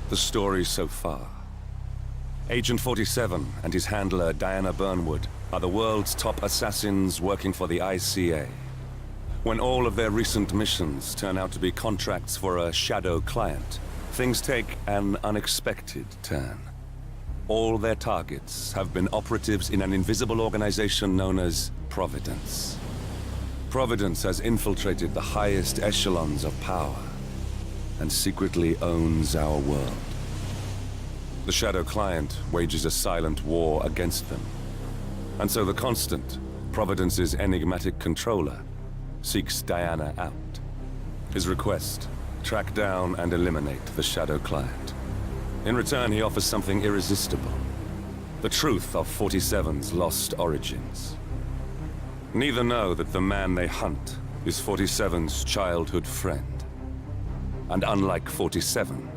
The story so far. Agent 47 and his handler Diana Burnwood are the world's top assassins working for the ICA. When all of their recent missions turn out to be contracts for a shadow client, things take an unexpected turn. All their targets have been operatives in an invisible organization known as Providence. Providence has infiltrated the highest echelons of power and secretly owns our world. The Shadow Client wages a silent war against them. And so the Constant, Providence's enigmatic controller, seeks Diana out. His request, track down and eliminate the Shadow Client. In return, he offers something irresistible. The truth of 47's lost origins. Neither know that the man they hunt is 47's childhood friend. And unlike 47,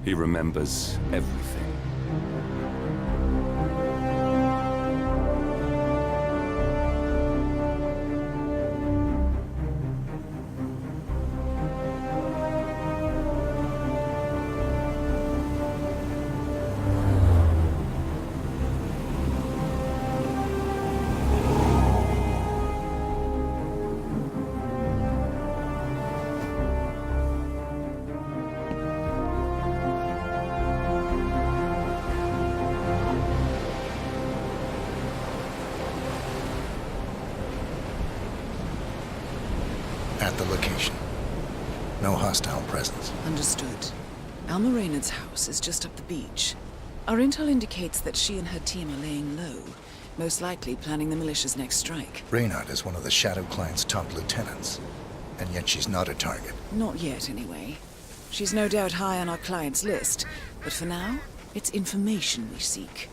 he remembers everything. At the location. No hostile presence. Understood. Alma Reynard's house is just up the beach. Our intel indicates that she and her team are laying low, most likely planning the militia's next strike. Reynard is one of the Shadow Client's top lieutenants, and yet she's not a target. Not yet, anyway. She's no doubt high on our client's list, but for now, it's information we seek.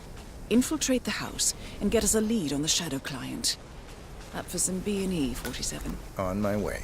Infiltrate the house and get us a lead on the Shadow Client. Up for some B&E, 47. On my way.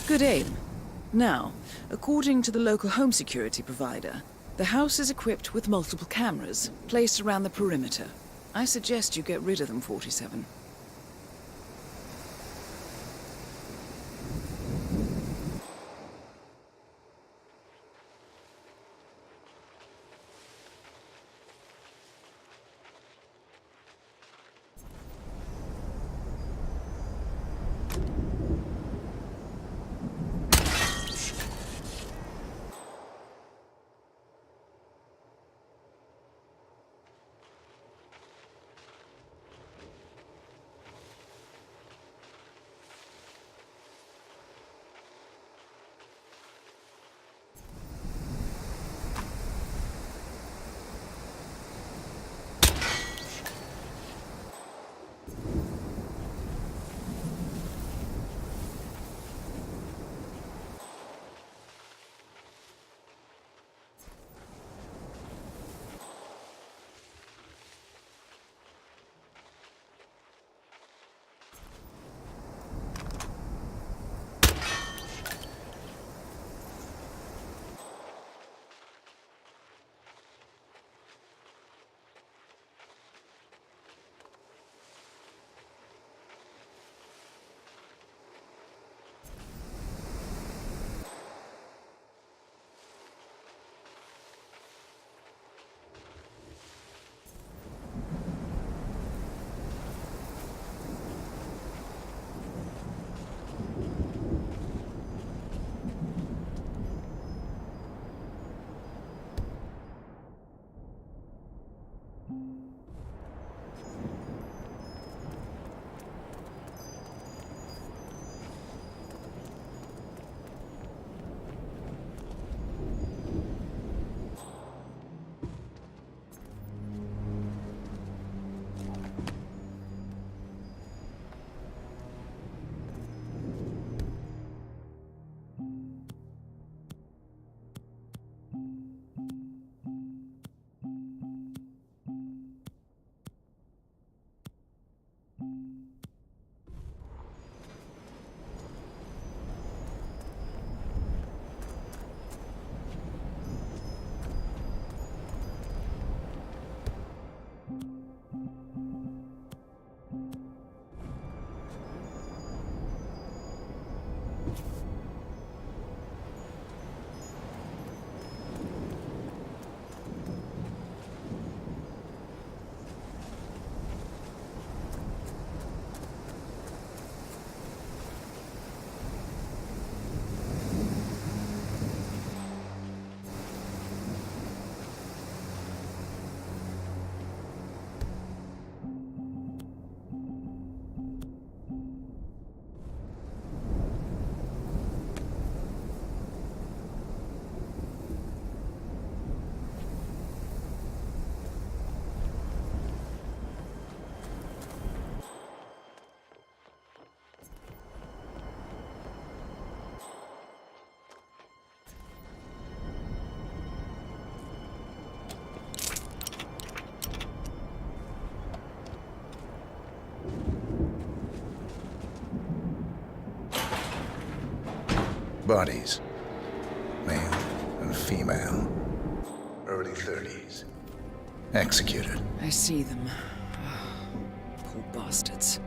Good aim. Now, according to the local home security provider, The house is equipped with multiple cameras, placed around the perimeter. I suggest you get rid of them, 47. Bodies. Male and female. Early 30s. Executed. I see them. Poor bastards.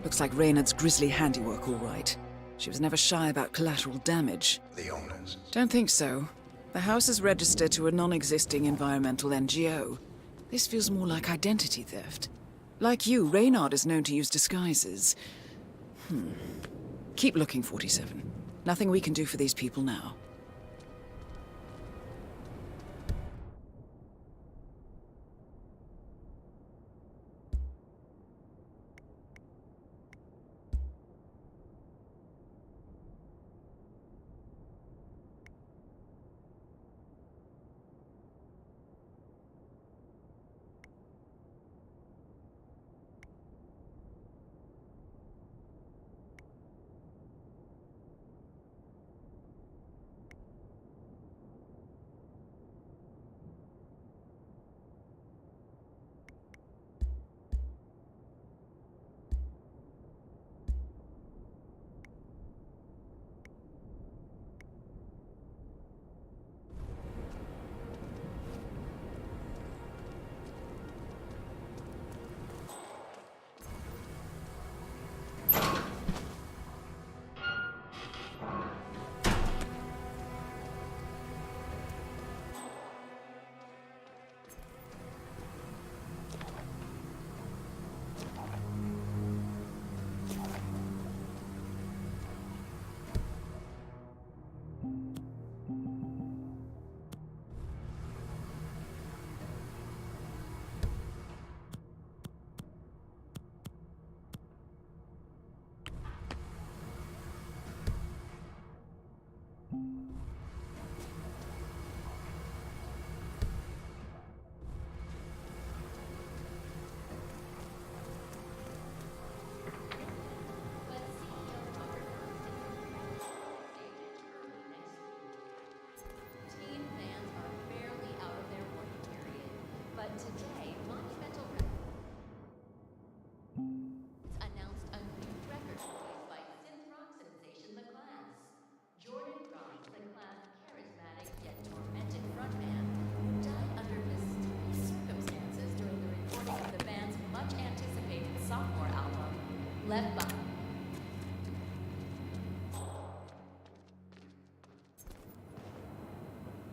Looks like Reynard's grisly handiwork, all right. She was never shy about collateral damage. The owners. Don't think so. The house is registered to a non-existing environmental NGO. This feels more like identity theft. Like you, Reynard is known to use disguises. Keep looking, 47. Nothing we can do for these people now.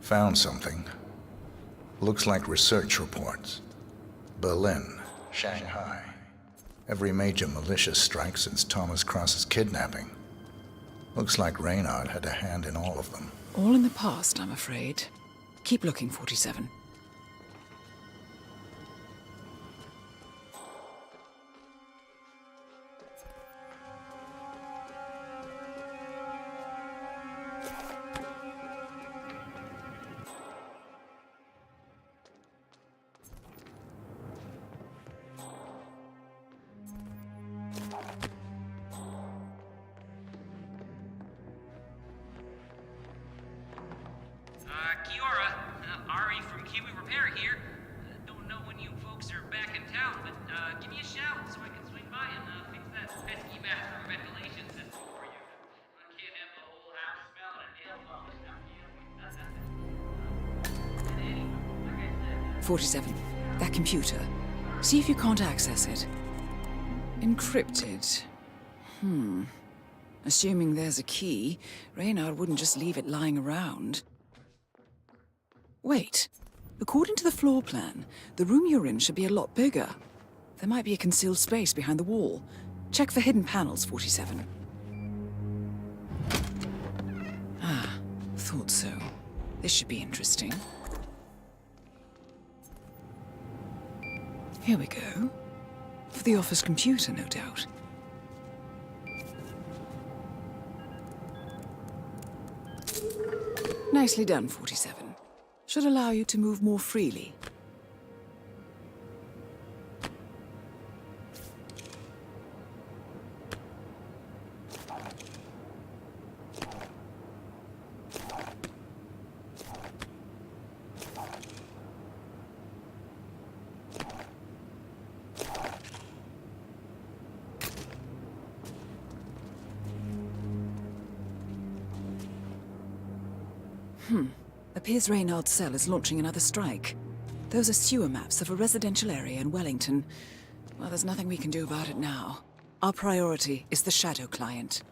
Found something. Looks like research reports. Berlin, Shanghai. Every major militia strike since Thomas Cross's kidnapping. Looks like Reynard had a hand in all of them. All in the past, I'm afraid. Keep looking, 47. Kiora, Ari from Kiwi Repair here. Don't know when you folks are back in town, but give me a shout so I can swing by and fix that pesky bathroom ventilation system for you. I can't have the whole house smelling of nail polish now. Anyway, like I said, 47. That computer. See if you can't access it. Encrypted. Assuming there's a key, Reynard wouldn't just leave it lying around. Wait. According to the floor plan, the room you're in should be a lot bigger. There might be a concealed space behind the wall. Check for hidden panels, 47. Ah, thought so. This should be interesting. Here we go. For the office computer, no doubt. Nicely done, 47. Should allow you to move more freely. Appears Reynard's cell is launching another strike. Those are sewer maps of a residential area in Wellington. Well, there's nothing we can do about it now. Our priority is the Shadow Client.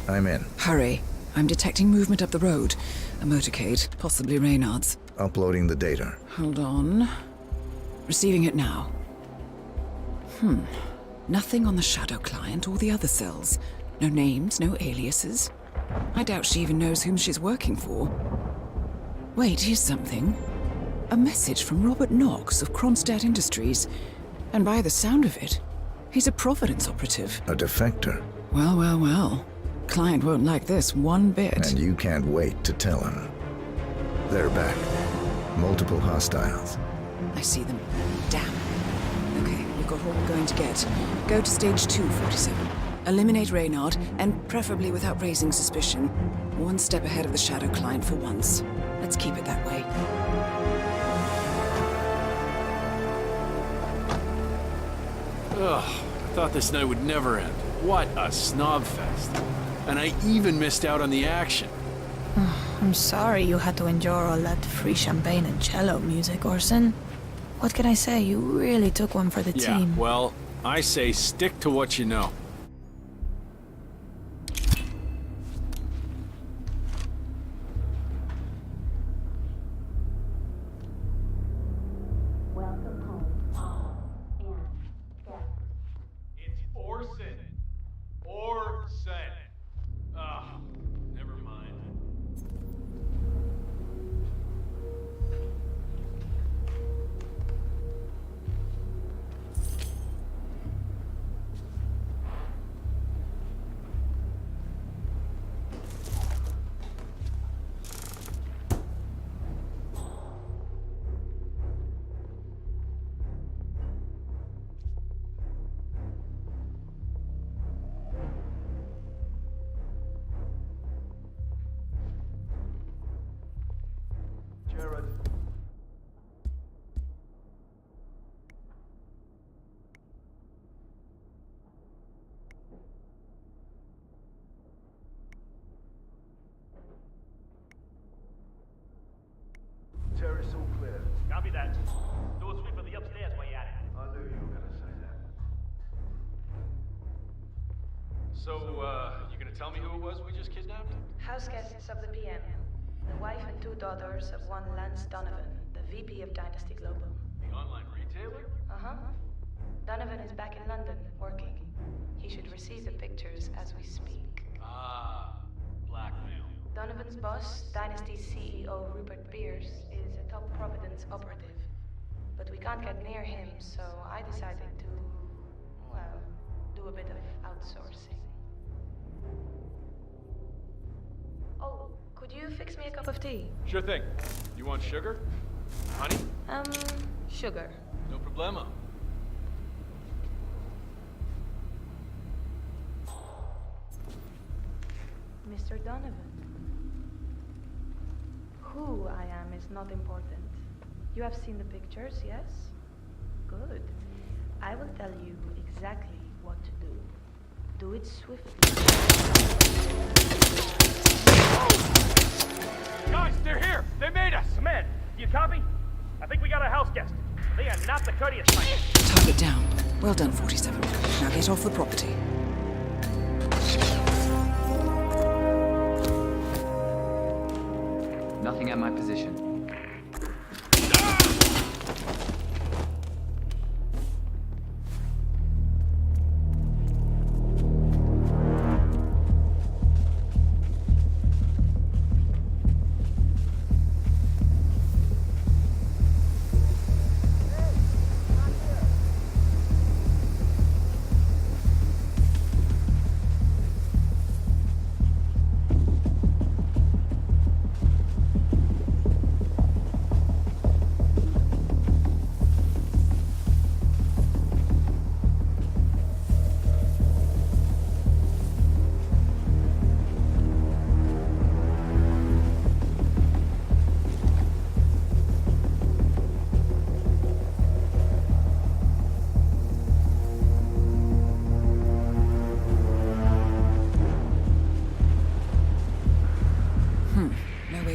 I'm in. Hurry. I'm detecting movement up the road. A motorcade, possibly Reynard's. Uploading the data. Hold on. Receiving it now. Nothing on the Shadow Client or the other cells. No names, no aliases. I doubt she even knows whom she's working for. Wait, here's something. A message from Robert Knox of Kronstadt Industries. And by the sound of it, he's a Providence operative. A defector. Well, well, well. Client won't like this one bit. And you can't wait to tell him. They're back. Multiple hostiles. I see them. Damn. Okay, we've got all we're going to get. Go to stage 2, 47. Eliminate Reynard, and preferably without raising suspicion. One step ahead of the Shadow Client for once. Let's keep it that way. Ugh, I thought this night would never end. What a snob fest. And I even missed out on the action. I'm sorry you had to endure all that free champagne and cello music, Orson. What can I say? You really took one for the Yeah, team. well, I say stick to what you know. Welcome home, all and guests. It's Orson. Orson. Ah, never mind. So, you gonna tell me who it was we just kidnapped? House guests of the PM. The wife and two daughters of one Lance Donovan, the VP of Dynasty Global. The online retailer? Uh-huh. Donovan is back in London, working. He should receive the pictures as we speak. Ah, blackmail. Donovan's boss, Dynasty's CEO Rupert Pierce, is a top Providence operative. But we can't get near him, so I decided to, well, do a bit of outsourcing. Oh, could you fix me a cup of tea? Sure thing. You want sugar? Honey? Sugar. No problemo. Mr. Donovan. Who I am is not important. You have seen the pictures, yes? Good. I will tell you exactly what to do. Do it swiftly. Guys, they're here! They made us! Command, you copy? I think we got a house guest. They are not the courteous type. Target down. Well done, 47. Now get off the property. Nothing at my position.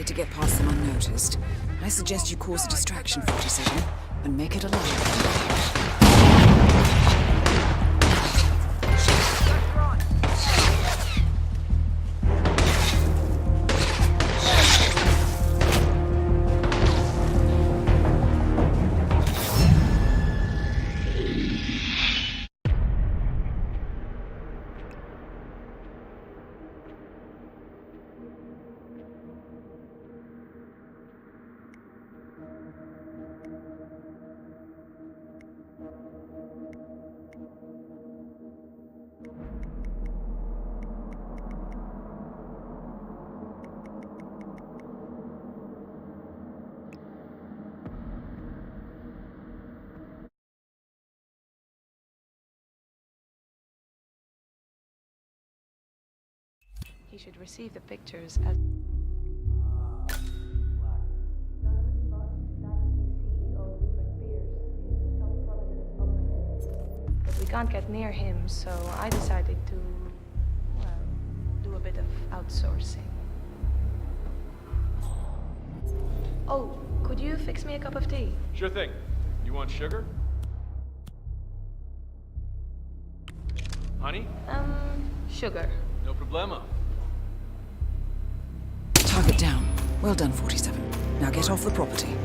To get past them unnoticed. I suggest you cause a distraction, 47, and make it alive. He should receive the pictures as... But we can't get near him, so I decided to, well, do a bit of outsourcing. Oh, could you fix me a cup of tea? Sure thing. You want sugar? Honey? Sugar. No problemo. Target down. Well done, 47. Now get off the property.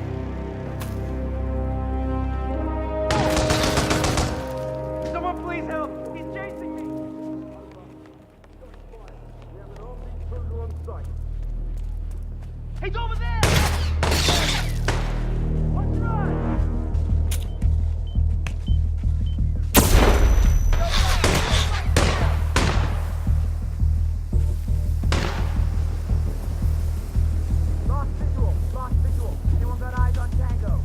Someone please help! He's chasing me! He's over there! Let's run! Lost visual. Anyone got eyes on Tango?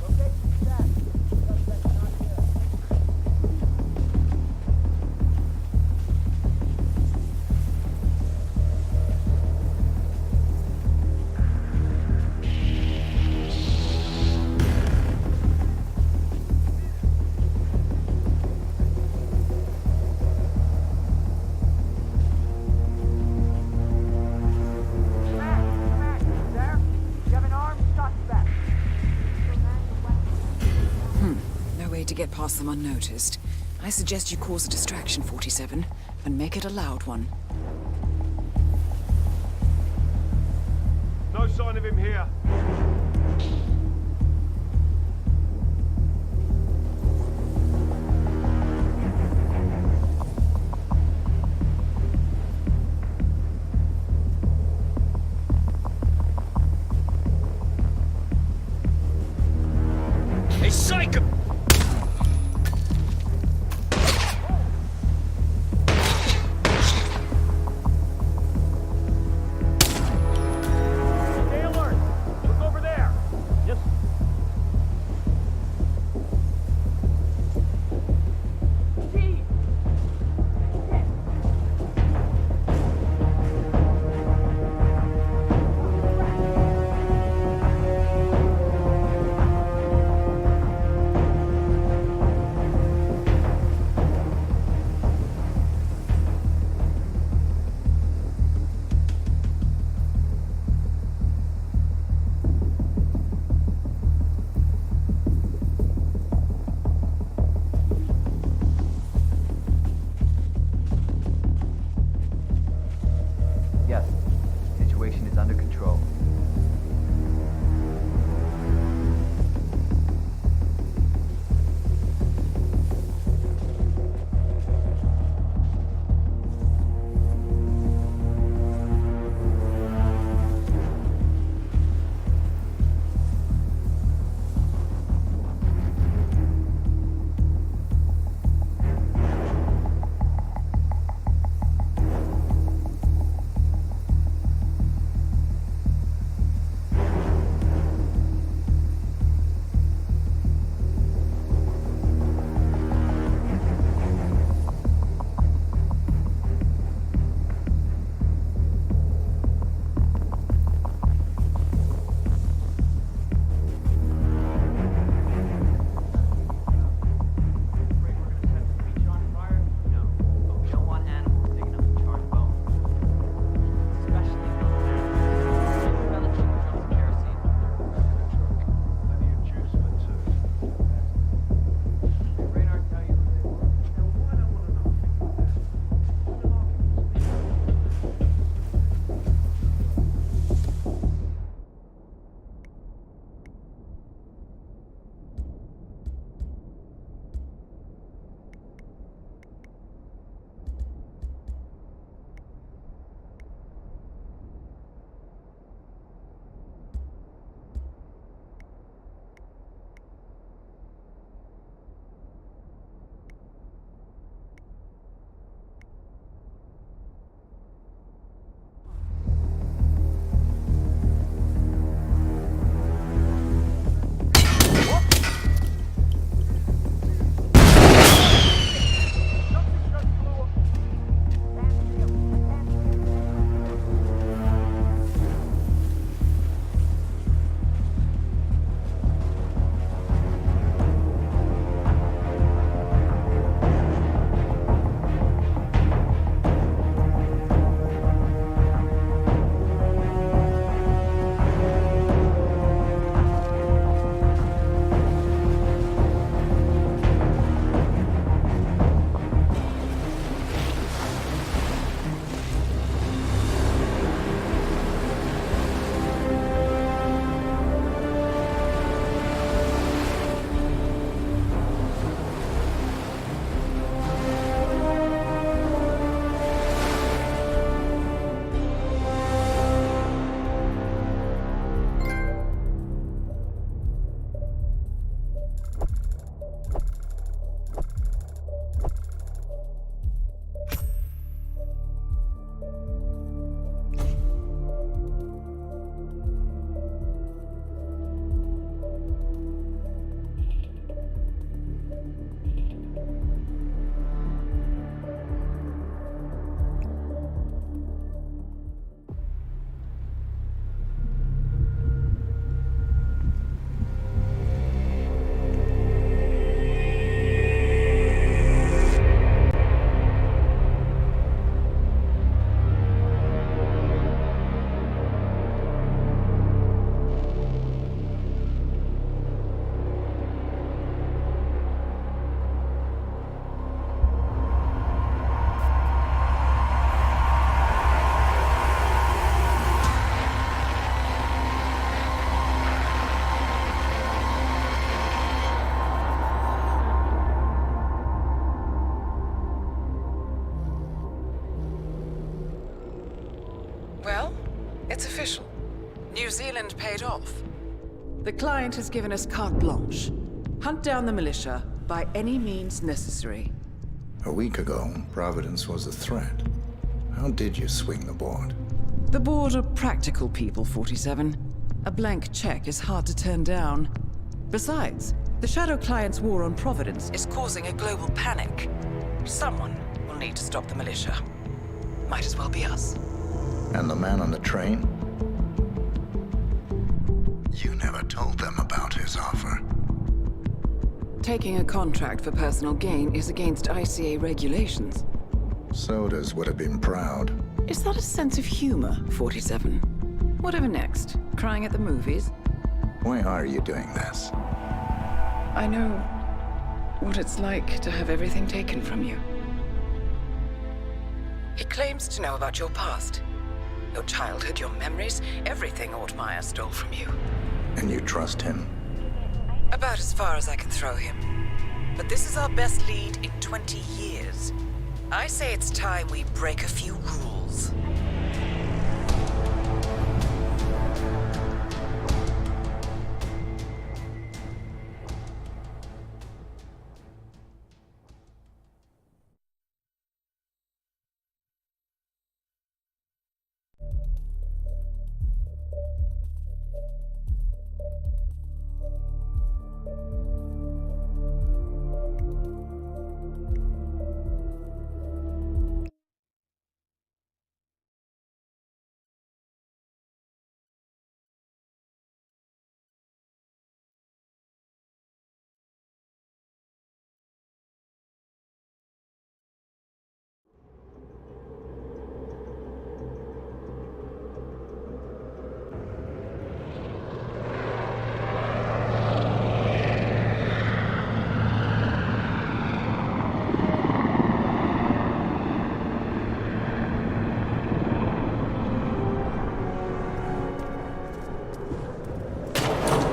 Okay, set. Suspect not here. pass them unnoticed. I suggest you cause a distraction, 47, and make it a loud one. No sign of him here. Hey, psycho! Stay alert. Look over there. Just It's official. New Zealand paid off. The client has given us carte blanche. Hunt down the militia by any means necessary. A week ago, Providence was a threat. How did you swing the board? The board are practical people, 47. A blank check is hard to turn down. Besides, the Shadow Client's war on Providence is causing a global panic. Someone will need to stop the militia. Might as well be us. And the man on the train? You never told them about his offer. Taking a contract for personal gain is against ICA regulations. Sodas would have been proud. Is that a sense of humor, 47? Whatever next? Crying at the movies? Why are you doing this? I know what it's like to have everything taken from you. He claims to know about your past. Your childhood, your memories, everything Ortmeyer stole from you. And you trust him? About as far as I can throw him. But this is our best lead in 20 years. I say it's time we break a few rules.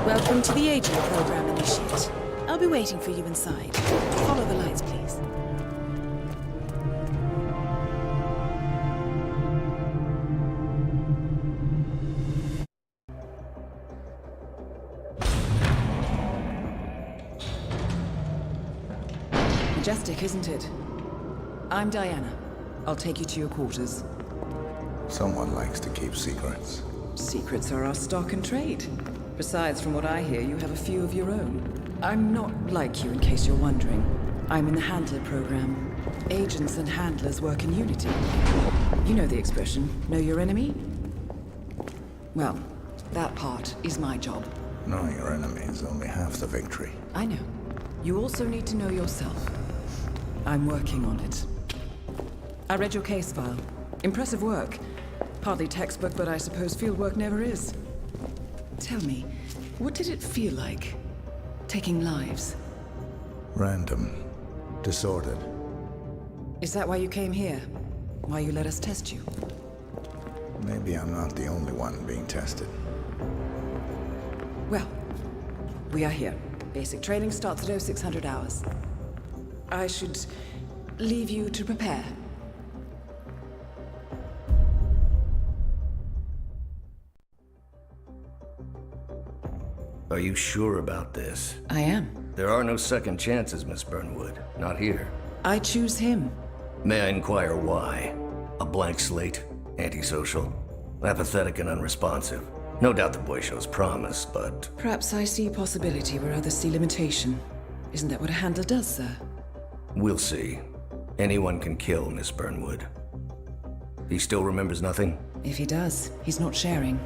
Welcome to the Agent Program, Initiate. I'll be waiting for you inside. Follow the lights, please. Majestic, isn't it? I'm Diana. I'll take you to your quarters. Someone likes to keep secrets. Secrets are our stock and trade. Besides, from what I hear, you have a few of your own. I'm not like you, in case you're wondering. I'm in the Handler program. Agents and handlers work in unity. You know the expression, know your enemy? Well, that part is my job. Knowing your enemy is only half the victory. I know. You also need to know yourself. I'm working on it. I read your case file. Impressive work. Hardly textbook, but I suppose fieldwork never is. Tell me, what did it feel like, taking lives? Random. Disordered. Is that why you came here? Why you let us test you? Maybe I'm not the only one being tested. Well, we are here. Basic training starts at 0600 hours. I should leave you to prepare. Are you sure about this? I am. There are no second chances, Miss Burnwood. Not here. I choose him. May I inquire why? A blank slate? Antisocial? Apathetic and unresponsive? No doubt the boy shows promise, but... Perhaps I see possibility where others see limitation. Isn't that what a handler does, sir? We'll see. Anyone can kill Miss Burnwood. He still remembers nothing? If he does, he's not sharing.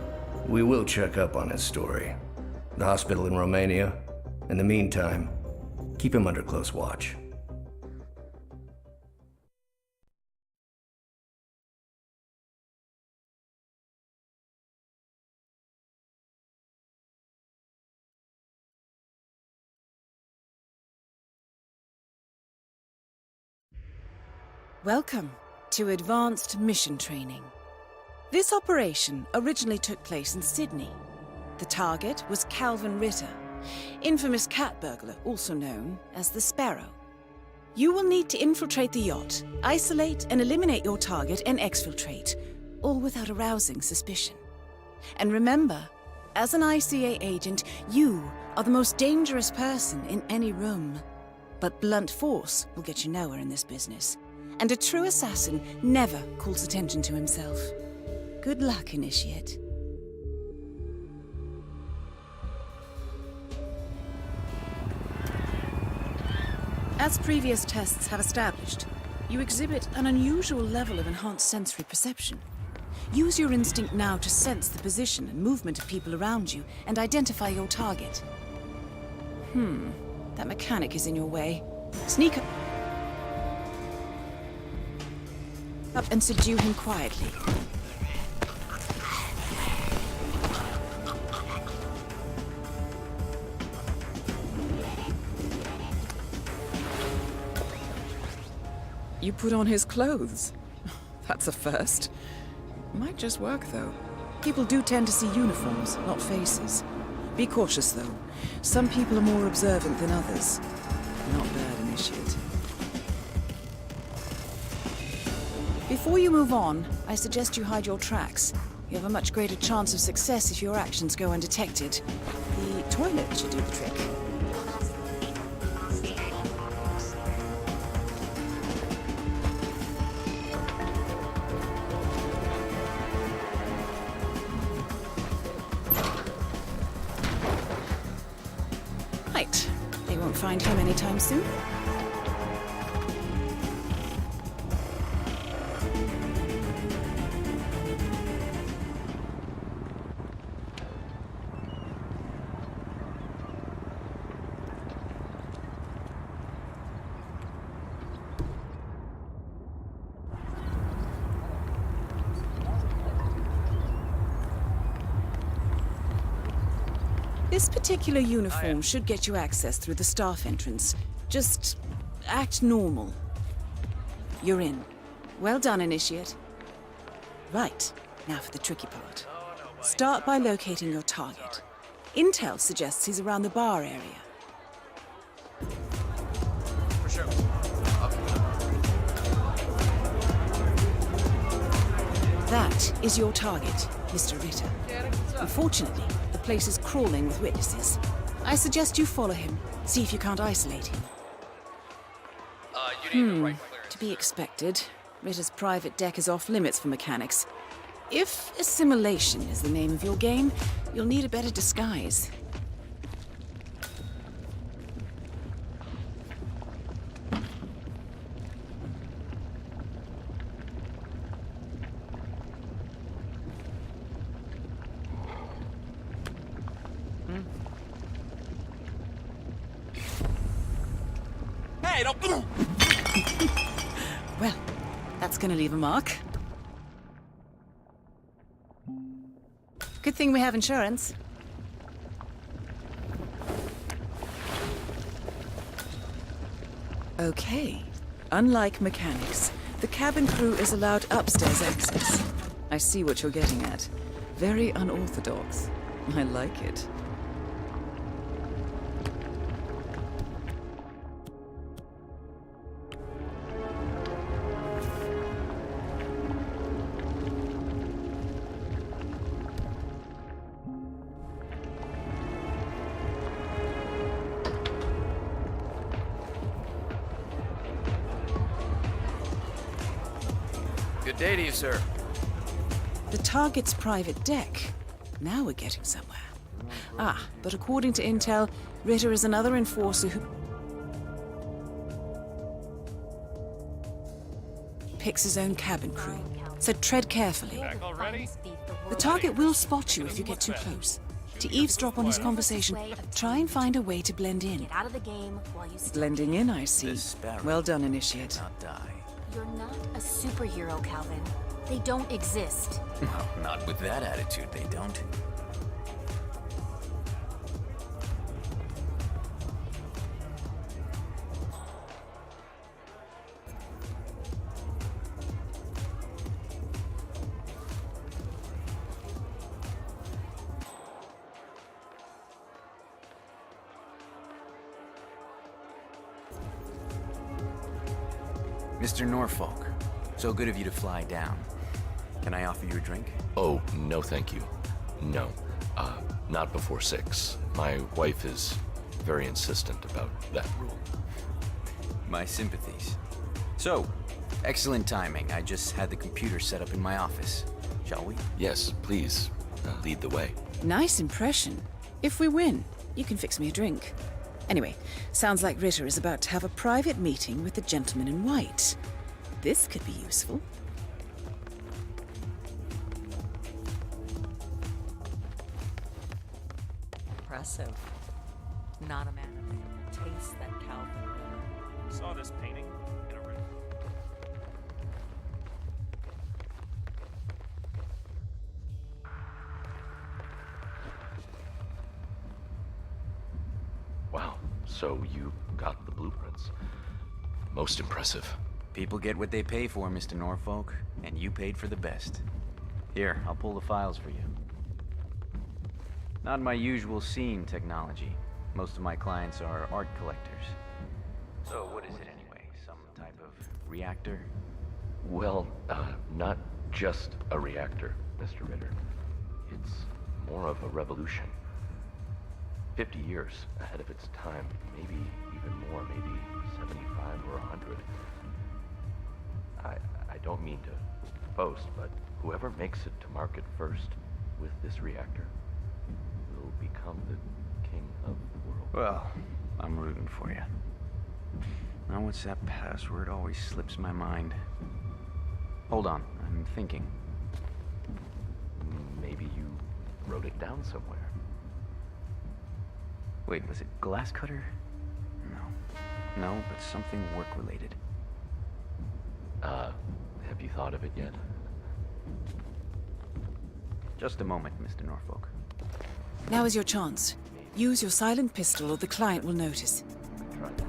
We will check up on his story. The hospital in Romania. In the meantime, keep him under close watch. Welcome to Advanced Mission Training. This operation originally took place in Sydney. The target was Calvin Ritter, infamous cat burglar, also known as the Sparrow. You will need to infiltrate the yacht, isolate and eliminate your target, and exfiltrate, all without arousing suspicion. And remember, as an ICA agent, you are the most dangerous person in any room. But blunt force will get you nowhere in this business. And a true assassin never calls attention to himself. Good luck, Initiate. As previous tests have established, you exhibit an unusual level of enhanced sensory perception. Use your instinct now to sense the position and movement of people around you and identify your target. That mechanic is in your way. Sneak up and subdue him quietly. You put on his clothes. That's a first. Might just work, though. People do tend to see uniforms, not faces. Be cautious, though. Some people are more observant than others. Not bad, Initiate. Before you move on, I suggest you hide your tracks. You have a much greater chance of success if your actions go undetected. The toilet should do the trick. Right. They won't find him anytime soon. This particular uniform should get you access through the staff entrance. Just act normal. You're in. Well done, Initiate. Right, now for the tricky part. Start by locating your target. Intel suggests he's around the bar area. For sure. That is your target, Mr. Ritter. Unfortunately, the place is crawling with witnesses. I suggest you follow him, see if you can't isolate him. You need the right To be expected. Ritter's private deck is off limits for mechanics. If assimilation is the name of your game, you'll need a better disguise. Hey, don't... Well, that's gonna leave a mark. Good thing we have insurance. Okay. Unlike mechanics, the cabin crew is allowed upstairs access. I see what you're getting at. Very unorthodox. I like it. Good day to you, sir. The target's private deck. Now we're getting somewhere. Ah, but according to intel, Ritter is another enforcer who picks his own cabin crew. So tread carefully. The target will spot you if you get too close. To eavesdrop on his conversation, try and find a way to blend in. Get out of the game while you still Blending in, I see. Well done, Initiate. You're not a superhero, Calvin. They don't exist. Not with that attitude, they don't. Mr. Norfolk, so good of you to fly down. Can I offer you a drink? Oh, no thank you. No, not before 6. My wife is very insistent about that rule. My sympathies. So, excellent timing. I just had the computer set up in my office. Shall we? Yes, please, lead the way. Nice impression. If we win, you can fix me a drink. Anyway, sounds like Ritter is about to have a private meeting with the gentleman in white. This could be useful. Impressive. Not a man of taste, that Calvin. Saw this painting in a room. Wow, so you got the blueprints. Most impressive. People get what they pay for, Mr. Norfolk, and you paid for the best. Here, I'll pull the files for you. Not my usual scene technology. Most of my clients are art collectors. So what is it anyway? Some type of reactor? Well, not just a reactor, Mr. Ritter. It's more of a revolution. 50 years ahead of its time, maybe even more, maybe 75 or 100. I don't mean to boast, but whoever makes it to market first with this reactor will become the king of the world. Well, I'm rooting for you. Now what's that password? Always slips my mind. Hold on, I'm thinking. Maybe you wrote it down somewhere. Wait, was it glass cutter? No, but something work-related. Have you thought of it yet? Just a moment, Mr. Norfolk. Now is your chance. Use your silent pistol or the client will notice. Try that.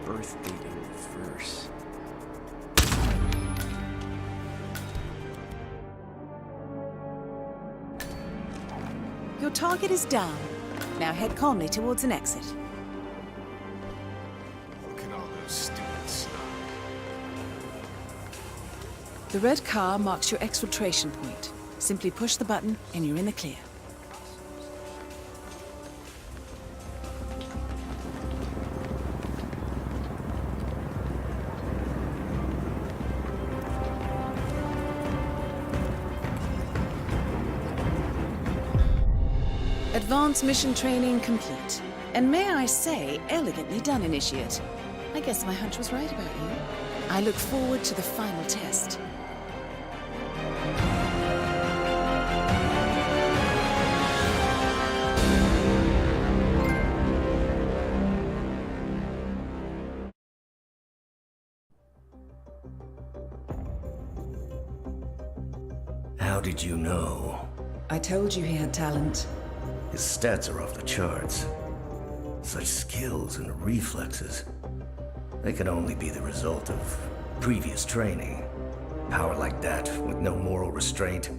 Birth date in reverse. Your target is down. Now head calmly towards an exit. Look at all those stupid snobs. The red car marks your exfiltration point. Simply push the button and you're in the clear. Advanced mission training complete. And may I say, elegantly done, Initiate. I guess my hunch was right about you. I look forward to the final test. How did you know? I told you he had talent. His stats are off the charts. Such skills and reflexes. They can only be the result of previous training. Power like that, with no moral restraint,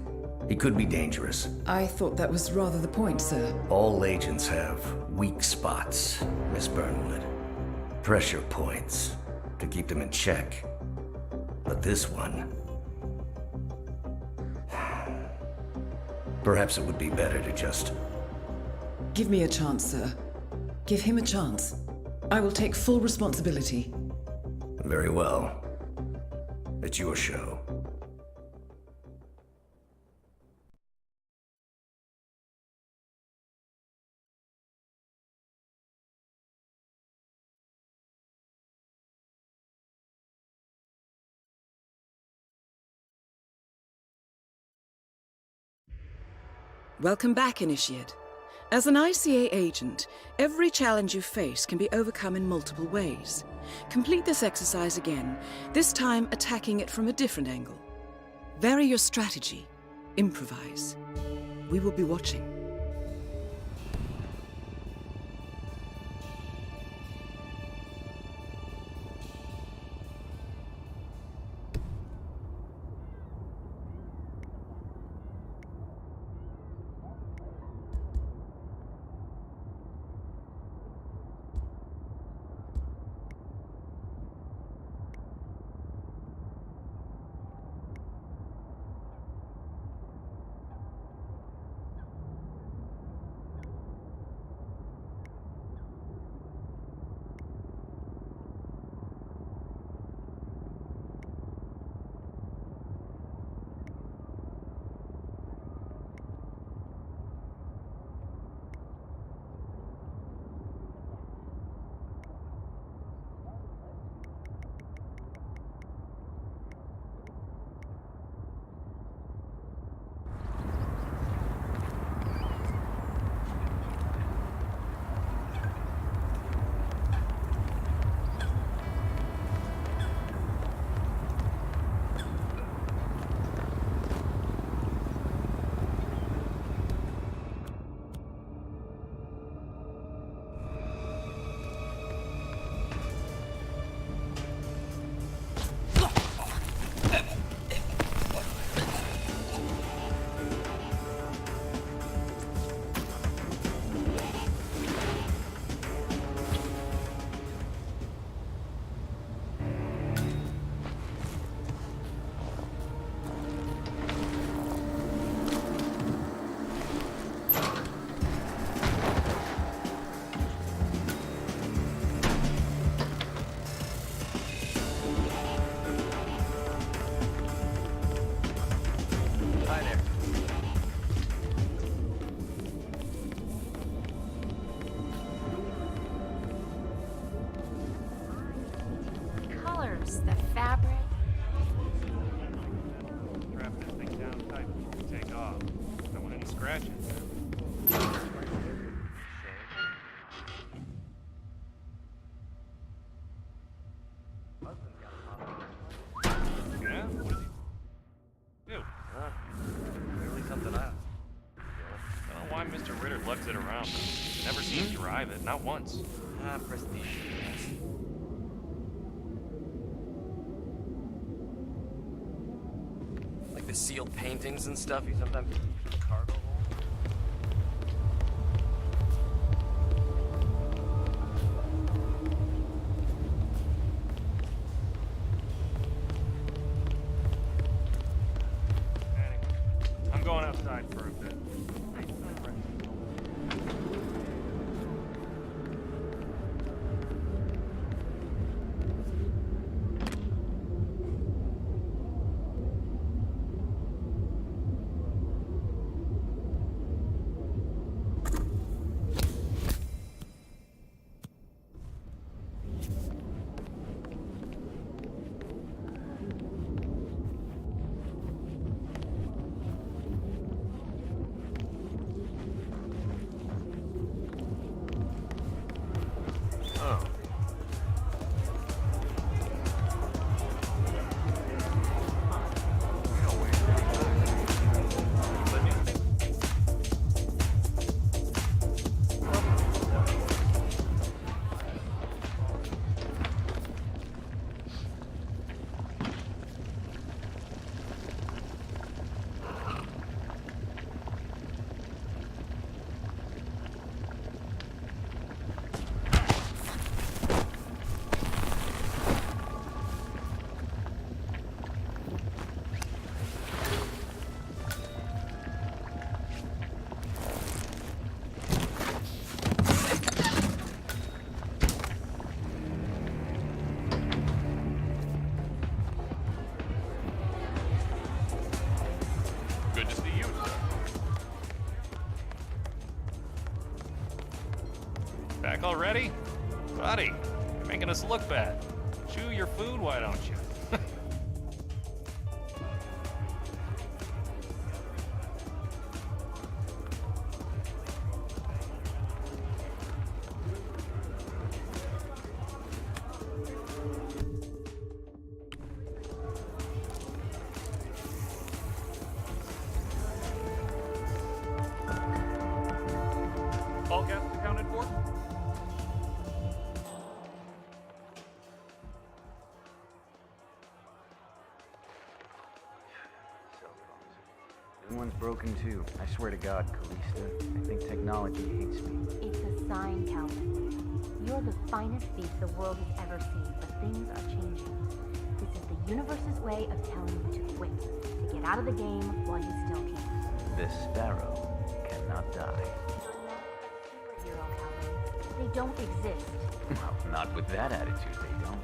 he could be dangerous. I thought that was rather the point, sir. All agents have weak spots, Miss Burnwood. Pressure points to keep them in check. But this one... Perhaps it would be better to just... Give me a chance, sir. Give him a chance. I will take full responsibility. Very well. It's your show. Welcome back, Initiate. As an ICA agent, every challenge you face can be overcome in multiple ways. Complete this exercise again, this time attacking it from a different angle. Vary your strategy. Improvise. We will be watching. lugs it around. Never seen him drive it, not once. Ah, prestige. Like the sealed paintings and stuff you sometimes put in the cargo hold? Anyway, I'm going outside for a bit. Good to see you, sir. Back already? Buddy, you're making us look bad. Chew your food, why don't you? All guests accounted for? New one's broken too. I swear to God, Calista. I think technology hates me. It's a sign, Calvin. You're the finest thief the world has ever seen, but things are changing. This is the universe's way of telling you to quit, to get out of the game while you still can. This sparrow cannot die. You're not a superhero, Calvin. They don't exist. Well, not with that attitude, they don't.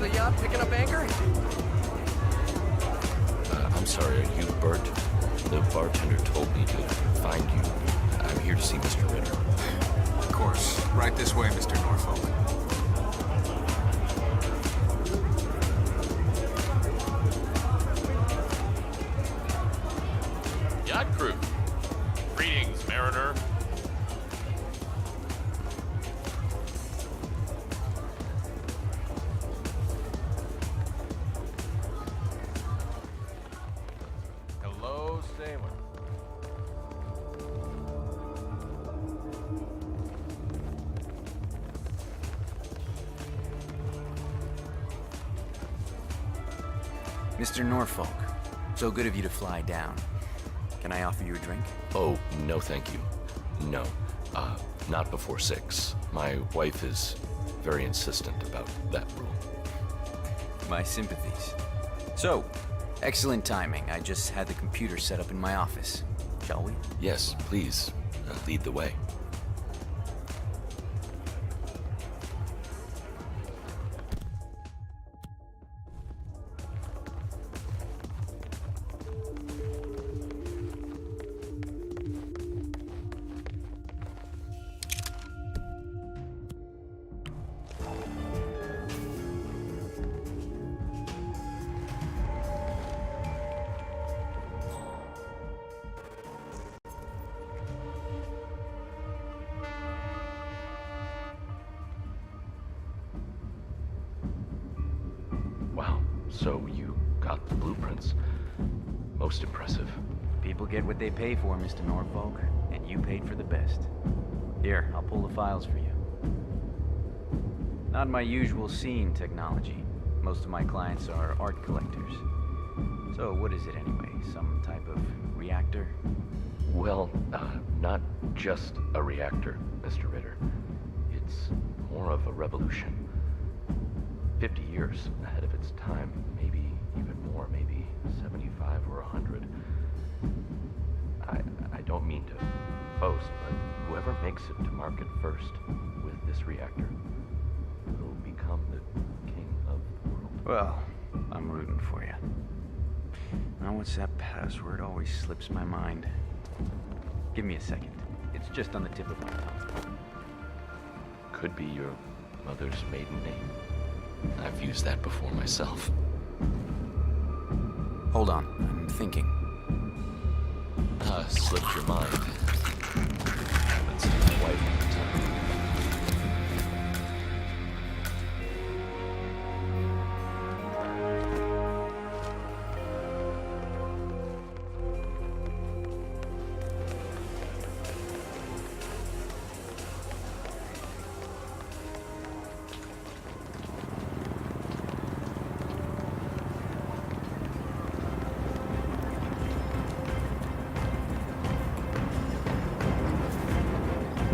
the yacht picking up anchor? I'm sorry, are you Bert? The bartender told me to find you. I'm here to see Mr. Ritter. Of course. Right this way, Mr. Norfolk. Yacht crew. Greetings, mariner. Hello, sailor. Mr. Norfolk, so good of you to fly down. Can I offer you a drink? Oh, no thank you. No. Not before 6. My wife is very insistent about that rule. My sympathies. So, excellent timing. I just had the computer set up in my office. Shall we? Yes, please. Lead the way. Wow, so you got the blueprints. Most impressive. People get what they pay for, Mr. Norfolk, and you paid for the best. Here, I'll pull the files for you. Not my usual scene technology. Most of my clients are art collectors. So what is it anyway? Some type of reactor? Well, not just a reactor, Mr. Ritter. It's more of a revolution. 50 years ahead of its time, maybe even more, maybe 75 or 100. I don't mean to boast, but whoever makes it to market first with this reactor will become the king of the world. Well, I'm rooting for you. Now, what's that password? Always slips my mind. Give me a second. It's just on the tip of my tongue. Could be your mother's maiden name. I've used that before myself. Hold on, I'm thinking. Slipped your mind. Haven't seen my wife in a time.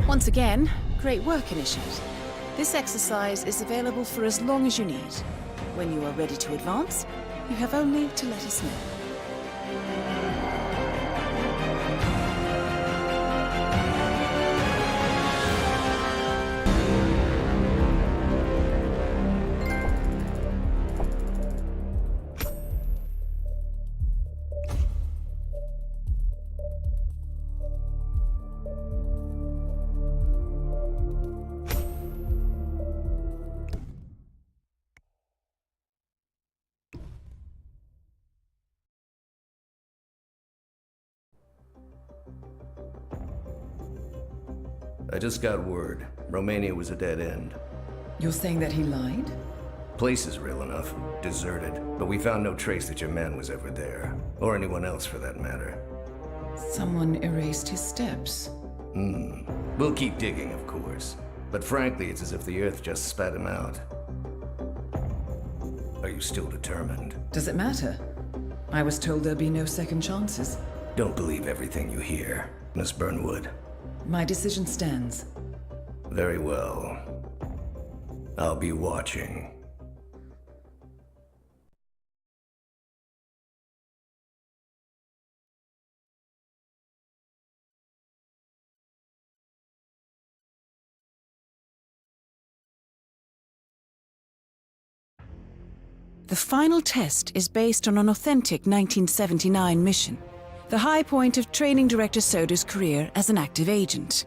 Once again, great work, Initiate. This exercise is available for as long as you need. When you are ready to advance, you have only to let us know. I just got word. Romania was a dead end. You're saying that he lied? Place is real enough. Deserted. But we found no trace that your man was ever there. Or anyone else for that matter. Someone erased his steps. We'll keep digging, of course. But frankly, it's as if the Earth just spat him out. Are you still determined? Does it matter? I was told there'd be no second chances. Don't believe everything you hear, Miss Burnwood. My decision stands. Very well. I'll be watching. The final test is based on an authentic 1979 mission, the high point of training director Soda's career as an active agent.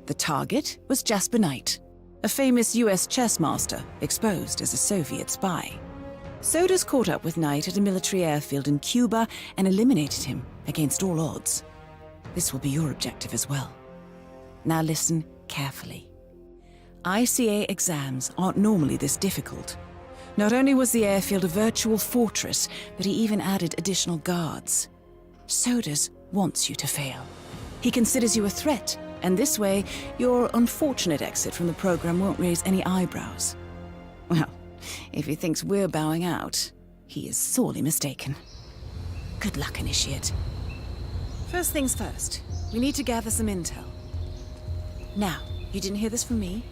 The target was Jasper Knight, a famous US chess master exposed as a Soviet spy. Soda's caught up with Knight at a military airfield in Cuba and eliminated him against all odds. This will be your objective as well. Now listen carefully. ICA exams aren't normally this difficult. Not only was the airfield a virtual fortress, but he even added additional guards. Sodas wants you to fail. He considers you a threat, and this way, your unfortunate exit from the program won't raise any eyebrows. Well, if he thinks we're bowing out, he is sorely mistaken. Good luck, Initiate. First things first, we need to gather some intel. Now, you didn't hear this from me,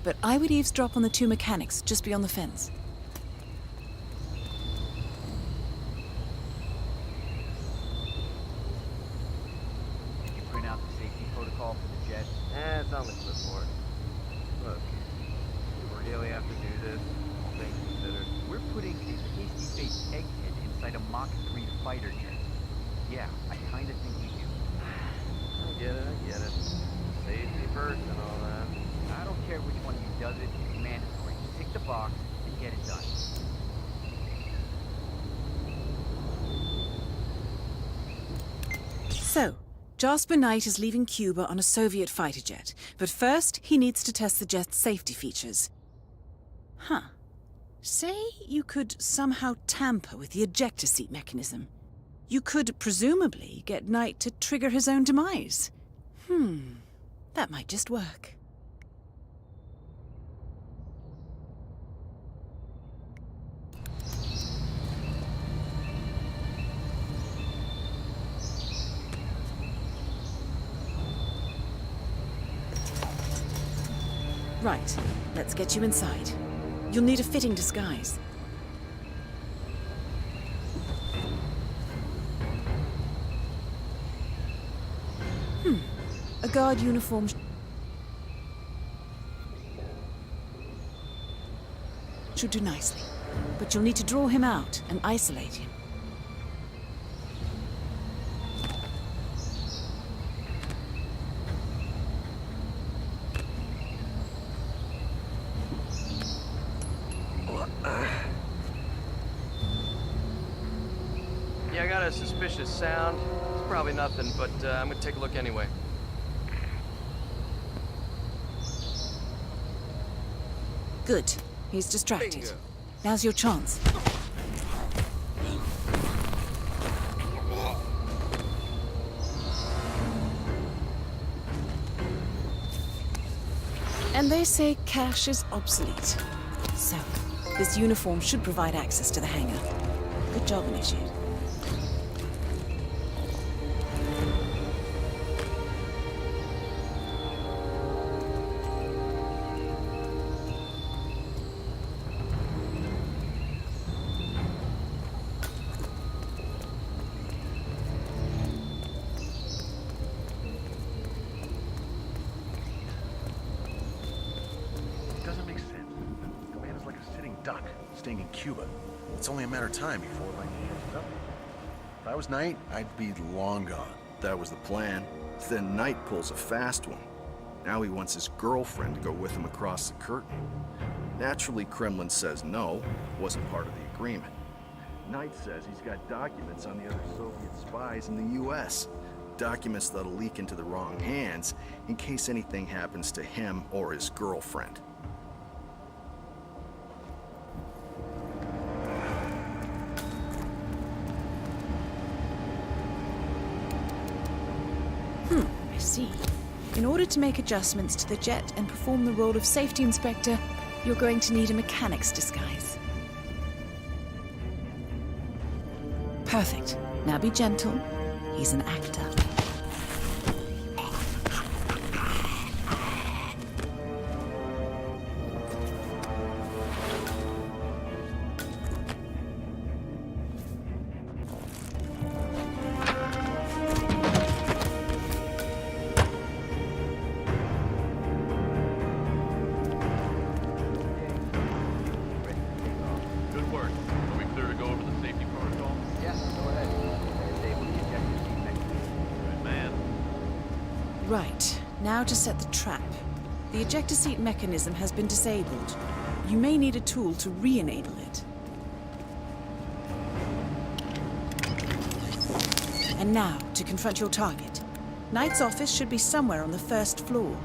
but I would eavesdrop on the two mechanics just beyond the fence. Protocol for the jet. It's on the clipboard. Look, we really have to do this, all things considered. We're putting a pasty-faced egghead inside a Mach 3 fighter jet. Yeah, I kinda think we do. I get it. Safety first and all that. I don't care which one of you does it, it's mandatory. Just tick the box and get it done. So, Jasper Knight is leaving Cuba on a Soviet fighter jet, but first he needs to test the jet's safety features. Say you could somehow tamper with the ejector seat mechanism. You could presumably get Knight to trigger his own demise. That might just work. Right, let's get you inside. You'll need a fitting disguise. A guard uniform should do nicely, but you'll need to draw him out and isolate him. Yeah, I got a suspicious sound. It's probably nothing, but I'm gonna take a look anyway. Good. He's distracted. Bingo. Now's your chance. And they say cash is obsolete. So, this uniform should provide access to the hangar. Good job, Initiate. Doesn't make sense. The man is like a sitting duck, staying in Cuba. It's only a matter of time before lightning catches up. If I was Knight, I'd be long gone. That was the plan. Then Knight pulls a fast one. Now he wants his girlfriend to go with him across the curtain. Naturally, Kremlin says no, wasn't part of the agreement. Knight says he's got documents on the other Soviet spies in the US. Documents that'll leak into the wrong hands in case anything happens to him or his girlfriend. I see. In order to make adjustments to the jet and perform the role of safety inspector, you're going to need a mechanic's disguise. Perfect. Now be gentle. He's an actor. Good work. Are we Right. Now to set the trap. The ejector seat mechanism has been disabled. You may need a tool to re-enable it. And now, to confront your target. Knight's office should be somewhere on the first floor.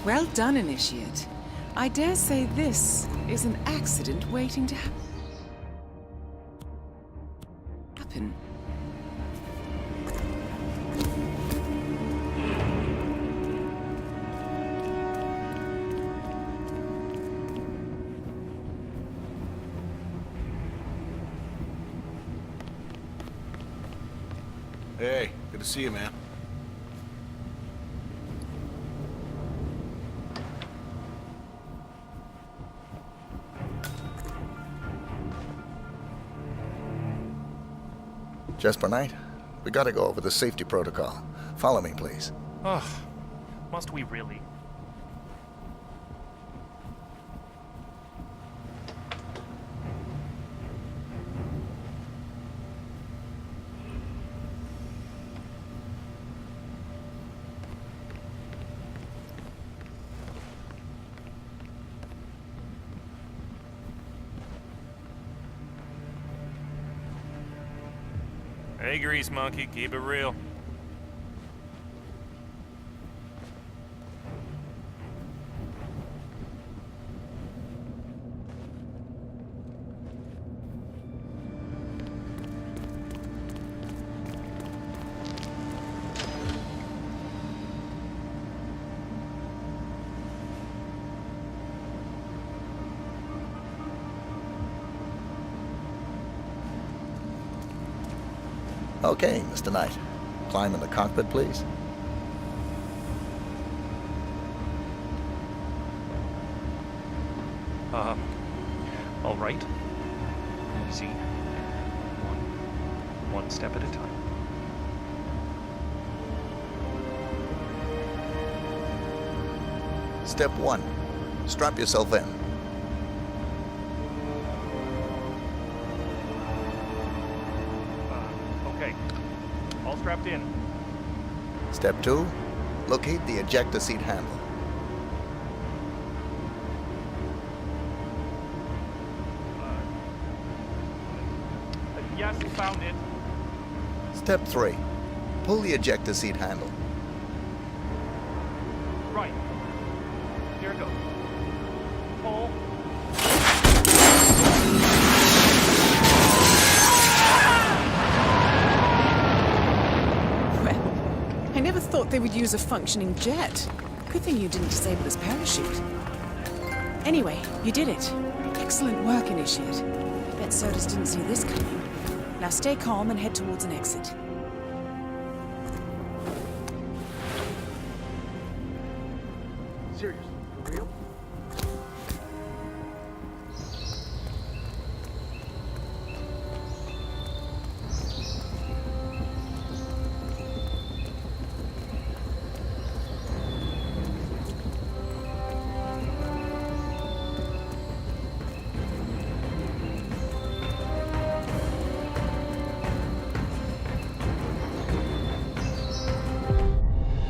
Well done, Initiate. I dare say this is an accident waiting to happen. Hey, good to see you, man. Jasper Knight, we gotta go over the safety protocol. Follow me, please. Ugh. Must we really? Hey, Grease Monkey, keep it real. Okay, Mr. Knight. Climb in the cockpit, please. All right. Easy. One step at a time. Step 1. Strap yourself in. Okay. All strapped in. Step 2. Locate the ejector seat handle. Yes, found it. Step 3. Pull the ejector seat handle. Right. Here it goes. Pull. Well, I never thought they would use a functioning jet. Good thing you didn't disable his parachute. Anyway, you did it. Excellent work, Initiate. I bet Sodas didn't see this coming. Now stay calm and head towards an exit. Serious? For real?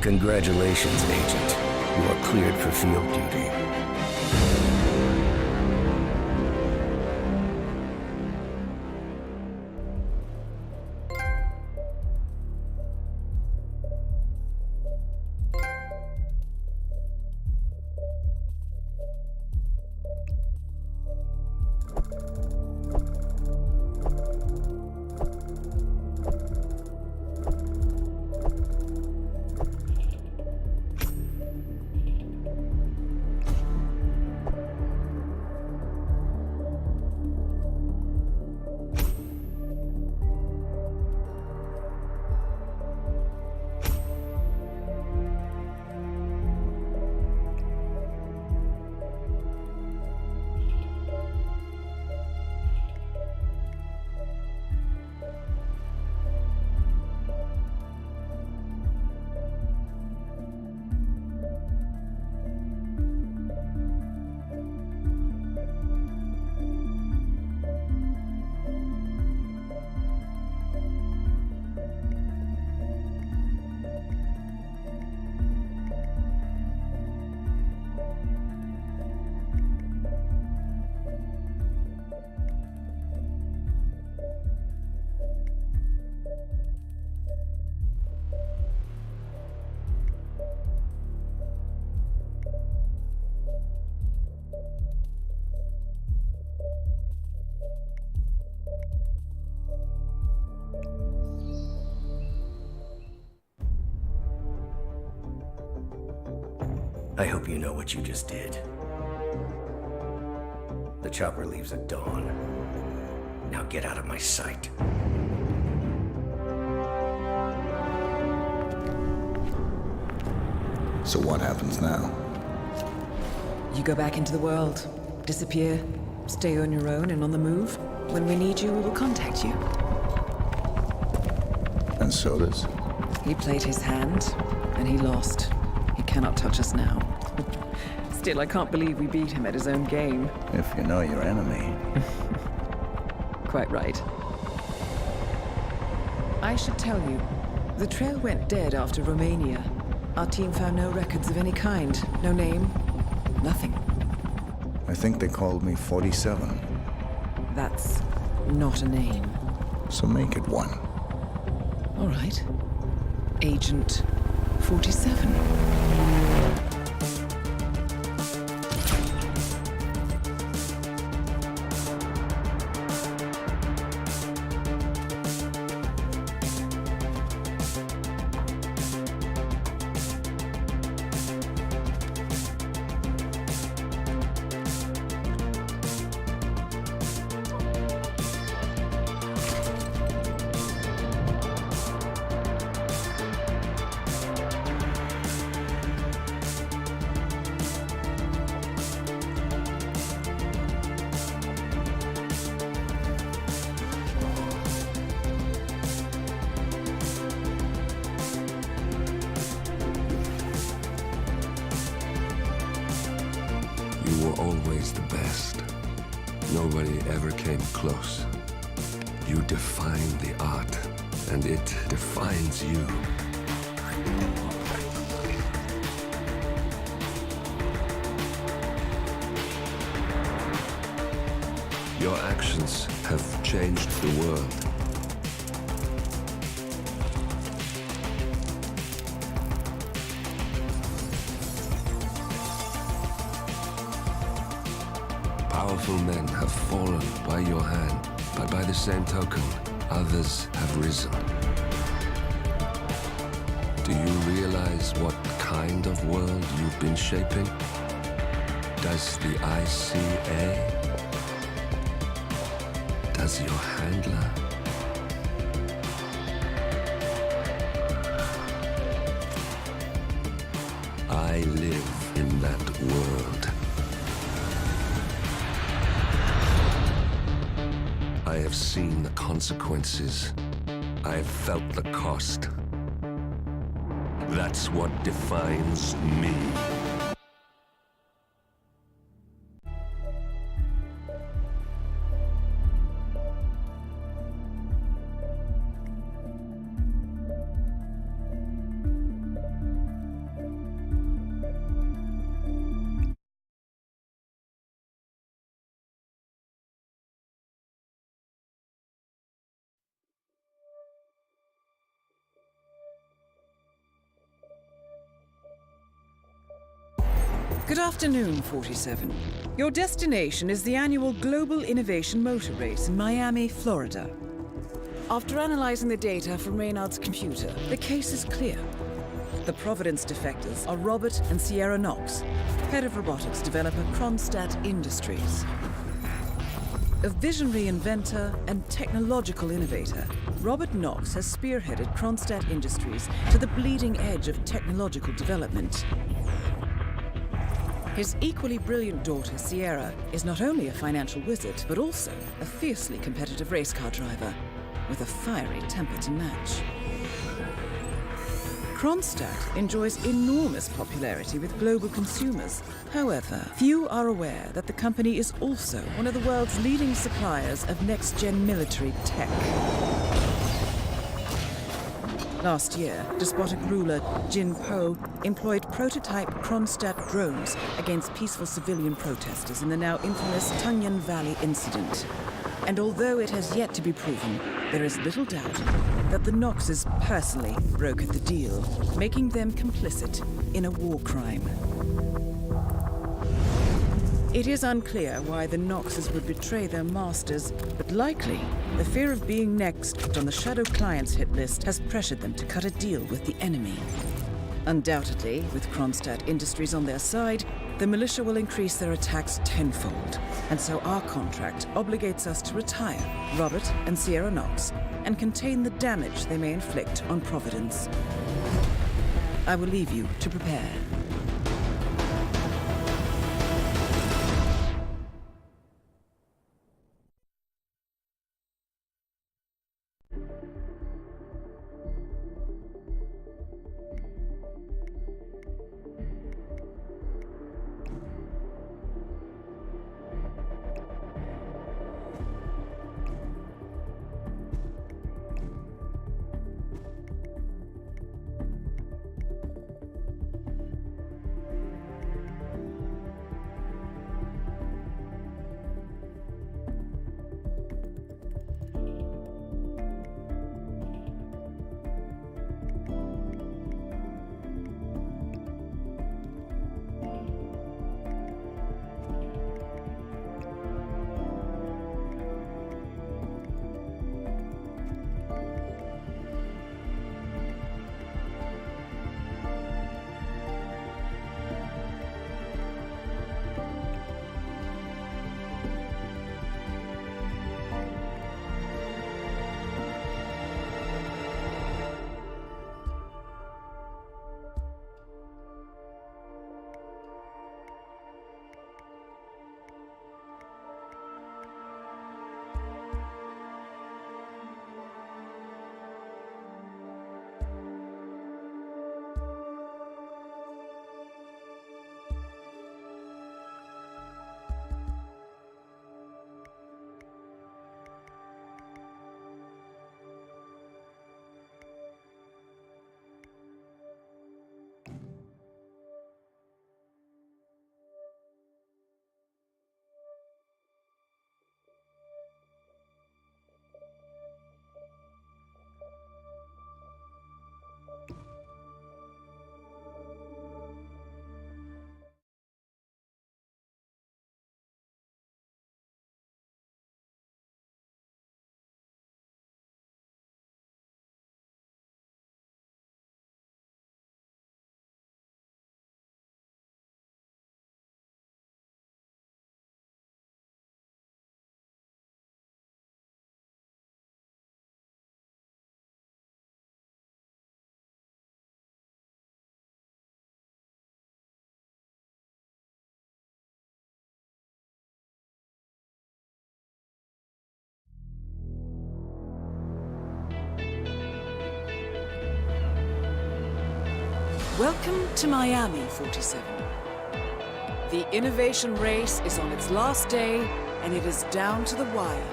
Congratulations, Agent. You are cleared for field duty. I hope you know what you just did. The chopper leaves at dawn. Now get out of my sight. So what happens now? You go back into the world, disappear, stay on your own and on the move. When we need you, we will contact you. And so does? He played his hand, and he lost. He cannot touch us now. Still, I can't believe we beat him at his own game. If you know your enemy. Quite right. I should tell you, the trail went dead after Romania. Our team found no records of any kind. No name, nothing. I think they called me 47. That's not a name. So make it one. All right. Agent 47. You were always the best. Nobody ever came close. You define the art, and it defines you. Your actions have changed the world. Powerful men have fallen by your hand, but by the same token, others have risen. Do you realize what kind of world you've been shaping? Does the ICA? Does your handler? I live in that world. I have seen the consequences. I have felt the cost. That's what defines me. Good afternoon, 47. Your destination is the annual Global Innovation Motor Race in Miami, Florida. After analyzing the data from Reynard's computer, the case is clear. The Providence defectors are Robert and Sierra Knox, head of robotics developer Kronstadt Industries. A visionary inventor and technological innovator, Robert Knox has spearheaded Kronstadt Industries to the bleeding edge of technological development. His equally brilliant daughter, Sierra, is not only a financial wizard, but also a fiercely competitive race car driver, with a fiery temper to match. Kronstadt enjoys enormous popularity with global consumers. However, few are aware that the company is also one of the world's leading suppliers of next-gen military tech. Last year, despotic ruler Jin Po employed prototype Kronstadt drones against peaceful civilian protesters in the now infamous Tungan Valley incident. And although it has yet to be proven, there is little doubt that the Knoxes personally brokered the deal, making them complicit in a war crime. It is unclear why the Knoxes would betray their masters, but likely the fear of being next on the Shadow Clients hit list has pressured them to cut a deal with the enemy. Undoubtedly, with Kronstadt Industries on their side, the militia will increase their attacks tenfold. And so our contract obligates us to retire Robert and Sierra Knox and contain the damage they may inflict on Providence. I will leave you to prepare. Welcome to Miami, 47. The innovation race is on its last day, and it is down to the wire.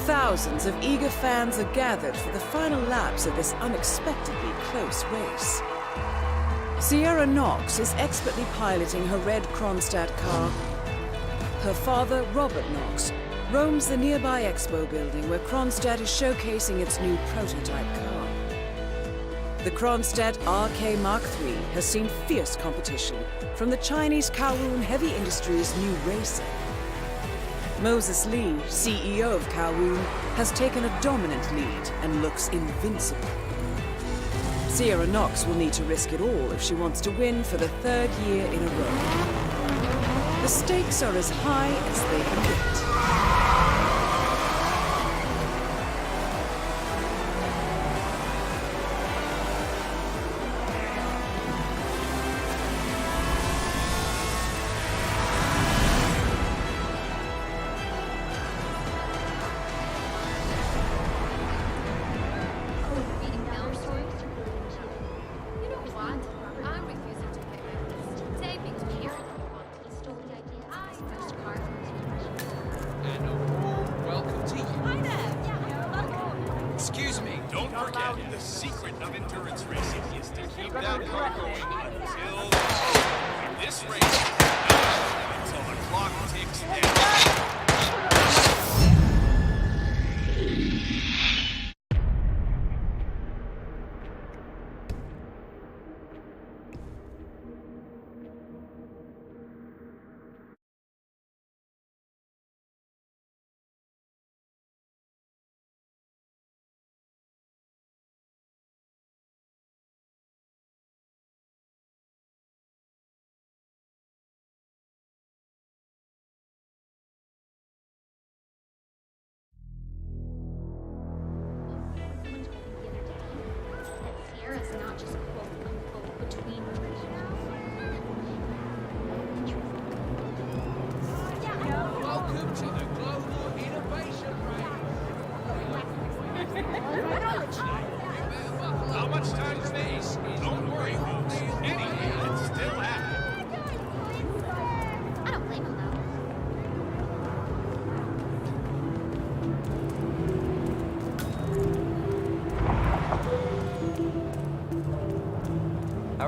Thousands of eager fans are gathered for the final laps of this unexpectedly close race. Sierra Knox is expertly piloting her red Kronstadt car. Her father, Robert Knox, roams the nearby expo building where Kronstadt is showcasing its new prototype car. The Kronstadt RK Mark III has seen fierce competition from the Chinese Kowloon Heavy Industries' new racer. Moses Lee, CEO of Kowloon, has taken a dominant lead and looks invincible. Sierra Knox will need to risk it all if she wants to win for the third year in a row. The stakes are as high as they can get. Excuse me, don't forget, the secret of endurance racing is to keep that car going until this race, until the clock ticks down.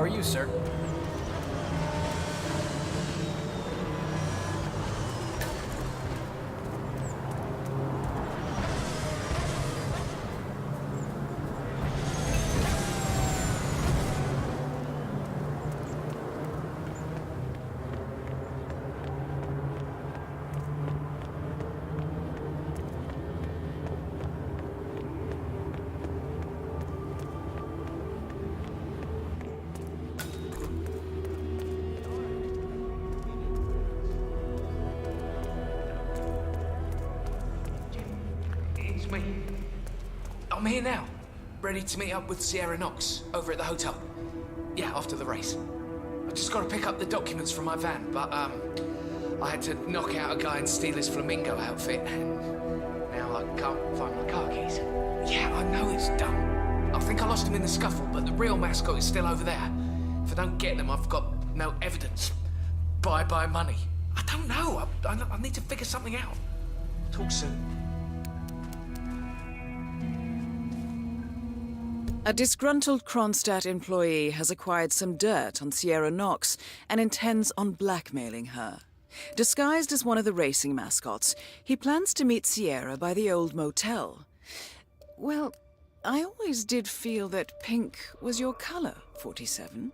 are you, sir? It's me. I'm here now, ready to meet up with Sierra Knox over at the hotel. Yeah, after the race. I just got to pick up the documents from my van, but I had to knock out a guy and steal his flamingo outfit, and now I can't find my car keys. Yeah, I know it's dumb. I think I lost them in the scuffle, but the real mascot is still over there. If I don't get them, I've got no evidence. Bye-bye money. I don't know. I need to figure something out. Talk soon. A disgruntled Kronstadt employee has acquired some dirt on Sierra Knox and intends on blackmailing her. Disguised as one of the racing mascots, he plans to meet Sierra by the old motel. Well, I always did feel that pink was your color, 47.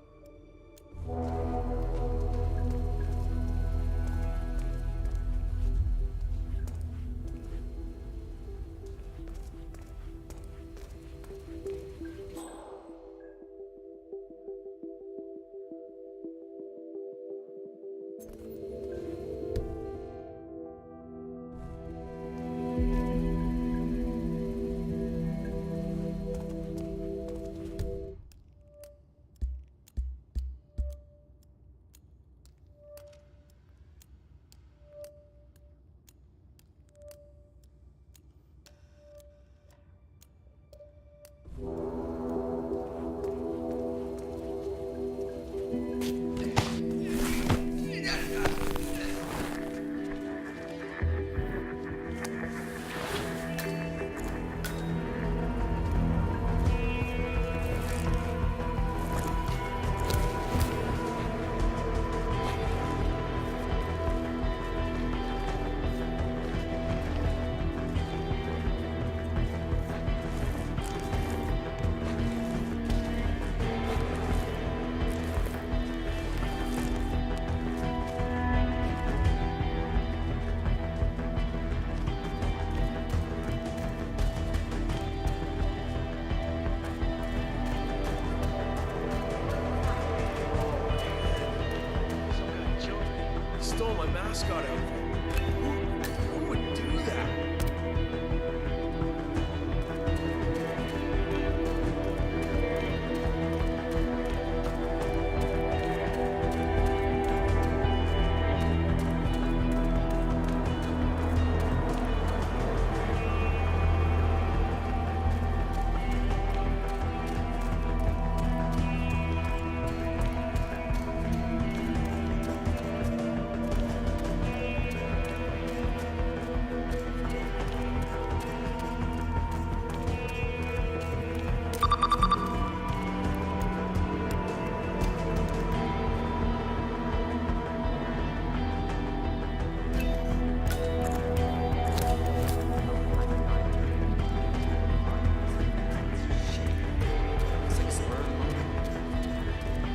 Stole my mascot outfit. Who would do that?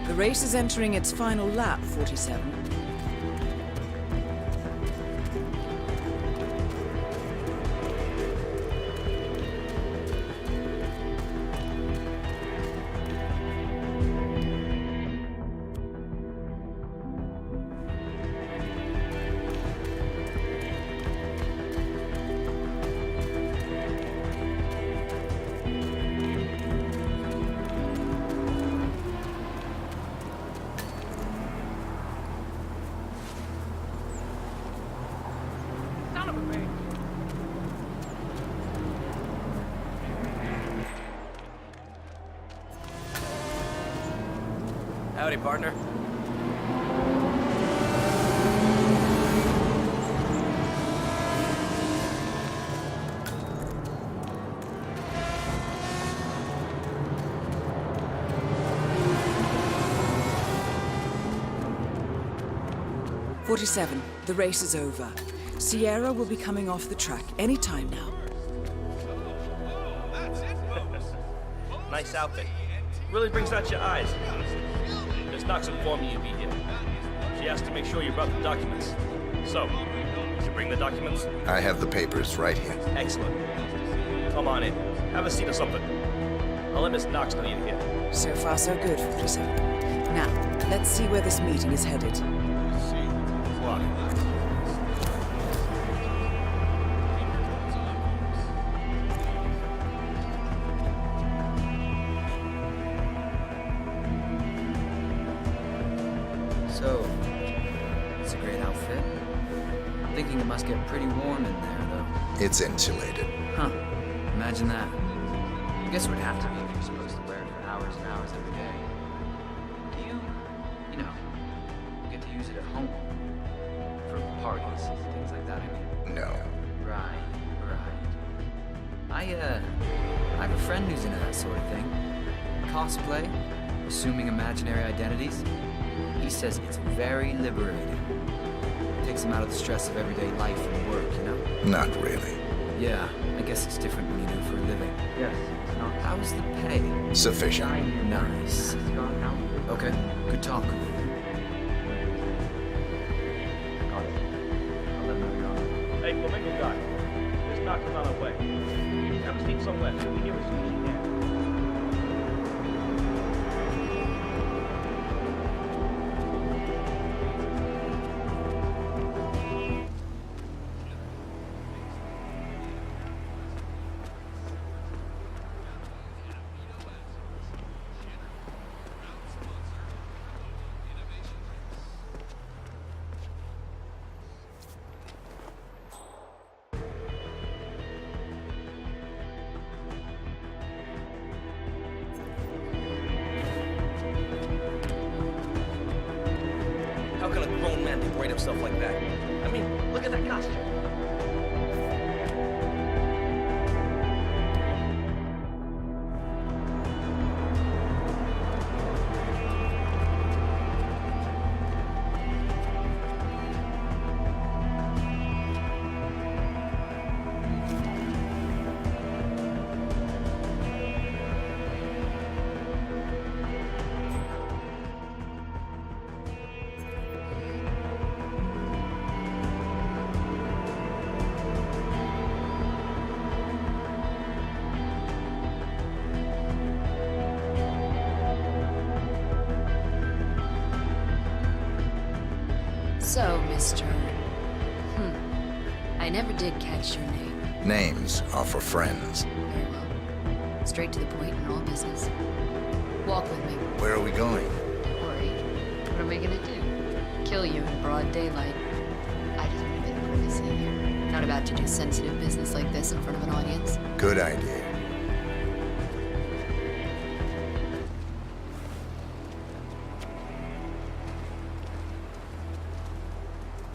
The race is entering its final lap, 47. Howdy, partner. 47, the race is over. Sierra will be coming off the track any time now. Nice outfit. Really brings out your eyes. Miss Knox informed me you'd be here. She asked to make sure you brought the documents. So, did you bring the documents? I have the papers right here. Excellent. Come on in. Have a seat or something. I'll let Miss Knox know you're here. So far, so good, 47. Now, let's see where this meeting is headed. What? So, it's a great outfit. I'm thinking it must get pretty warm in there, though. It's insulated. Huh. Imagine that. I guess it would have to be if you're supposed to wear it for hours and hours every day. Do you know, get to use it at home? For parties and things like that, I mean. No. Right. I have a friend who's into that sort of thing. Cosplay, assuming imaginary identities. He says it's very liberating. Takes him out of the stress of everyday life and work, you know? Not really. Yeah, I guess it's different when you do it for a living. Yes, it's not. How's the pay? Sufficient. Nice. Okay, good talk. Hey, Flamingo guy. Miss Knox is on her way. Have a seat somewhere. She'll be here as soon as she can. How can a grown man degrade himself like that? I mean, look at that costume. So, Mr. I never did catch your name. Names are for friends. Very well. Straight to the point in all business. Walk with me. Where are we going? Don't worry. What am I gonna do? Kill you in broad daylight. I just want a bit of privacy here. Not about to do sensitive business like this in front of an audience. Good idea.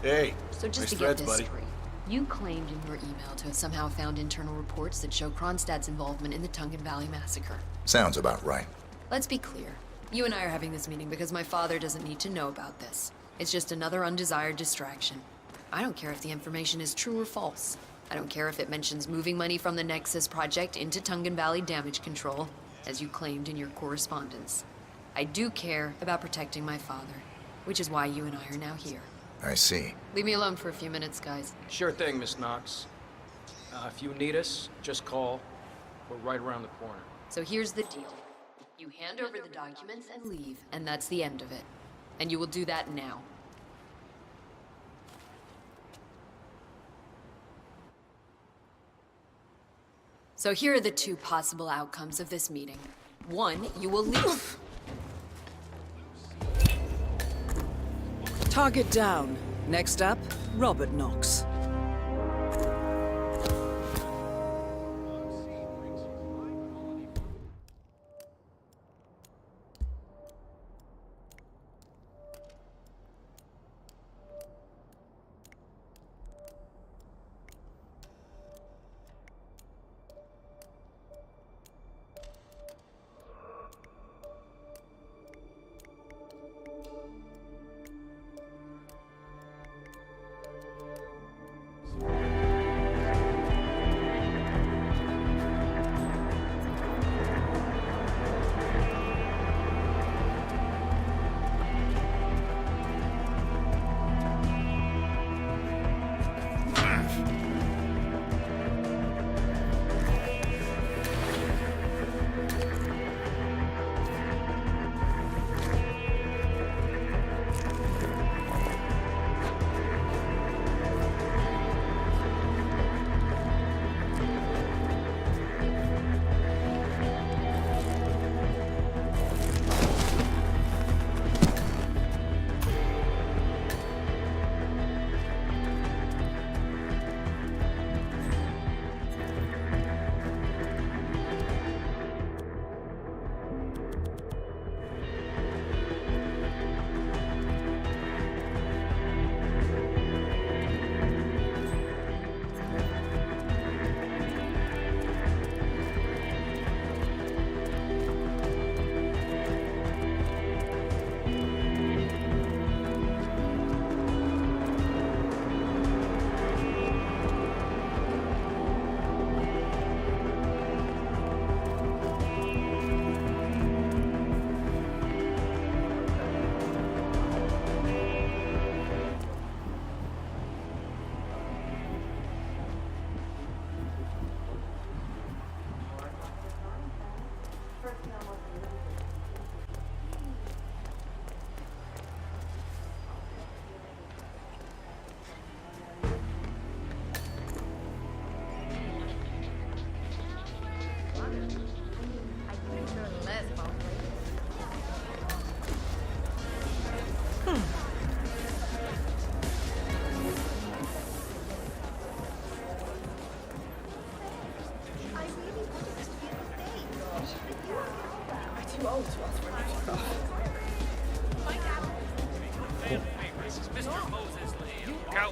Hey, So just nice to get threads, this buddy. straight, you claimed in your email to have somehow found internal reports that show Kronstadt's involvement in the Tungan Valley massacre. Sounds about right. Let's be clear. You and I are having this meeting because my father doesn't need to know about this. It's just another undesired distraction. I don't care if the information is true or false. I don't care if it mentions moving money from the Nexus project into Tungan Valley damage control, as you claimed in your correspondence. I do care about protecting my father, which is why you and I are now here. I see. Leave me alone for a few minutes, guys. Sure thing, Miss Knox. If you need us, just call. We're right around the corner. So here's the deal. You hand over the documents and leave, and that's the end of it. And you will do that now. So here are the two possible outcomes of this meeting. One, you will leave. Target down. Next up, Robert Knox.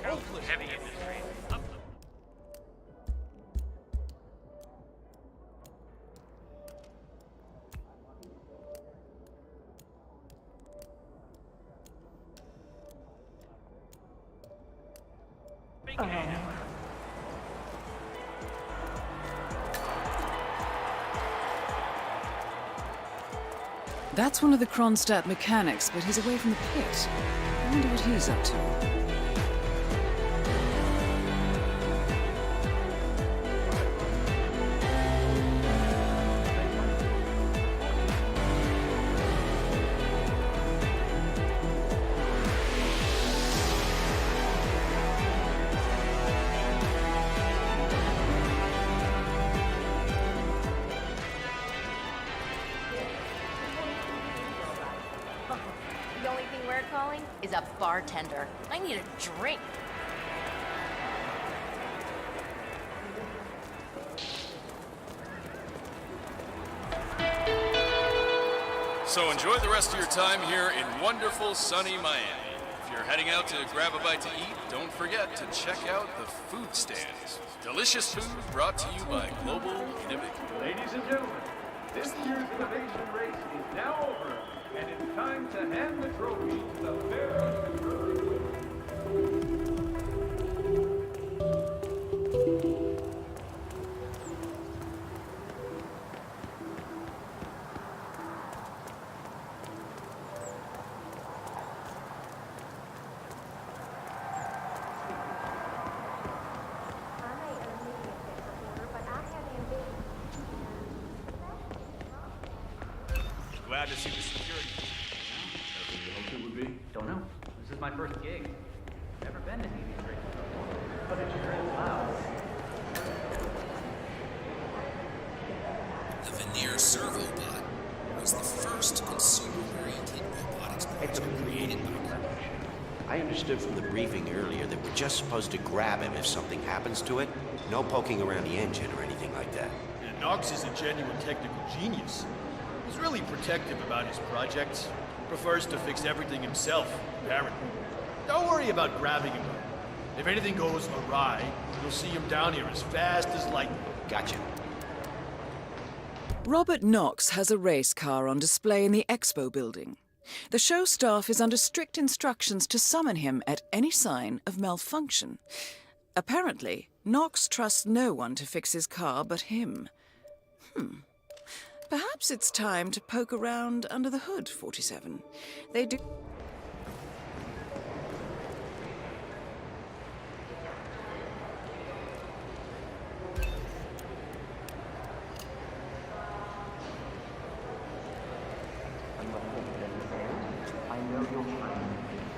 hopeless. Heavy industry. Up the That's one of the Kronstadt mechanics, but he's away from the pit. I wonder what he's up to. The only thing we're calling is a bartender. I need a drink. So enjoy the rest of your time here in wonderful, sunny Miami. If you're heading out to grab a bite to eat, don't forget to check out the food stands. Delicious food brought to you by Global Innovation. Ladies and gentlemen, this year's innovation race is now over, and it's time to hand the trophy to the very deserving winner. Glad to see the security. Everything you hoped it would be? Don't know. This is my first gig. Never been to any of these races before. But it sure is loud. The Veneer Servo Bot was the first consumer-oriented robotics project created by I understood from the briefing earlier that we're just supposed to grab him if something happens to it. No poking around the engine or anything like that. Yeah, Knox is a genuine technical genius. He's really protective about his projects. Prefers to fix everything himself, apparently. Don't worry about grabbing him. If anything goes awry, you'll see him down here as fast as lightning. Gotcha. Robert Knox has a race car on display in the expo building. The show staff is under strict instructions to summon him at any sign of malfunction. Apparently, Knox trusts no one to fix his car but him. Perhaps it's time to poke around under the hood, 47. They do... I know you're fine.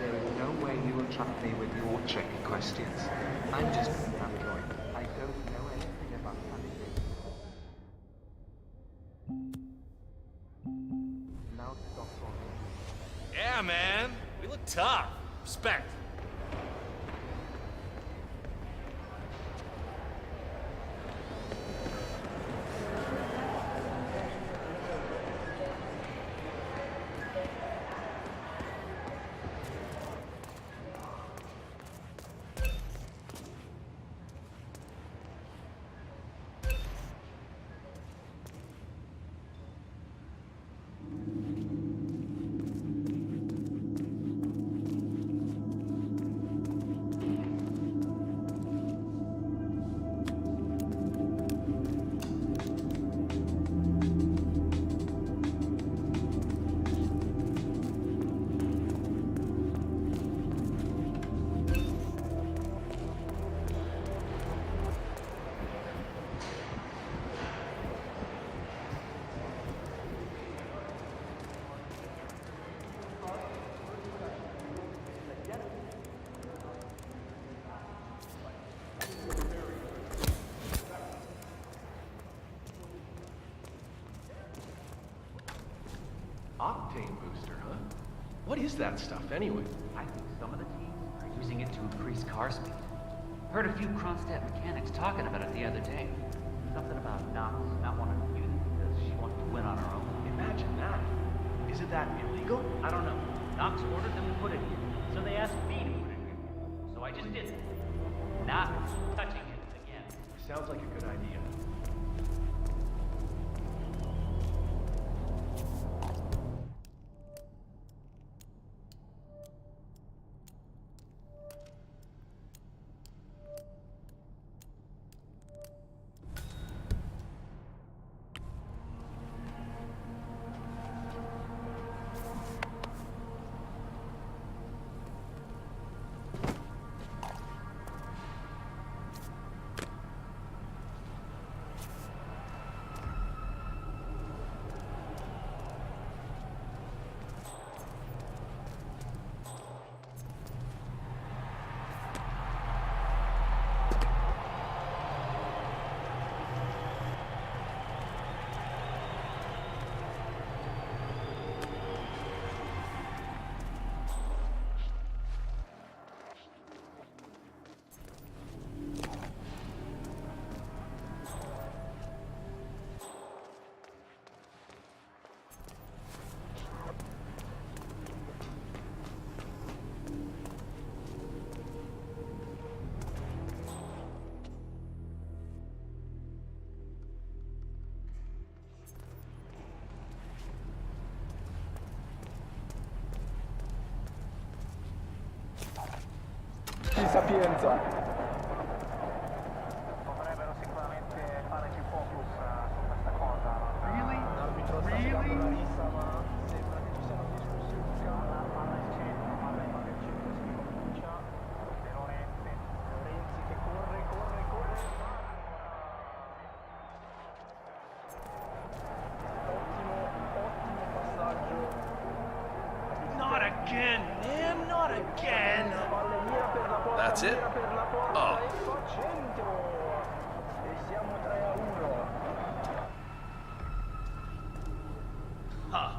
There is no way you will trust me with your tricky questions. I'm just an android. I don't know anything about hunting. Now stop talking. Yeah, man. We look tough. Respect. Octane booster, huh? What is that stuff, anyway? I think some of the teams are using it to increase car speed. Heard a few Kronstadt mechanics talking about it the other day. Something about Knox not wanting to use it because she wants to win on her own. Imagine that. Isn't that illegal? I don't know. Knox ordered them to put it here, so they asked me to put it here. So I I just did that. Not touching it again. Sounds like a good idea. Sapienza. Potrebbero sicuramente fare più focus su questa cosa. Really? L'arbitro sta tirando la rissa, ma sembra che ci siano discussioni. La palla al centro, palla in mano al centro, si ricomincia. De Lorenzi che corre. Ottimo passaggio. Not again, man, not again. That's it? Oh. E siamo 3-1. Huh.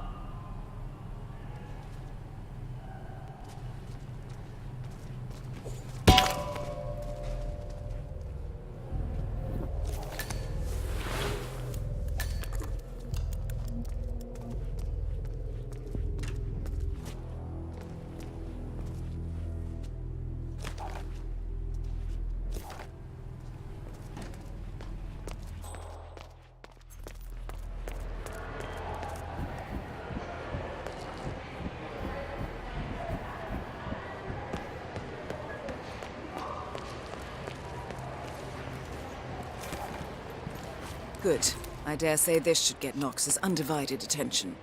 Good. I dare say this should get Knox's undivided attention.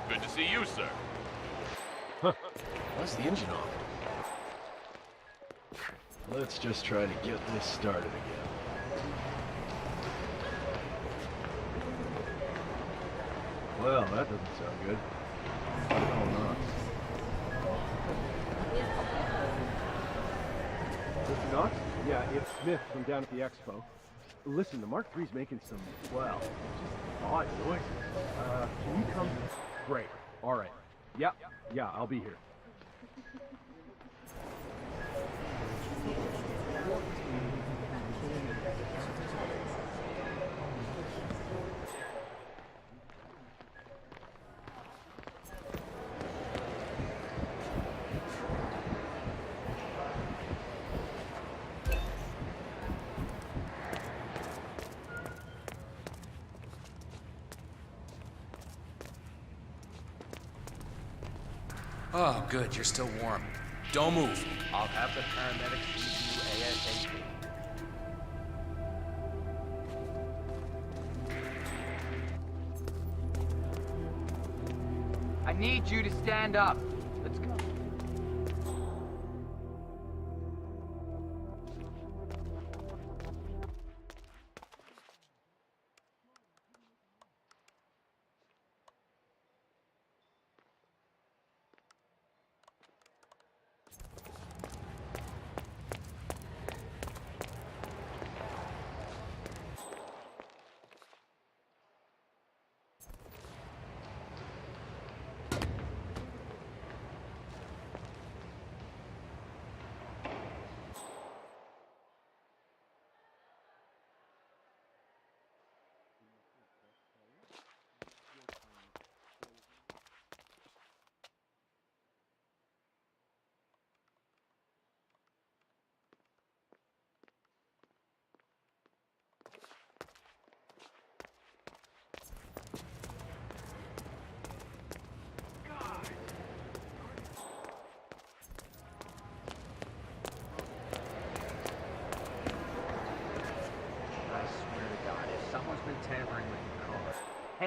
Good to see you, sir. Why's the engine off? Let's just try to get this started again. Well, that doesn't sound good. Oh, no. Mr. Knox? Yeah, it's Smith from down at the expo. Listen, the Mark III's making some, well, just odd noises. Can you come? Great. All right. Yeah, I'll be here. Oh, good, you're still warm. Don't move. I'll have the paramedics see you ASAP. I need you to stand up. Let's go.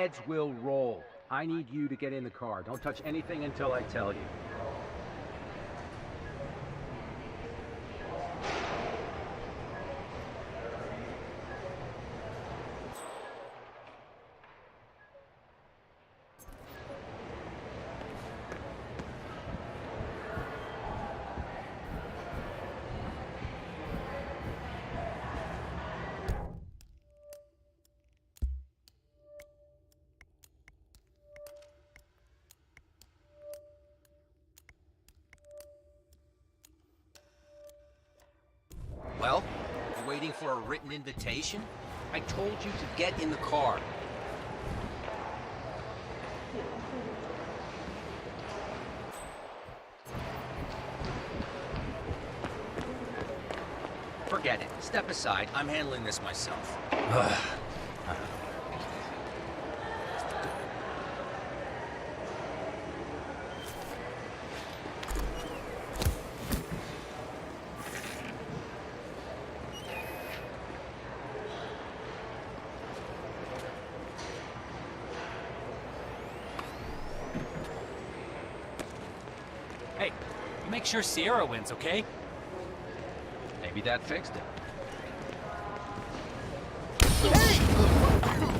heads will roll. I need you to get in the car. Don't touch anything until I tell you. Well, you waiting for a written invitation? I told you to get in the car. Forget it. Step aside. I'm handling this myself. Hey, you make sure Sierra wins, okay? Maybe that fixed it.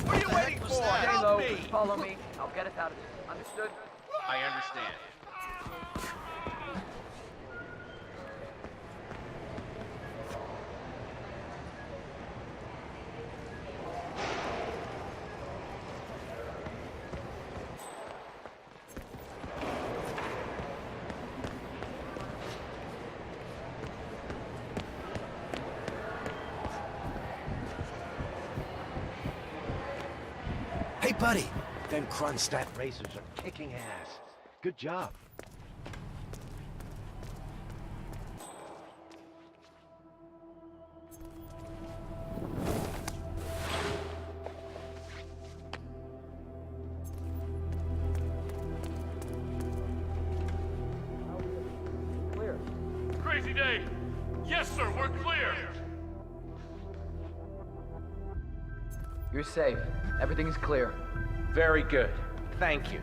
What are you waiting for? Stay low. Follow me. I'll get us out of this. Understood? I understand. Hey, buddy. Them Kronstadt racers are kicking ass. Good job. Clear. Crazy day. Yes, sir, we're clear. You're safe. Everything is clear. Very good. Thank you.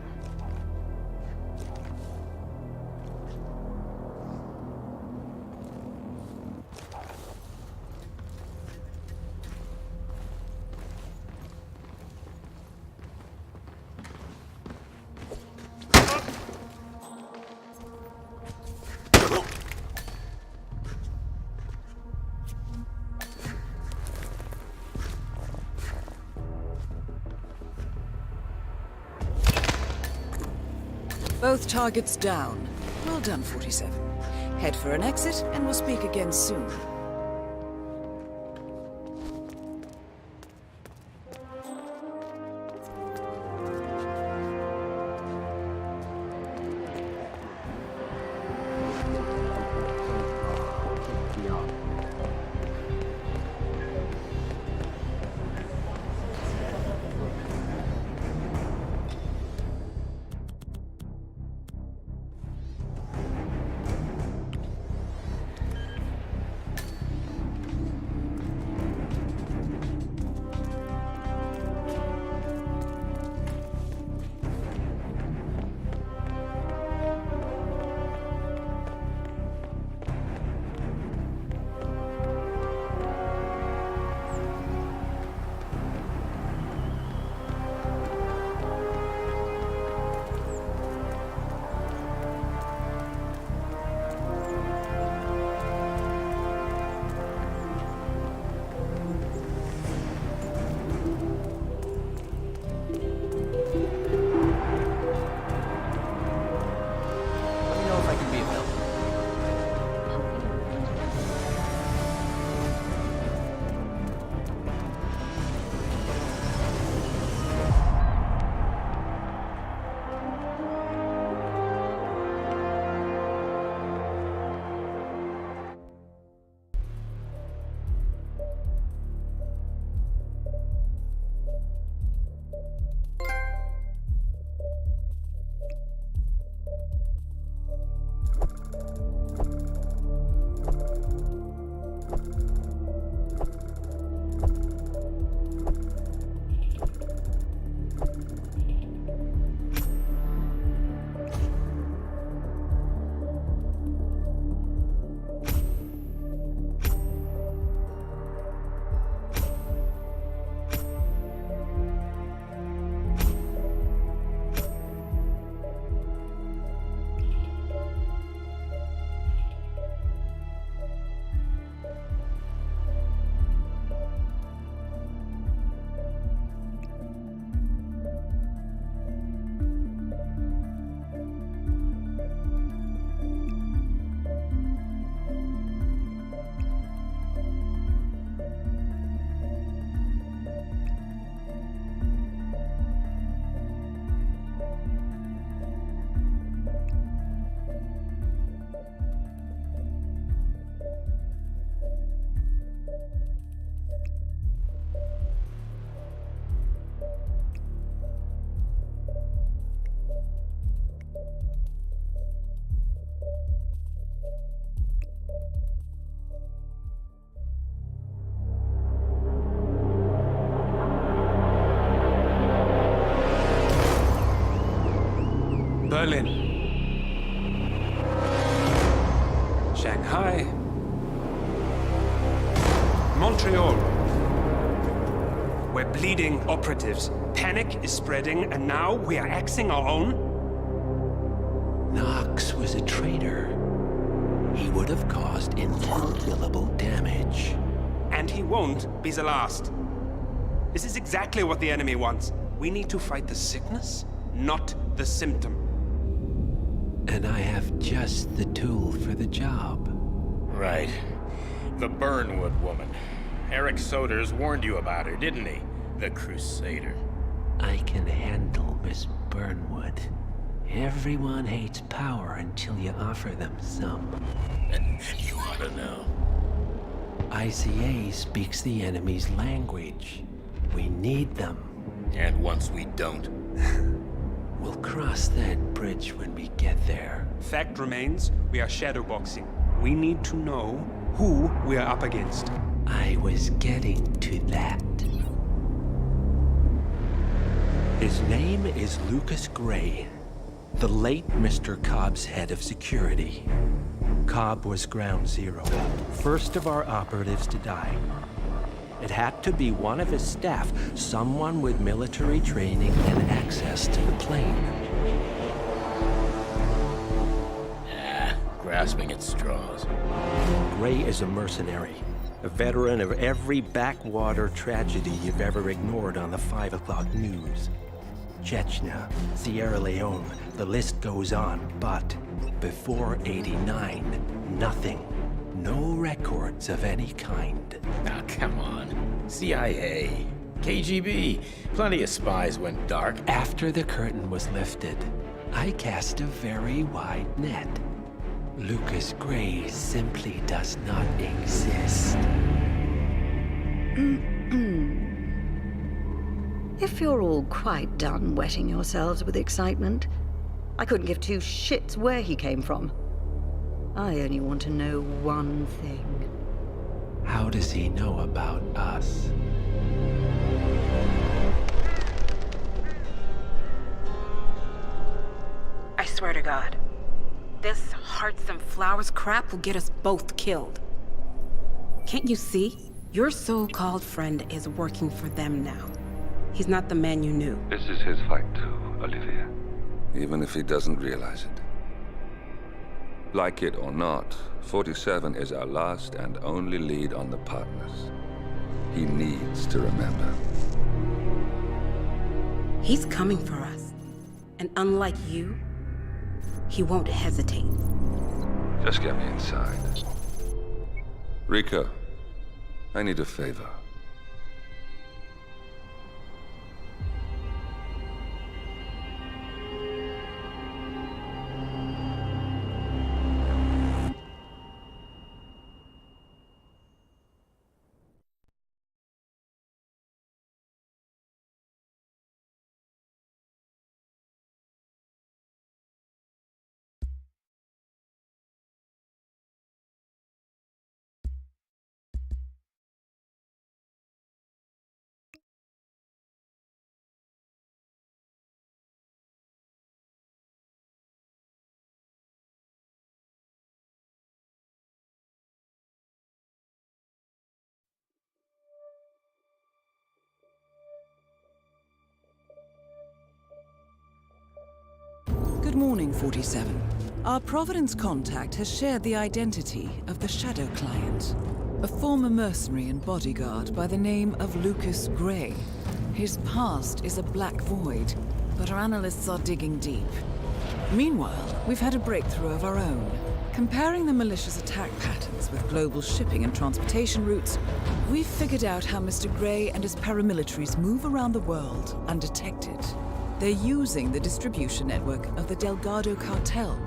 Both targets down. Well done, 47. Head for an exit, and we'll speak again soon. Berlin. Shanghai. Montreal. We're bleeding operatives. Panic is spreading, and now we are axing our own? Knox was a traitor. He would have caused incalculable damage. And he won't be the last. This is exactly what the enemy wants. We need to fight the sickness, not the symptom. And I have just the tool for the job. Right. The Burnwood woman. Eric Soders warned you about her, didn't he? The Crusader. I can handle Miss Burnwood. Everyone hates power until you offer them some. You ought to know. ICA speaks the enemy's language. We need them. And once we don't? We'll cross that bridge when we get there. Fact remains, we are shadowboxing. We need to know who we are up against. I was getting to that. His name is Lucas Gray, the late Mr. Cobb's head of security. Cobb was ground zero, first of our operatives to die. It had to be one of his staff, someone with military training and access to the plane. Grasping at straws. Gray is a mercenary, a veteran of every backwater tragedy you've ever ignored on the 5 o'clock news. Chechnya, Sierra Leone, the list goes on, but before '89, nothing. No records of any kind. Ah, come on. CIA, KGB, plenty of spies went dark. After the curtain was lifted, I cast a very wide net. Lucas Gray simply does not exist. If you're all quite done wetting yourselves with excitement, I couldn't give two shits where he came from. I only want to know one thing. How does he know about us? I swear to God, this hearts and flowers crap will get us both killed. Can't you see? Your so-called friend is working for them now. He's not the man you knew. This is his fight too, Olivia. Even if he doesn't realize it. Like it or not, 47 is our last and only lead on the partners. He needs to remember. He's coming for us. And unlike you, he won't hesitate. Just get me inside. Rico, I need a favor. Good morning, 47. Our Providence contact has shared the identity of the Shadow Client, a former mercenary and bodyguard by the name of Lucas Gray. His past is a black void, but our analysts are digging deep. Meanwhile, we've had a breakthrough of our own. Comparing the malicious attack patterns with global shipping and transportation routes, we've figured out how Mr. Gray and his paramilitaries move around the world undetected. They're using the distribution network of the Delgado cartel,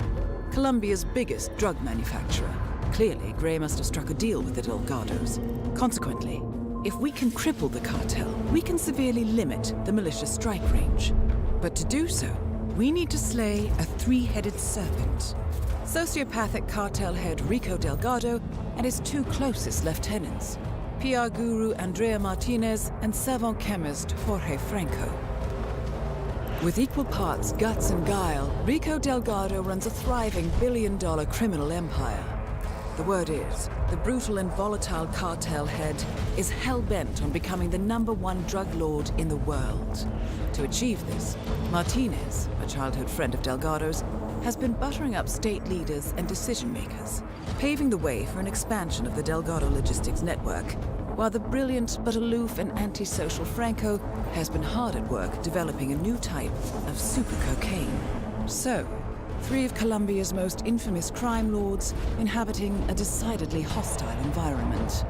Colombia's biggest drug manufacturer. Clearly, Gray must have struck a deal with the Delgados. Consequently, if we can cripple the cartel, we can severely limit the malicious strike range. But to do so, we need to slay a three-headed serpent. Sociopathic cartel head Rico Delgado and his two closest lieutenants, PR guru Andrea Martinez and savant chemist Jorge Franco. With equal parts guts and guile, Rico Delgado runs a thriving billion-dollar criminal empire. The word is, the brutal and volatile cartel head is hell-bent on becoming the #1 drug lord in the world. To achieve this, Martinez, a childhood friend of Delgado's, has been buttering up state leaders and decision-makers, paving the way for an expansion of the Delgado logistics network, while the brilliant but aloof and antisocial Franco has been hard at work developing a new type of super cocaine. So, 3 of Colombia's most infamous crime lords inhabiting a decidedly hostile environment.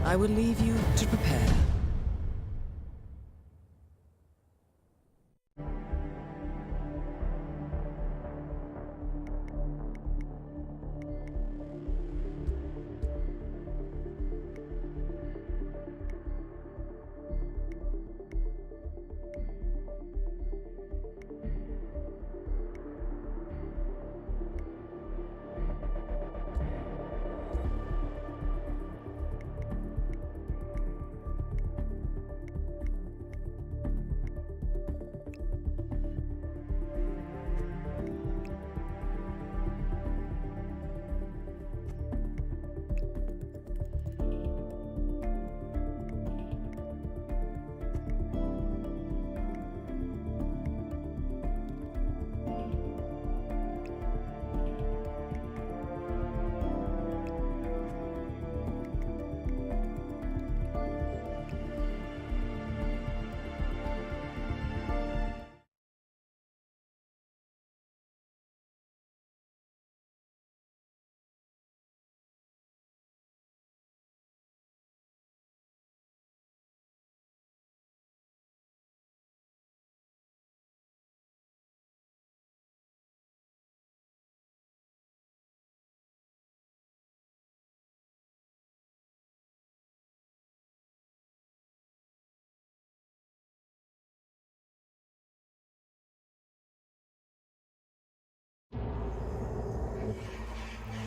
I will leave you to prepare.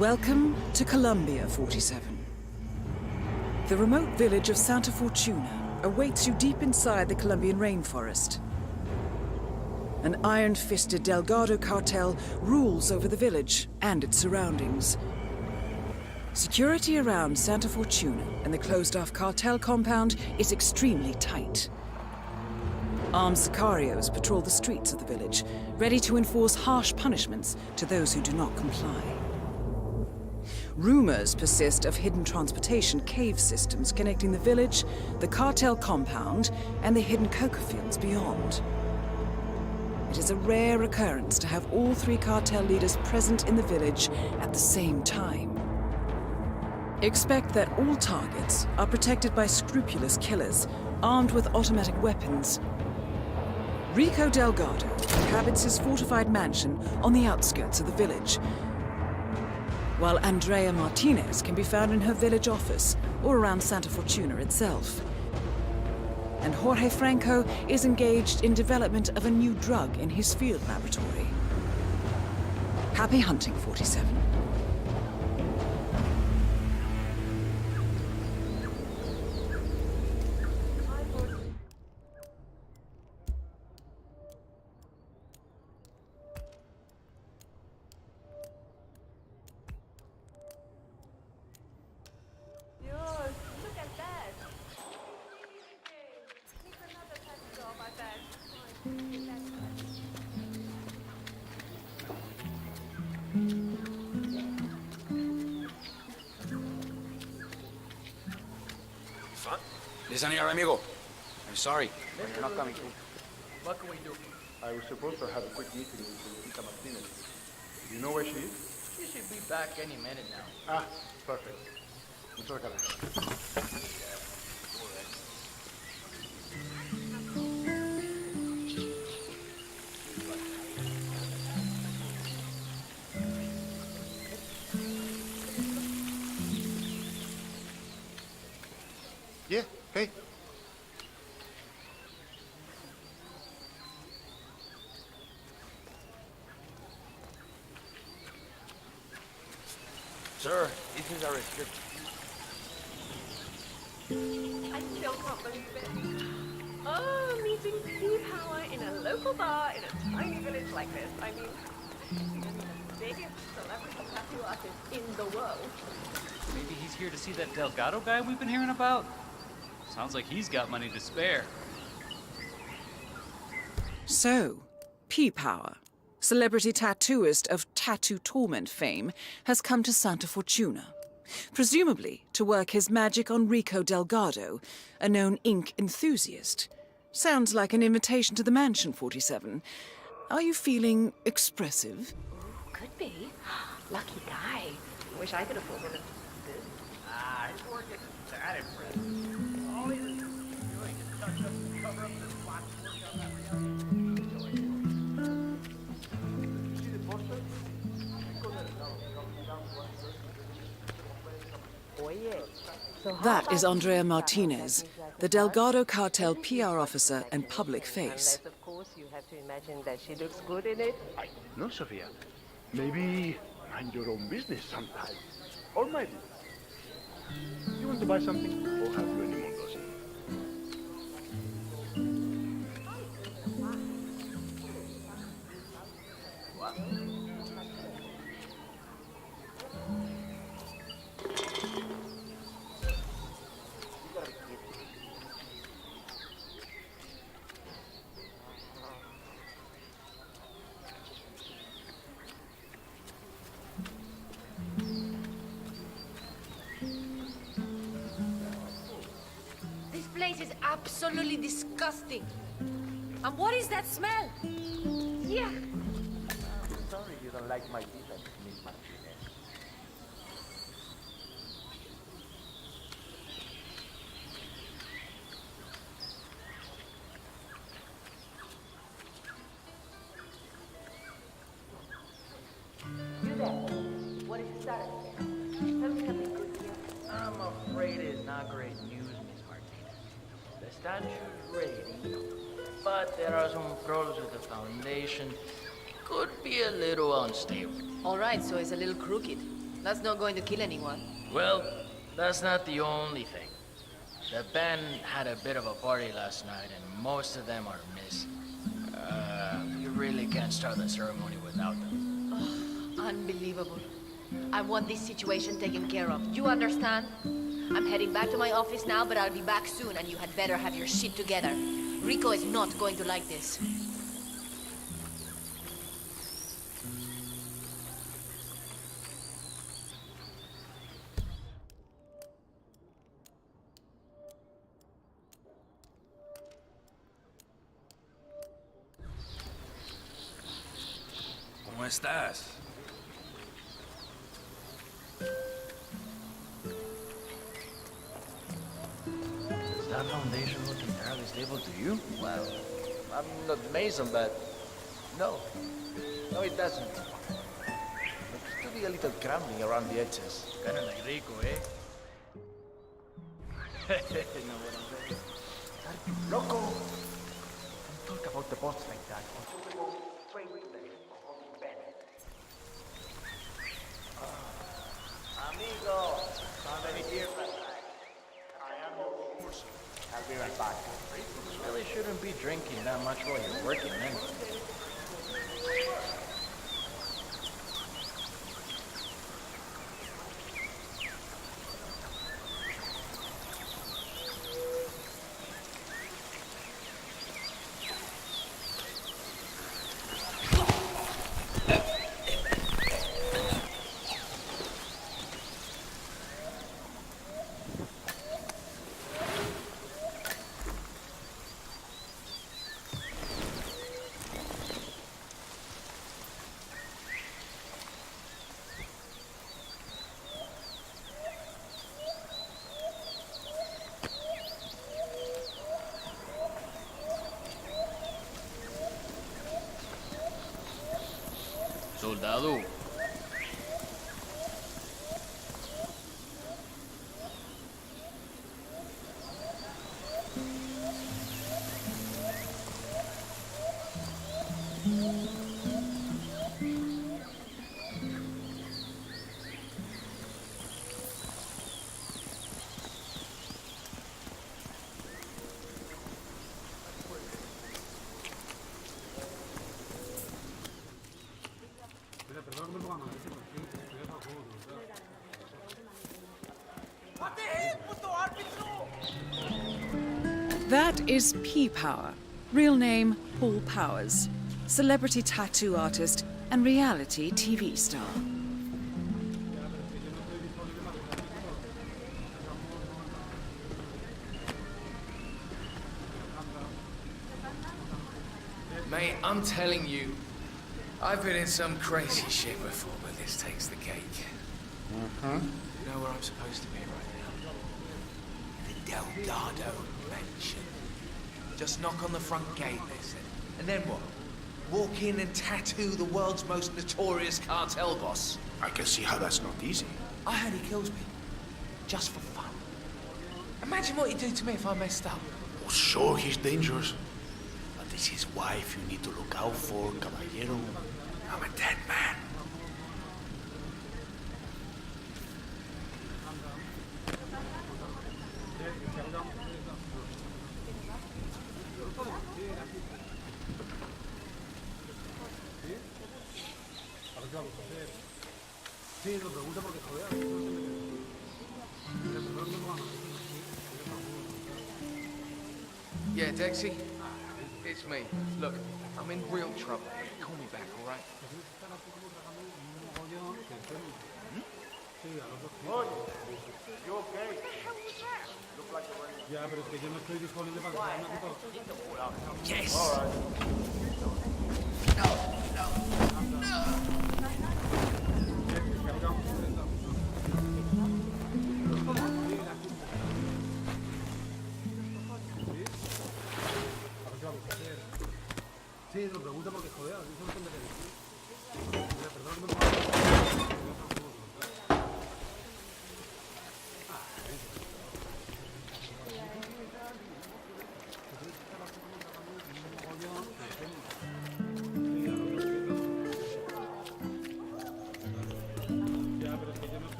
Welcome to Colombia, 47. The remote village of Santa Fortuna awaits you deep inside the Colombian rainforest. An iron-fisted Delgado cartel rules over the village and its surroundings. Security around Santa Fortuna and the closed-off cartel compound is extremely tight. Armed sicarios patrol the streets of the village, ready to enforce harsh punishments to those who do not comply. Rumors persist of hidden transportation cave systems connecting the village, the cartel compound, and the hidden coca fields beyond. It is a rare occurrence to have all 3 cartel leaders present in the village at the same time. Expect that all targets are protected by scrupulous killers, armed with automatic weapons. Rico Delgado inhabits his fortified mansion on the outskirts of the village, while Andrea Martinez can be found in her village office or around Santa Fortuna itself. And Jorge Franco is engaged in development of a new drug in his field laboratory. Happy hunting, 47. Listen here, amigo. I'm sorry, but you're not coming through. What can we do? I was supposed to have a quick meeting with Señorita Martinez. Do you know where she is? She should be back any minute now. Ah, perfect. Muchas gracias. Yeah, hey. Sir, this is a restriction. I still can't believe it. Oh, meeting P-Power in a local bar in a tiny village like this. I mean, the biggest celebrity tattoo artist in the world. Maybe he's here to see that Delgado guy we've been hearing about? Sounds like he's got money to spare. So, P-Power, celebrity tattooist of Tattoo Torment fame, has come to Santa Fortuna. Presumably to work his magic on Rico Delgado, a known ink enthusiast. Sounds like an invitation to the mansion, 47. Are you feeling expressive? Could be. Lucky guy. Wish I could afford it. Ah, his work isn't that impressive. All he was doing is touch up and cover up the spots work on that reality. You see the poster? That is Andrea Martinez, the Delgado cartel PR officer and public face. Unless, of course, you have to imagine that she looks good in it. No, Sophia. Maybe mind your own business sometime. Or maybe. You want to buy something? Or have you any more dozen? This place is absolutely disgusting. And what is that smell? Yeah. I'm sorry you don't like my defense, Miss Martinez. You there? What is the status? Tell me something good here. I'm afraid it's not great news, Miss Martinez. The statue's ready, but there are some problems with the foundation. Could be a little unstable. All right, so it's a little crooked. That's not going to kill anyone. Well, that's not the only thing. The band had a bit of a party last night, and most of them are missing. You really can't start the ceremony without them. Oh, unbelievable. I want this situation taken care of. You understand? I'm heading back to my office now, but I'll be back soon, and you had better have your shit together. Rico is not going to like this. ¿Cómo estás? Does that foundation look entirely stable to you? Well, I'm not Mason, but no. No, it doesn't. Looks to be a little crumbling around the edges. Kinda like Rico, eh? Know what I'm saying? Loco! Don't talk about the boss like that. We go straight to the head of the bed. Amigo, how many years last night? I am your force. I'll be right back. You really shouldn't be drinking that much while you're working, man. That is P-Power. Real name, Paul Powers. Celebrity tattoo artist and reality TV star. Mate, I'm telling you, I've been in some crazy shit before, but this takes the cake. Mm-hmm. You know where I'm supposed to be right now? The Delgado Mansion. Just knock on the front gate, they said. And then what? Walk in and tattoo the world's most notorious cartel boss. I can see how that's not easy. I heard he kills people. Just for fun. Imagine what he'd do to me if I messed up. Oh, sure, he's dangerous. But it's his wife you need to look out for, caballero. I'm a dead man. Yeah, Dexy? It's me. Look, I'm in real trouble. Call me back, all right? You okay? Look like the rain. Ya, pero es que yo no estoy disponible para hacer. Yes! All right. Sí, lo pregunto porque joder, aquí son de que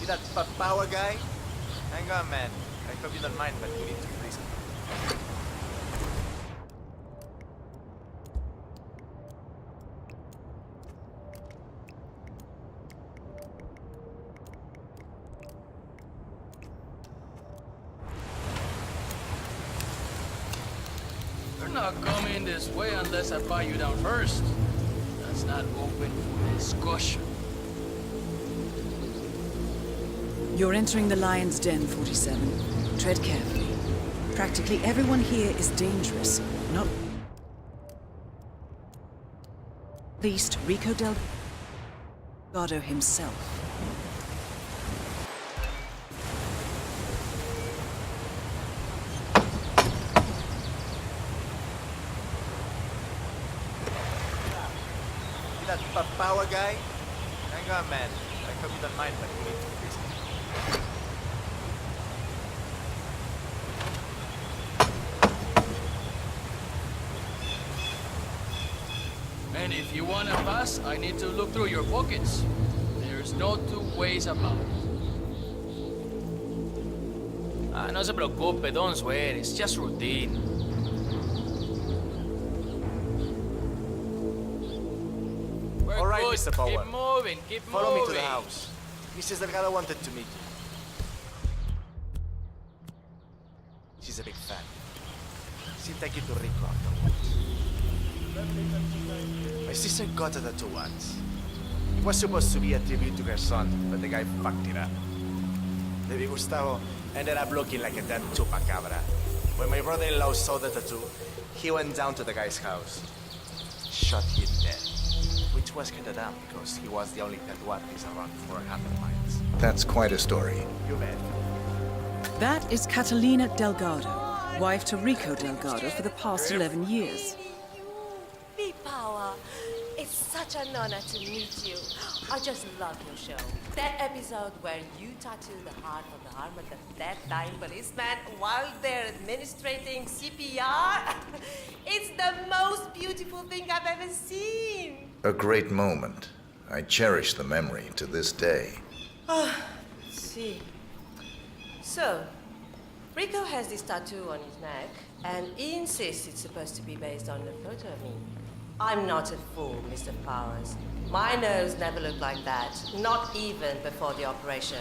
See that power guy? Hang on, man. I hope you don't mind, but we need to freeze him. You're not coming this way unless I buy you down first. That's not open for discussion. You're entering the Lion's Den, 47. Tread carefully. Practically everyone here is dangerous, not least Rico Delgado himself. See that power guy? Hang on, man. I hope you don't mind, but we need to freeze him. And if you want to pass, I need to look through your pockets. There's no two ways about it. Ah, no se preocupe, don't sweat. It's just routine. All right, good. Mr. Power. Keep moving, keep Follow moving. me to the house. Mrs. Delgado wanted to meet you. She's a big fan. She'll take you to Rico afterwards. My sister got a tattoo once. It was supposed to be a tribute to her son, but the guy fucked it up. Baby Gustavo ended up looking like a dead chupacabra. When my brother-in-law saw the tattoo, he went down to the guy's house. Shot him dead. Which was kinda dumb, because he was the only tattoo artist around for 100 miles. That's quite a story. You bet. That is Catalina Delgado, wife to Rico Delgado for the past 11 years. Power. It's such an honor to meet you. I just love your show. That episode where you tattoo the heart of the arm of the dead dying policeman while they're administrating CPR. It's the most beautiful thing I've ever seen. A great moment. I cherish the memory to this day. See. So, Rico has this tattoo on his neck, and he insists it's supposed to be based on a photo of me. I'm not a fool, Mr. Powers. My nose never looked like that, not even before the operation.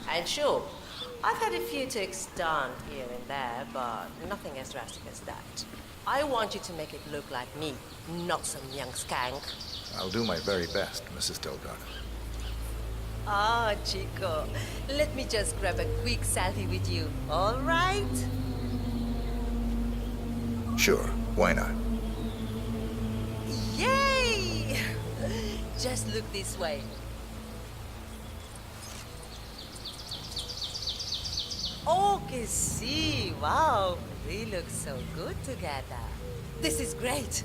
And sure, I've had a few ticks done here and there, but nothing as drastic as that. I want you to make it look like me, not some young skank. I'll do my very best, Mrs. Delgado. Ah, Chico, let me just grab a quick selfie with you, all right? Sure, why not? Yay! Just look this way. Oh, que sí, wow, we look so good together. This is great.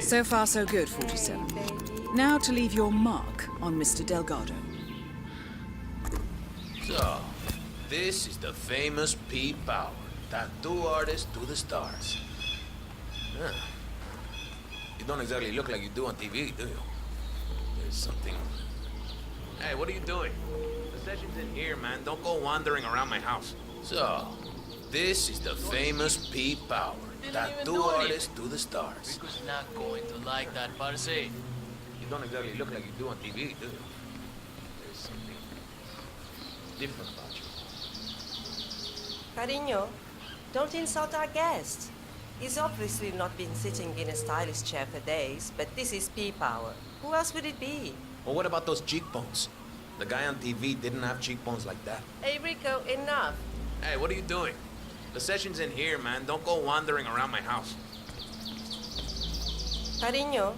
So far, so good, 47. Now to leave your mark on Mr. Delgado. So, this is the famous P. Power, tattoo artist to the stars. Huh. You don't exactly look like you do on TV, do you? There's something... Hey, what are you doing? The session's in here, man. Don't go wandering around my house. So, this is the famous P. Power, tattoo artist to the stars. Rico's not going to like that, parce. You don't exactly look like you do on TV, do you? There's something different about you. Cariño, don't insult our guest. He's obviously not been sitting in a stylish chair for days, but this is P-Power. Who else would it be? Well, what about those cheekbones? The guy on TV didn't have cheekbones like that. Hey, Rico, enough. Hey, what are you doing? The session's in here, man. Don't go wandering around my house. Cariño,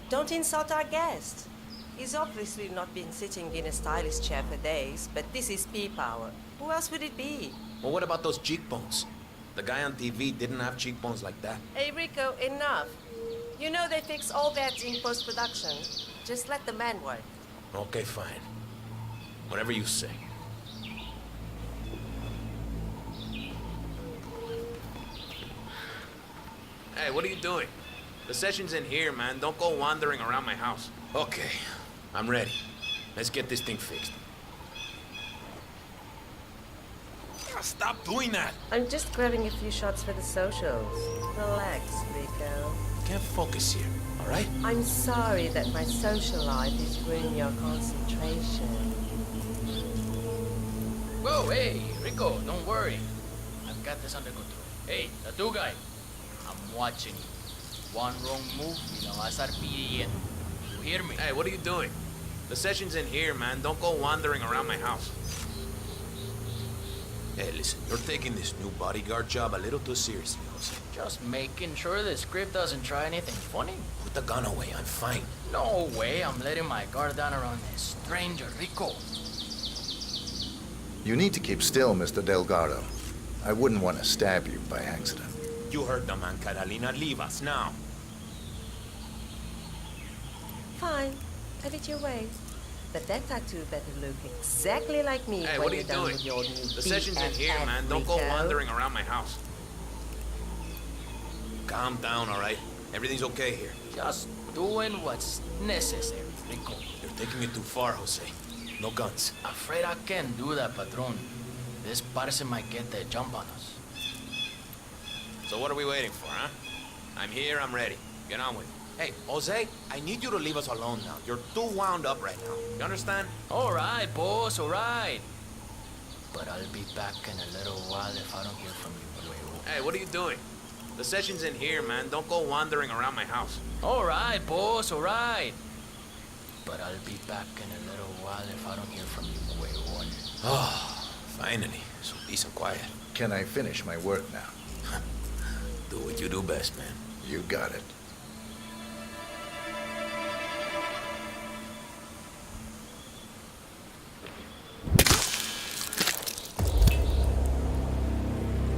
don't insult our guest. He's obviously not been sitting in a stylish chair for days, but this is P-Power. Who else would it be? Well, what about those cheekbones? The guy on TV didn't have cheekbones like that. Hey, Rico, enough. You know they fix all that in post-production. Just let the man work. Okay, fine. Whatever you say. Hey, what are you doing? The session's in here, man. Don't go wandering around my house. Okay, I'm ready. Let's get this thing fixed. Stop doing that! I'm just grabbing a few shots for the socials. Relax, Rico. Can't focus here, all right? I'm sorry that my social life is ruining your concentration. Whoa, hey, Rico, don't worry. I've got this under control. Hey, tattoo guy, I'm watching you. One wrong move, y la vas a estar pidiendo. You hear me? Hey, what are you doing? The session's in here, man. Don't go wandering around my house. Hey, listen, you're taking this new bodyguard job a little too seriously, Jose. Just making sure the script doesn't try anything funny. Put the gun away, I'm fine. No way, I'm letting my guard down around this stranger, Rico. You need to keep still, Mr. Delgado. I wouldn't want to stab you by accident. You heard the man, Catalina. Leave us now. Fine, have it your way. But that tattoo better look exactly like me Hey, when what are you're you done doing? with your new The session's in here, man. Don't go Rico. wandering around my house. Calm down, all right? Everything's okay here. Just doing what's necessary, Rico. You're taking it too far, Jose. No guns. Afraid I can't do that, Patron. This parce might get the jump on us. So what are we waiting for, huh? I'm here, I'm ready. Get on with it. Hey, Jose, I need you to leave us alone now. You're too wound up right now. You understand? All right, boss, all right. But I'll be back in a little while if I don't hear from you, Huevo. Hey, what are you doing? The session's in here, man. Don't go wandering around my house. All right, boss, all right. But I'll be back in a little while if I don't hear from you, Huevo. Oh, finally. Some peace and quiet. Can I finish my work now? Do what you do best, man. You got it.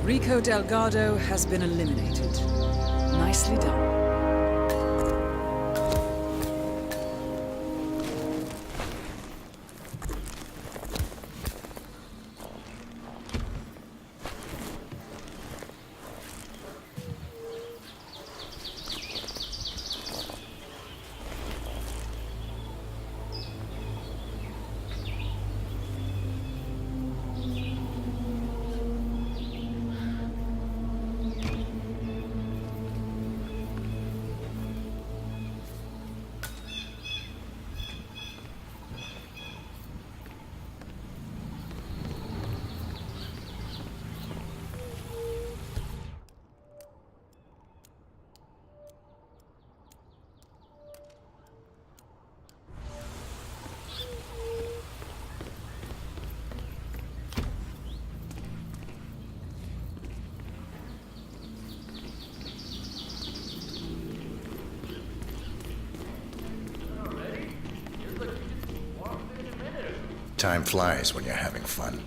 Rico Delgado has been eliminated. Nicely done. Time flies when you're having fun.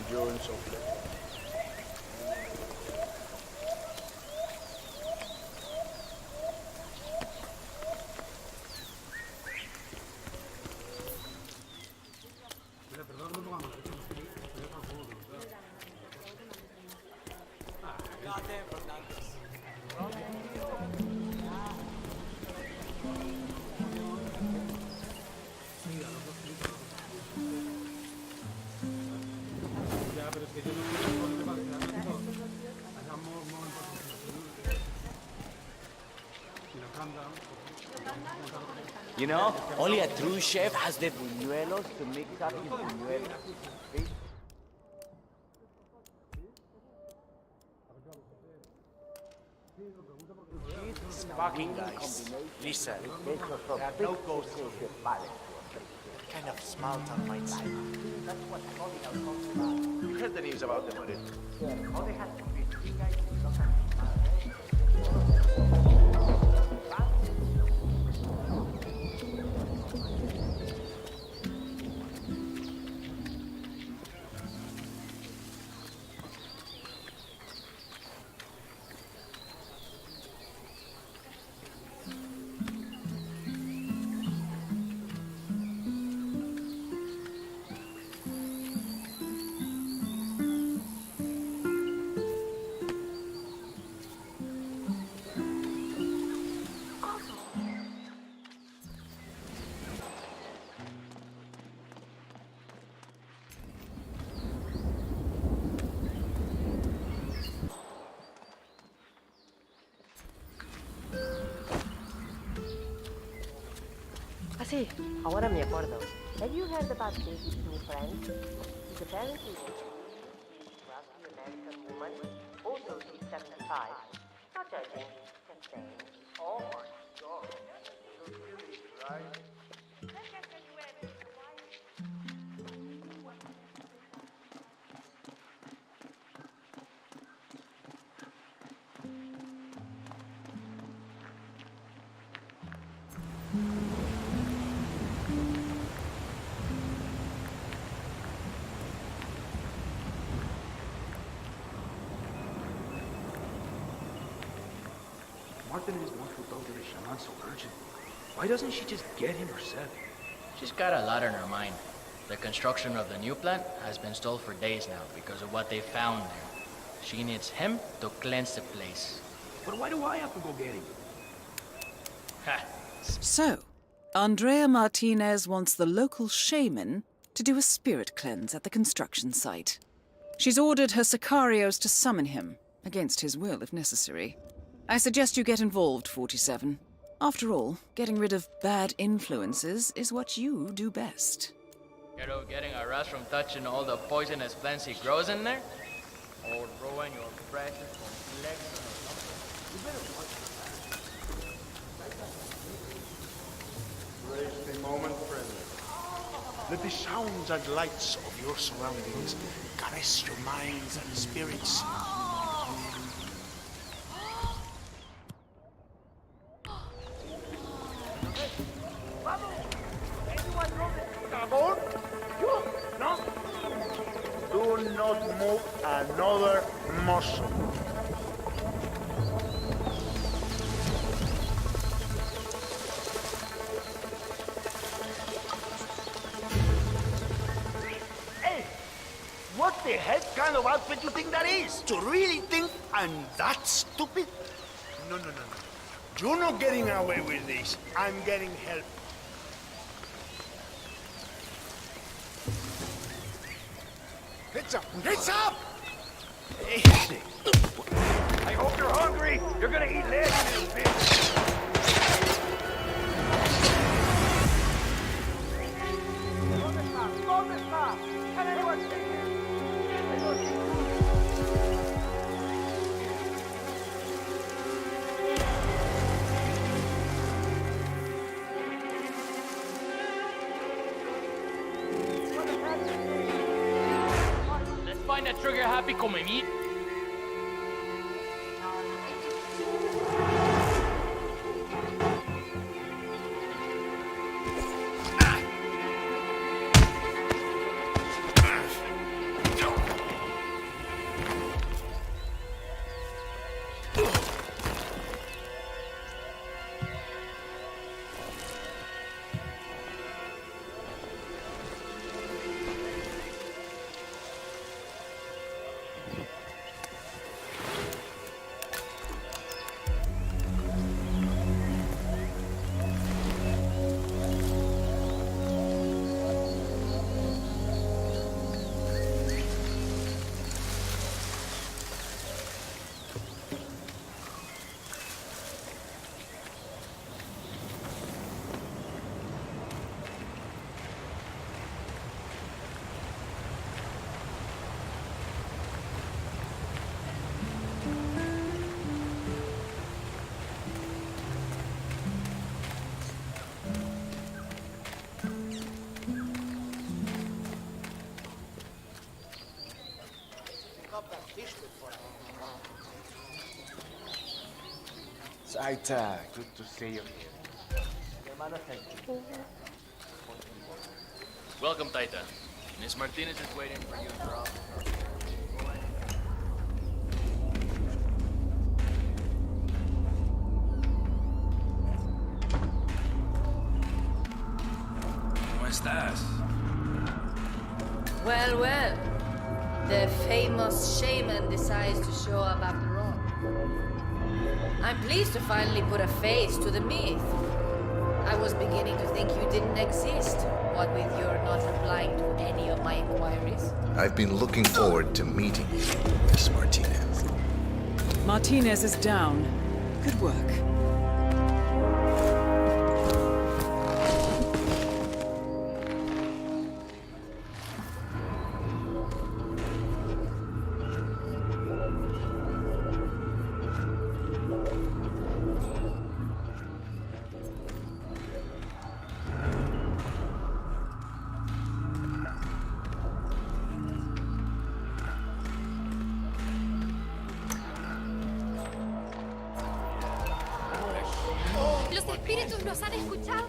Endurance of life. You know, only a true chef has the buñuelos to mix up his buñuelos. Fucking guys. Listen, there are no ghosts here. Kind of smell on my side. You heard the news about them already. Sí, ahora me acuerdo. Have you heard about David's new friend? He's apparently a wealthy American woman. Also, she's 75. Not judging, just saying. Oh my god. You're kidding me, right? Martin is the one who told her to shaman so urgently. Why doesn't she just get him herself? She's got a lot on her mind. The construction of the new plant has been stalled for days now because of what they found there. She needs him to cleanse the place. But why do I have to go get him? Ha! So, Andrea Martinez wants the local shaman to do a spirit cleanse at the construction site. She's ordered her sicarios to summon him, against his will if necessary. I suggest you get involved, 47. After all, getting rid of bad influences is what you do best. Scared of getting a rust from touching all the poisonous plants he grows in there? Or ruin your precious complexion or something? You better watch Brace the moment, friend. Let the sounds and lights of your surroundings caress your minds and spirits. Do not move another muscle. Hey, what the heck kind of outfit you think that is? To really think I'm that stupid? No. You're not getting away with this. I'm getting help. Heads up! Heads up! Easy. I hope you're hungry. You're gonna eat legs in this bitch. ¿Dónde está? Can anyone see him? Let's find a trigger-happy come me. Saita, good to see you here. Welcome, Taita. Miss Martinez is waiting for you in her office. ¿Cómo estás? Well. The famous shaman decides to show up after all. I'm pleased to finally put a face to the myth. I was beginning to think you didn't exist, what with your not replying to any of my inquiries. I've been looking forward to meeting you, Miss Martinez. Martinez is down. Good work. ¿Los espíritus nos han escuchado?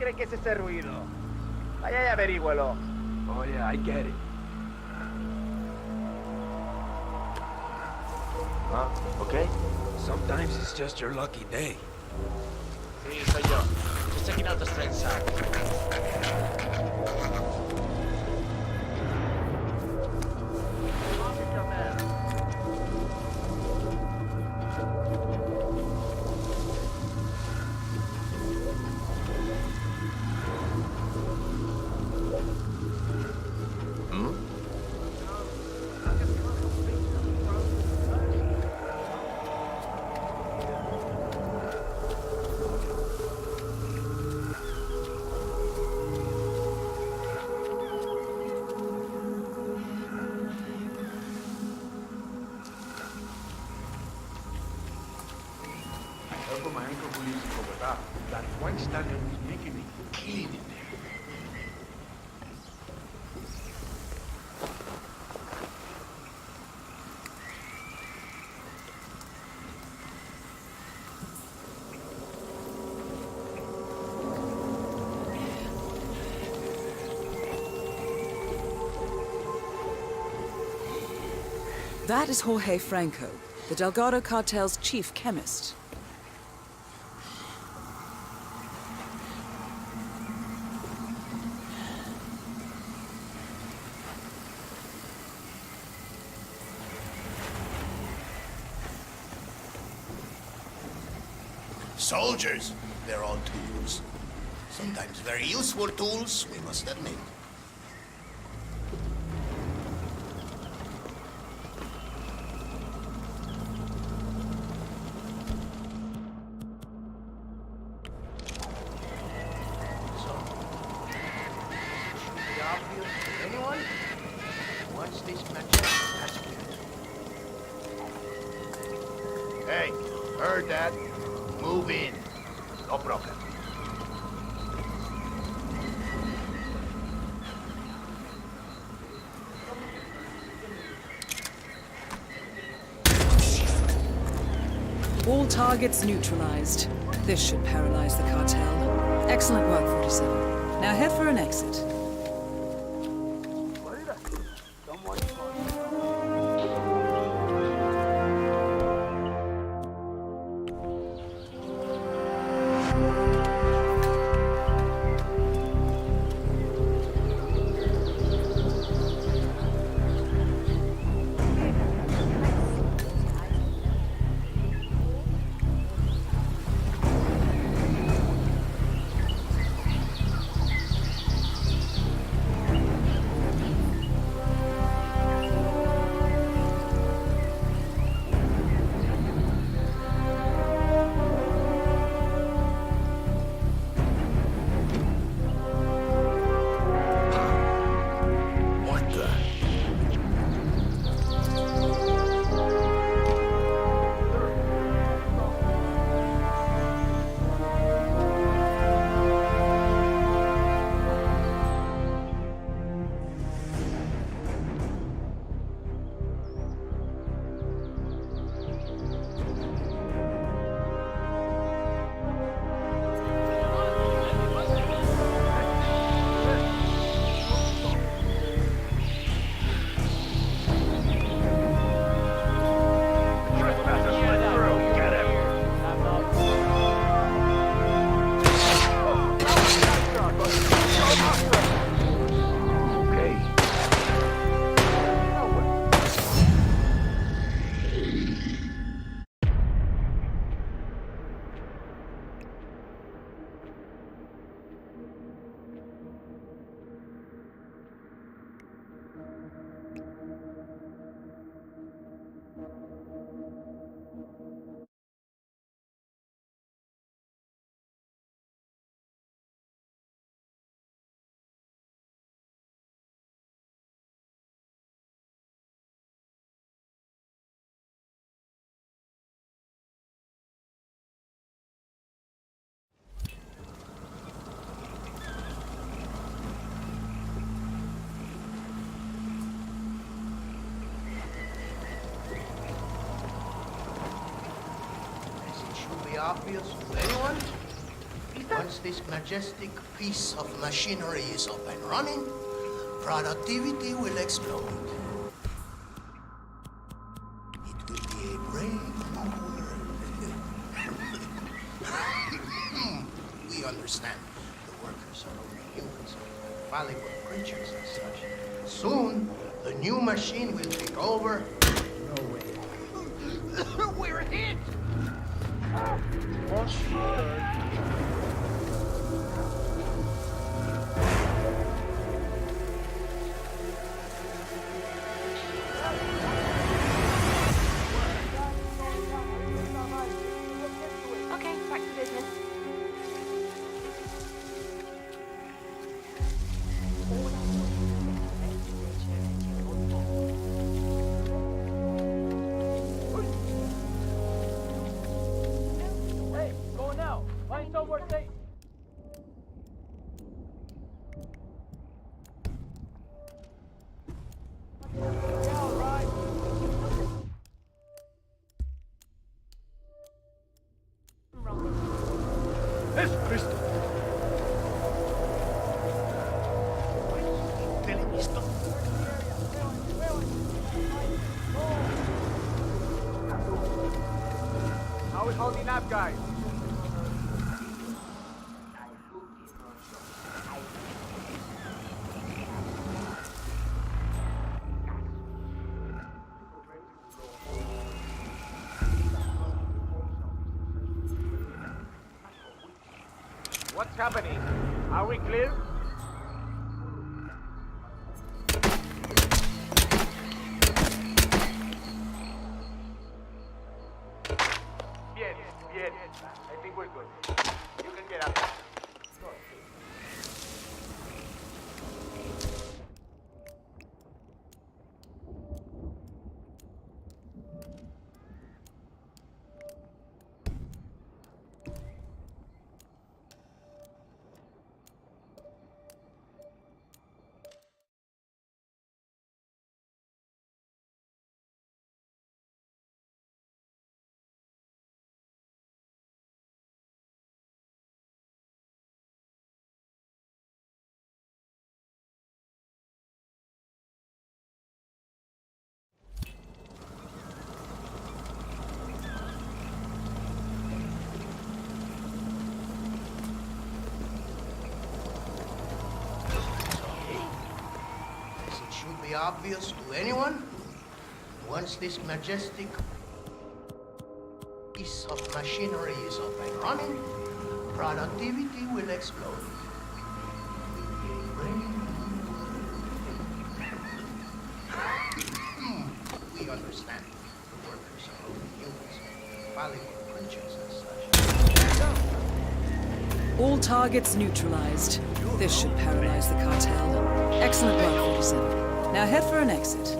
cree que es ese ruido? Vaya y averígüelo. Oh yeah, I get it. Okay? Sometimes it's just your lucky day. Sí, soy yo. Just checking out the strength side. Help my uncle who lives in Bogota. That white stallion is making me killing it there. That is Jorge Franco, the Delgado cartel's chief chemist. Soldiers, they're all tools. Sometimes very useful tools, we must admit. Anyone? Once this matchup has been. Hey, heard that? Move in. No problem. All targets neutralized. This should paralyze the cartel. Excellent work, 47. Now head for an exit. Obvious to anyone? Once this majestic piece of machinery is up and running, productivity will explode. It will be a brave new world. We understand the workers are only humans, fallible creatures as such. Soon, the new machine will take over. No way. We're hit! Okay, back to business. Hey, going now. Find somewhere safe. Yeah, all right. Cristo! How is holding up, guys? What's happening? Are we clear? Bien, bien. I think we're good. You can get out. Should be obvious to anyone. Once this majestic piece of machinery is up and running, productivity will explode. We understand the workers are only humans, fallible creatures as such. All targets neutralized. This should paralyze the cartel. Excellent work, 47. Now head for an exit.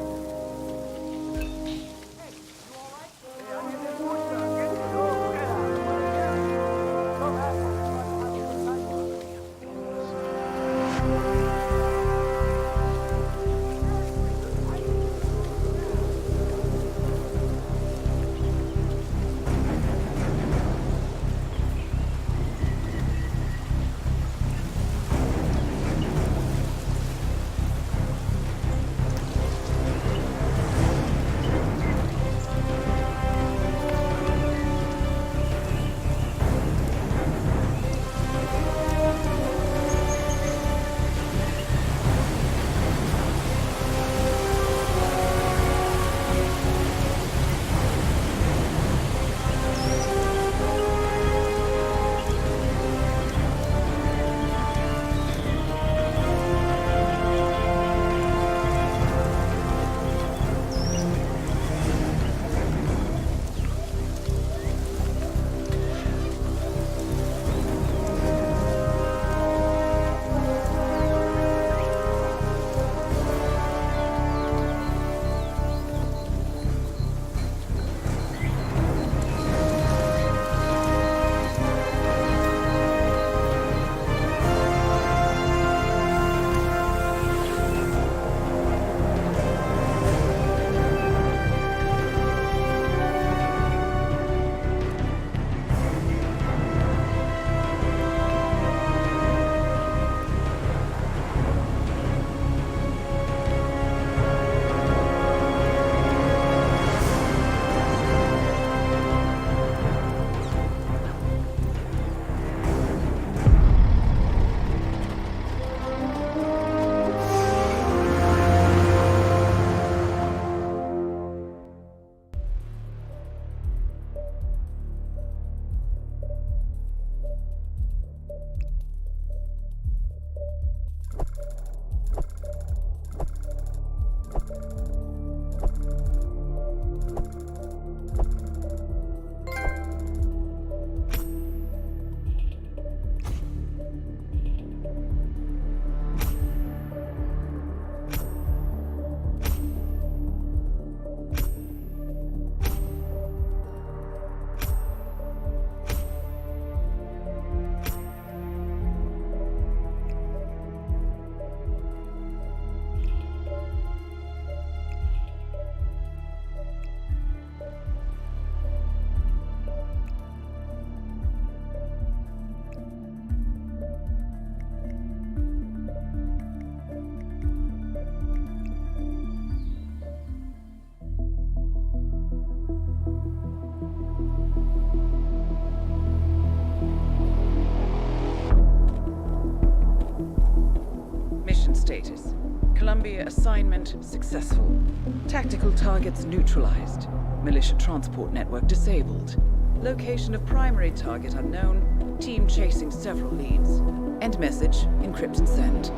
Columbia assignment successful. Tactical targets neutralized. Militia transport network disabled. Location of primary target unknown. Team chasing several leads. End message, encrypt and send.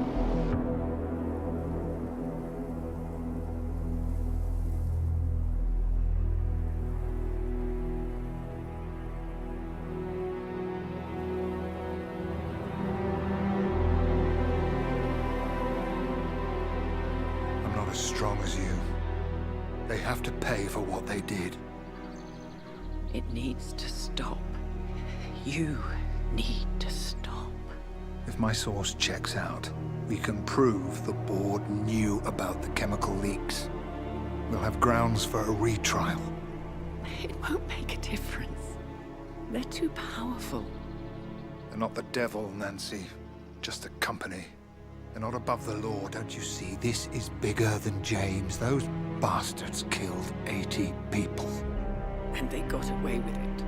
I'm not as strong as you. They have to pay for what they did. It needs to stop. You need to stop. If my source checks out, we can prove the board knew about the chemical leaks. We'll have grounds for a retrial. It won't make a difference. They're too powerful. They're not the devil, Nancy. Just a company. They're not above the law, don't you see? This is bigger than James. Those bastards killed 80 people. And they got away with it.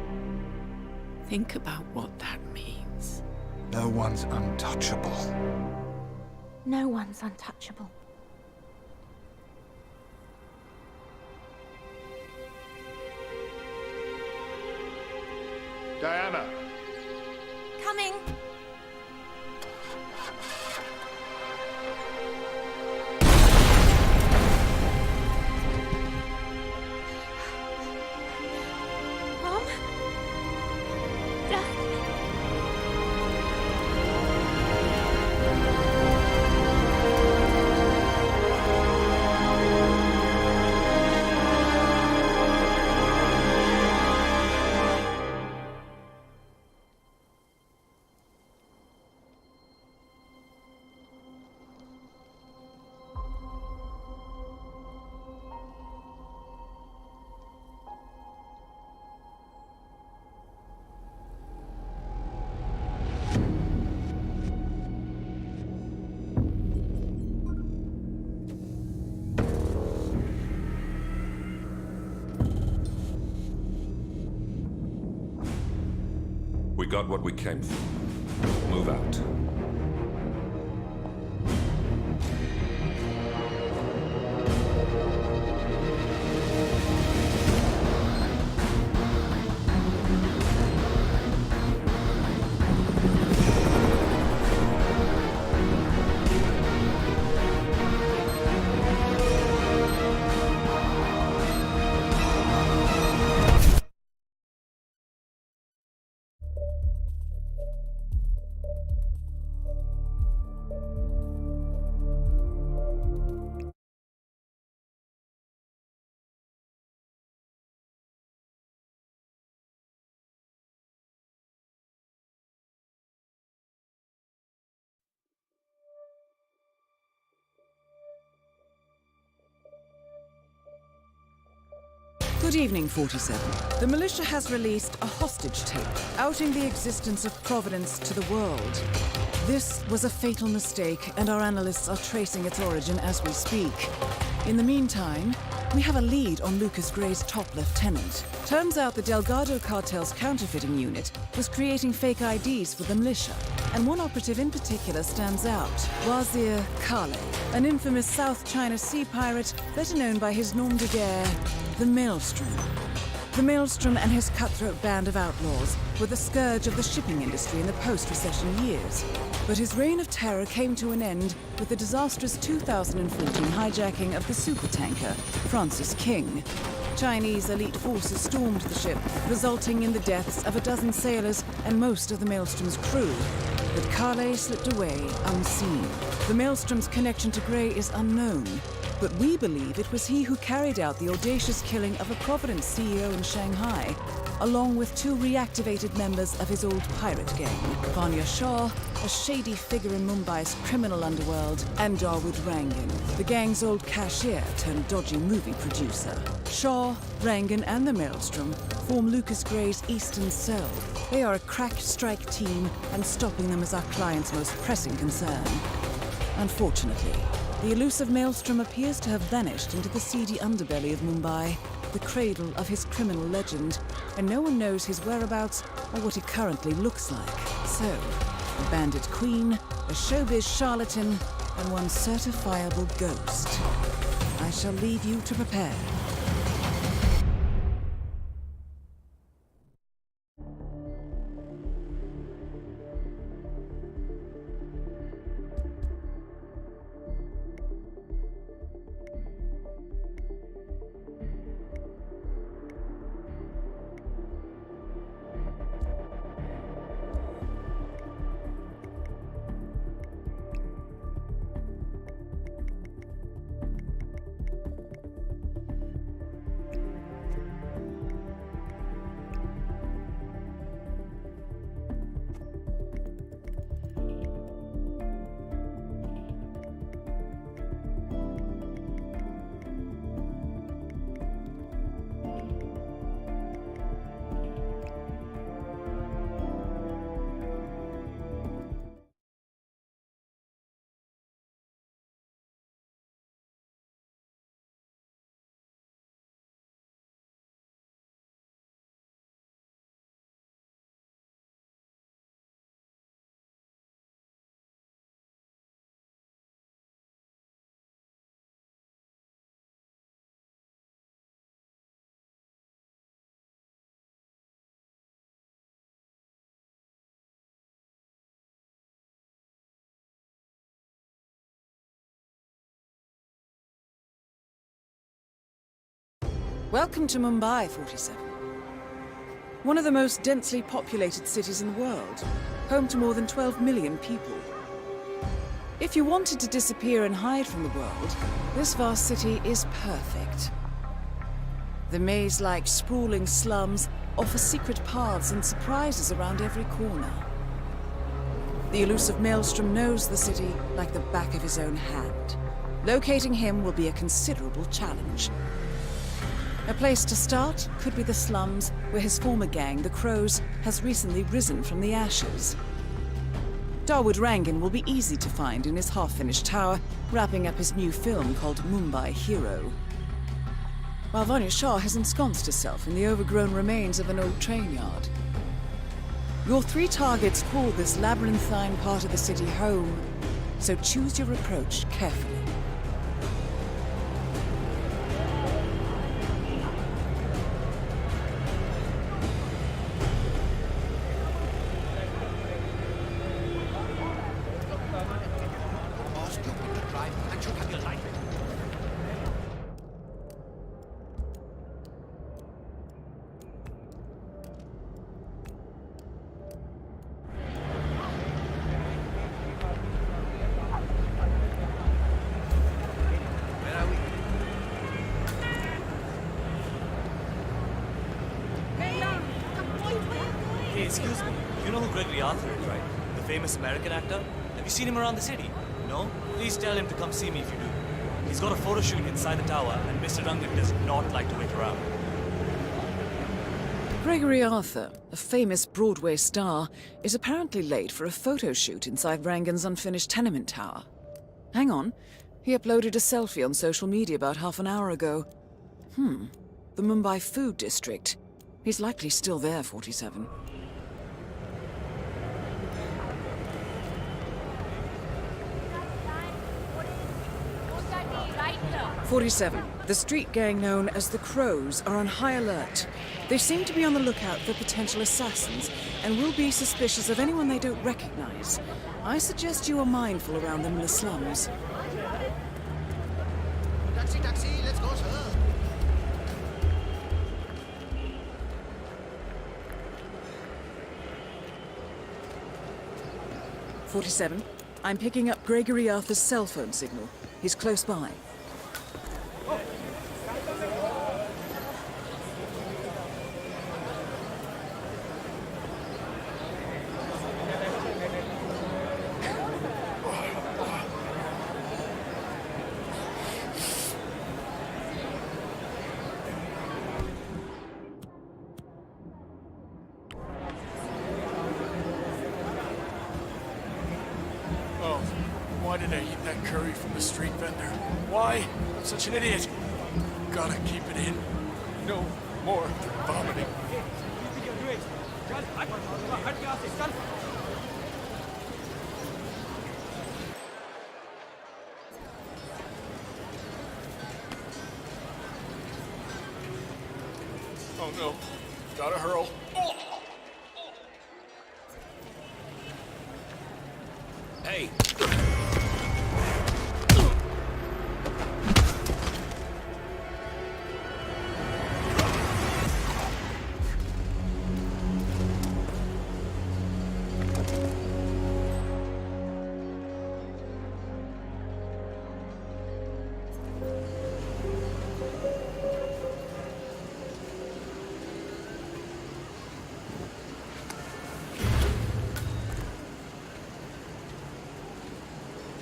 Think about what that means. No one's untouchable. No one's untouchable. Diana! Coming! Mom? Dad? We got what we came for. Move out. Good evening, 47. The militia has released a hostage tape, outing the existence of Providence to the world. This was a fatal mistake, and our analysts are tracing its origin as we speak. In the meantime, we have a lead on Lucas Gray's top lieutenant. Turns out the Delgado cartel's counterfeiting unit was creating fake IDs for the militia, and one operative in particular stands out, Wazir Kale, an infamous South China Sea pirate better known by his nom de guerre, the Maelstrom. The Maelstrom and his cutthroat band of outlaws were the scourge of the shipping industry in the post-recession years. But his reign of terror came to an end with the disastrous 2014 hijacking of the supertanker, Francis King. Chinese elite forces stormed the ship, resulting in the deaths of a dozen sailors and most of the Maelstrom's crew. But Kale slipped away unseen. The Maelstrom's connection to Gray is unknown, but we believe it was he who carried out the audacious killing of a Providence CEO in Shanghai, along with two reactivated members of his old pirate gang, Vanya Shah, a shady figure in Mumbai's criminal underworld, and Dawood Rangan, the gang's old cashier turned dodgy movie producer. Shah, Rangan, and the Maelstrom form Lucas Gray's Eastern Cell. They are a crack strike team, and stopping them is our client's most pressing concern. Unfortunately, the elusive Maelstrom appears to have vanished into the seedy underbelly of Mumbai, the cradle of his criminal legend, and no one knows his whereabouts or what he currently looks like. So, a bandit queen, a showbiz charlatan, and one certifiable ghost. I shall leave you to prepare. Welcome to Mumbai, 47. One of the most densely populated cities in the world, home to more than 12 million people. If you wanted to disappear and hide from the world, this vast city is perfect. The maze-like sprawling slums offer secret paths and surprises around every corner. The elusive Maelstrom knows the city like the back of his own hand. Locating him will be a considerable challenge. A place to start could be the slums, where his former gang, the Crows, has recently risen from the ashes. Dawood Rangan will be easy to find in his half-finished tower, wrapping up his new film called Mumbai Hero. While Vanya Shah has ensconced herself in the overgrown remains of an old train yard. Your three targets call this labyrinthine part of the city home, so choose your approach carefully. Hey, excuse me. You know who Gregory Arthur is, right? The famous American actor? Have you seen him around the city? No? Please tell him to come see me if you do. He's got a photo shoot inside the tower, and Mr. Rangan does not like to wait around. Gregory Arthur, a famous Broadway star, is apparently late for a photo shoot inside Rangan's unfinished tenement tower. Hang on. He uploaded a selfie on social media about half an hour ago. The Mumbai Food District. He's likely still there, 47. 47. The street gang known as the Crows are on high alert. They seem to be on the lookout for potential assassins and will be suspicious of anyone they don't recognize. I suggest you are mindful around them in the slums. Taxi, taxi, let's go, sir. 47. I'm picking up Gregory Arthur's cell phone signal. He's close by. Why did I eat that curry from the street vendor? Why? I'm such an idiot. Gotta keep it in. No more vomiting. Oh no. Gotta hurl. Hey!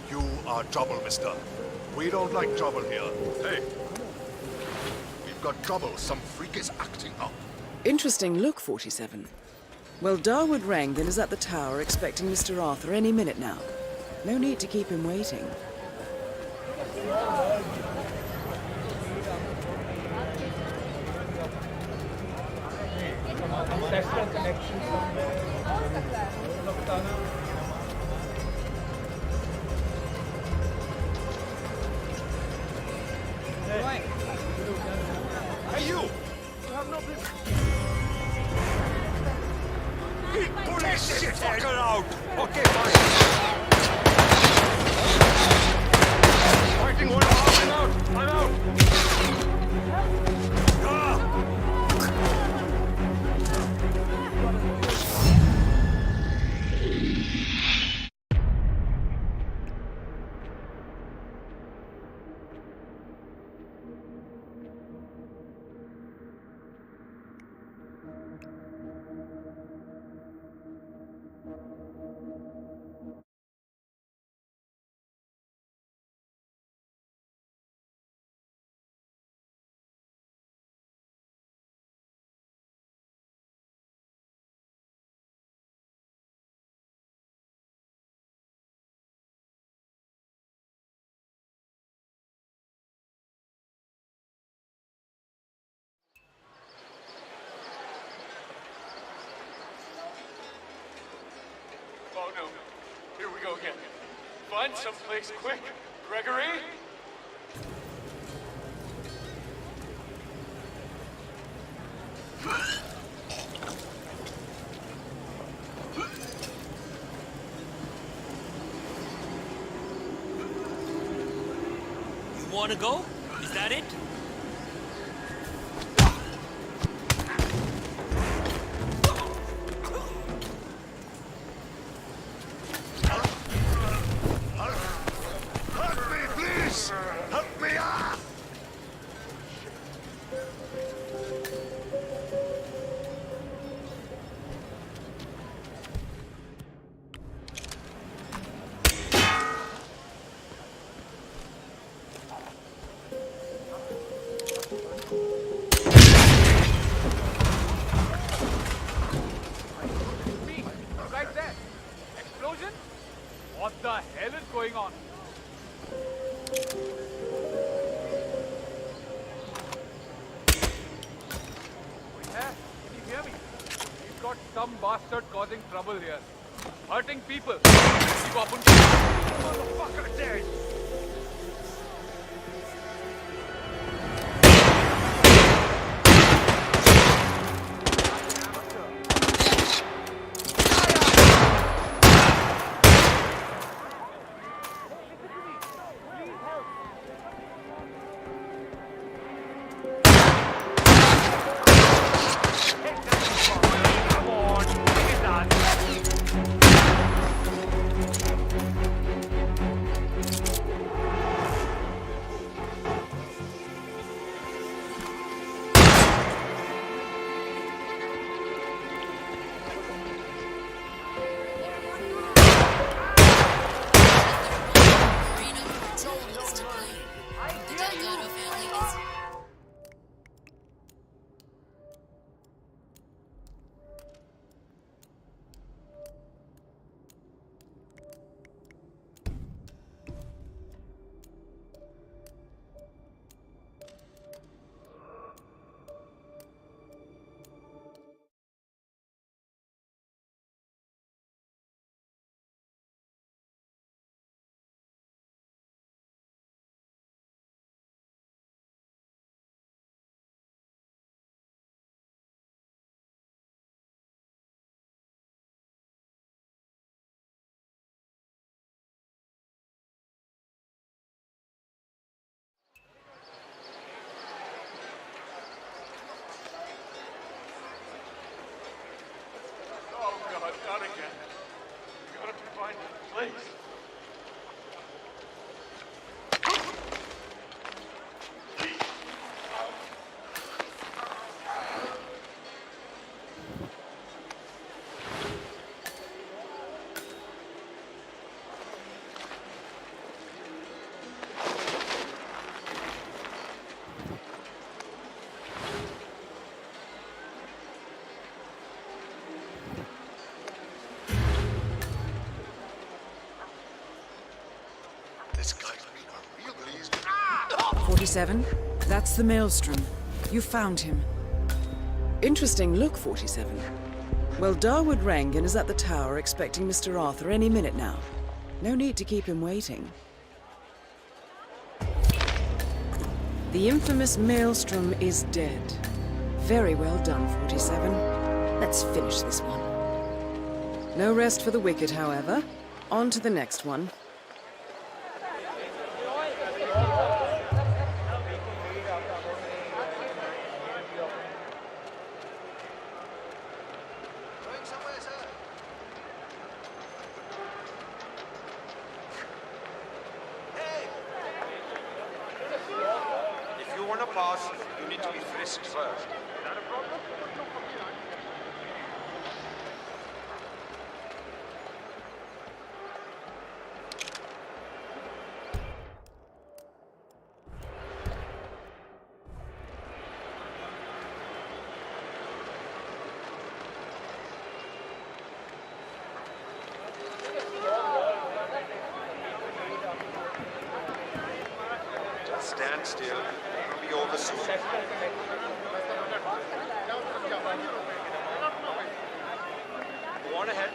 You are trouble, mister. We don't like trouble here. Hey! We've got trouble. Some freak is acting up. Interesting look, 47. Well, Darwood Rangdon is at the tower expecting Mr. Arthur any minute now. No need to keep him waiting. Hey, you! You have no business. Pull this fucker out! Okay, fine. Fighting one out, I'm out! I'm out! Oh no. Here we go again. Find someplace quick. Gregory? You wanna go? Is that it? Help me, please! Help me! Ah! Right there. Explosion? What the hell is going on? Can you hear me? We've got some bastard causing trouble here. Hurting people. Keep up motherfucker dead! 47, that's the Maelstrom. You found him. Interesting look, 47. Well, Darwood Rangan is at the tower expecting Mr. Arthur any minute now. No need to keep him waiting. The infamous Maelstrom is dead. Very well done, 47. Let's finish this one. No rest for the wicked, however. On to the next one. If you want to pass, you need to be frisked first. Just stand still. It'll be over soon. Go on ahead.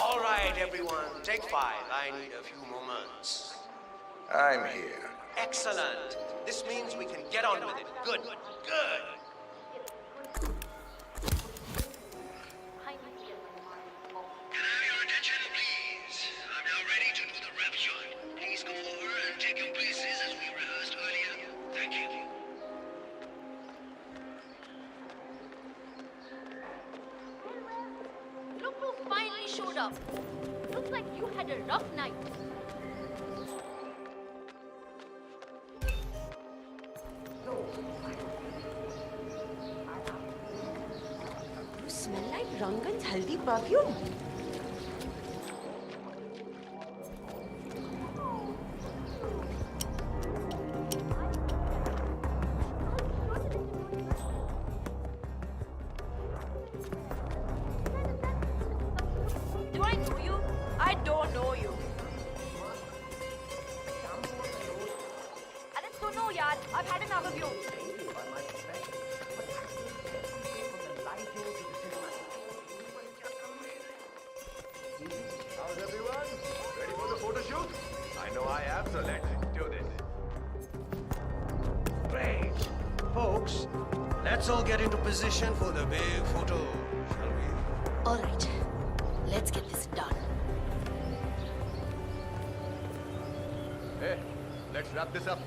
All right, everyone, take 5. I need a few moments. I'm here. Excellent. This means we can get on with it. Good, good. Look who finally showed up. Looks like you had a rough night. You smell like Rangan's haldi perfume. Do I know you? I don't know you. Alan, so no, yaar. I've had enough of you. How's everyone? Ready for the photo shoot? I know I am, so let's do this. Great. Folks, let's all get into position for the big photo, shall we? All right. Let's get this done. Hey, let's wrap this up.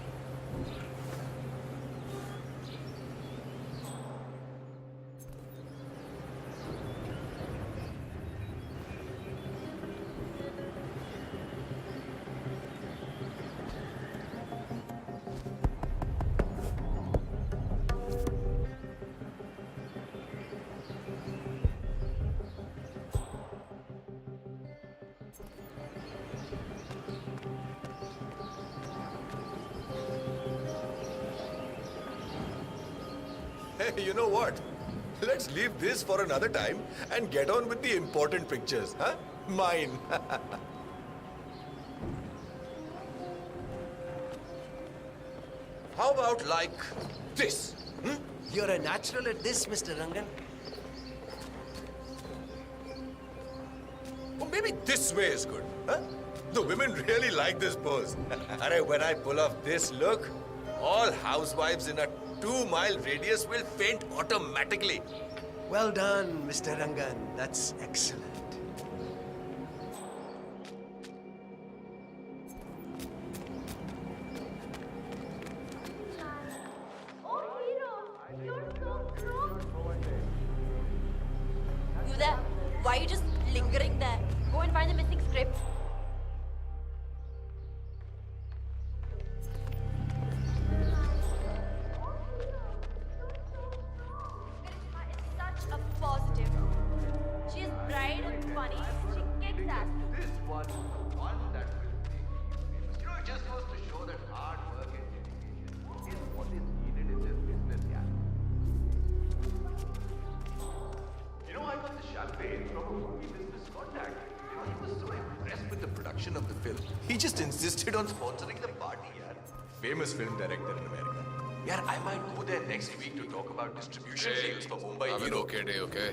Hey, you know what? Let's leave this for another time and get on with the important pictures, huh? Mine. How about like this? You're a natural at this, Mr. Rangan. Or maybe this way is good, huh? The women really like this pose. Arey, when I pull off this look, all housewives in a 2-mile radius will faint automatically. Well done, Mr. Rangan. That's excellent. You there? Why are you just lingering there? Go and find the missing script. distribution of the film. He just insisted on sponsoring the party, yaar. Famous film director in America. Yaar, I might go there next week to talk about distribution deals for Mumbai. Have an okay day, okay?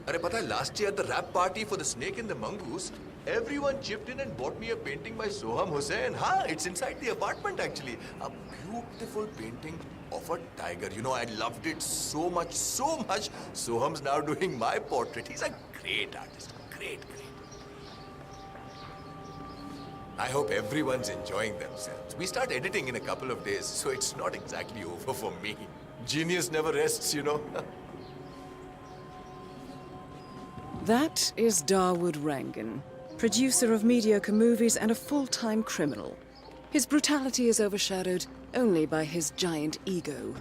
अरे पता है last year at the rap party for the Snake and the Mongoose, everyone chipped in and bought me a painting by Soham Hussain. Ha, it's inside the apartment actually. A beautiful painting of a tiger. You know, I loved it so much, so much. Soham's now doing my portrait. He's a great artist. Great. I hope everyone's enjoying themselves. We start editing in a couple of days, so it's not exactly over for me. Genius never rests, you know. That is Dawood Rangan, producer of mediocre movies and a full-time criminal. His brutality is overshadowed only by his giant ego.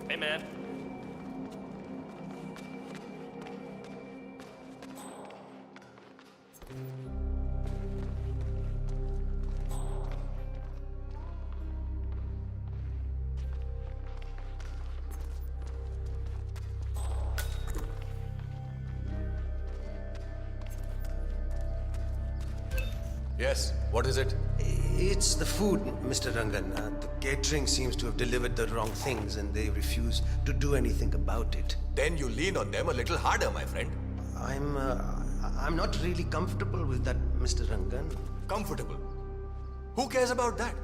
Hey, man. Yes, what is it? It's the food, Mr. Rangan. The catering seems to have delivered the wrong things and they refuse to do anything about it. Then you lean on them a little harder, my friend. I'm not really comfortable with that, Mr. Rangan. Comfortable? Who cares about that?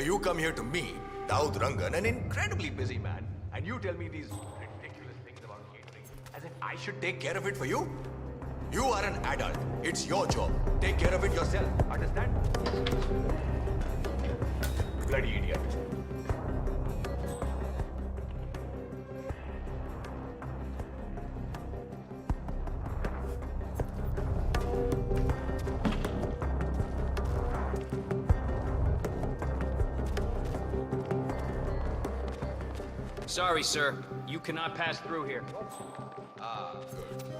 You come here to me, Dawood Rangan, an incredibly busy man, and you tell me these ridiculous things about catering, as if I should take care of it for you? You are an adult. It's your job. Take care of it yourself. Understand? Bloody idiot. Sorry, sir. You cannot pass through here. Ah, good.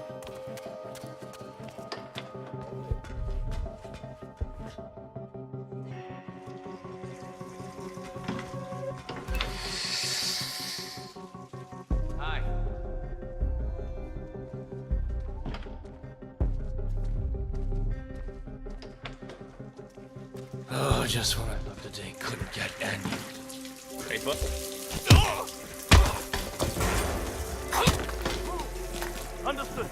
Hi. Oh, just when I thought the day couldn't get any. Paper? Understood.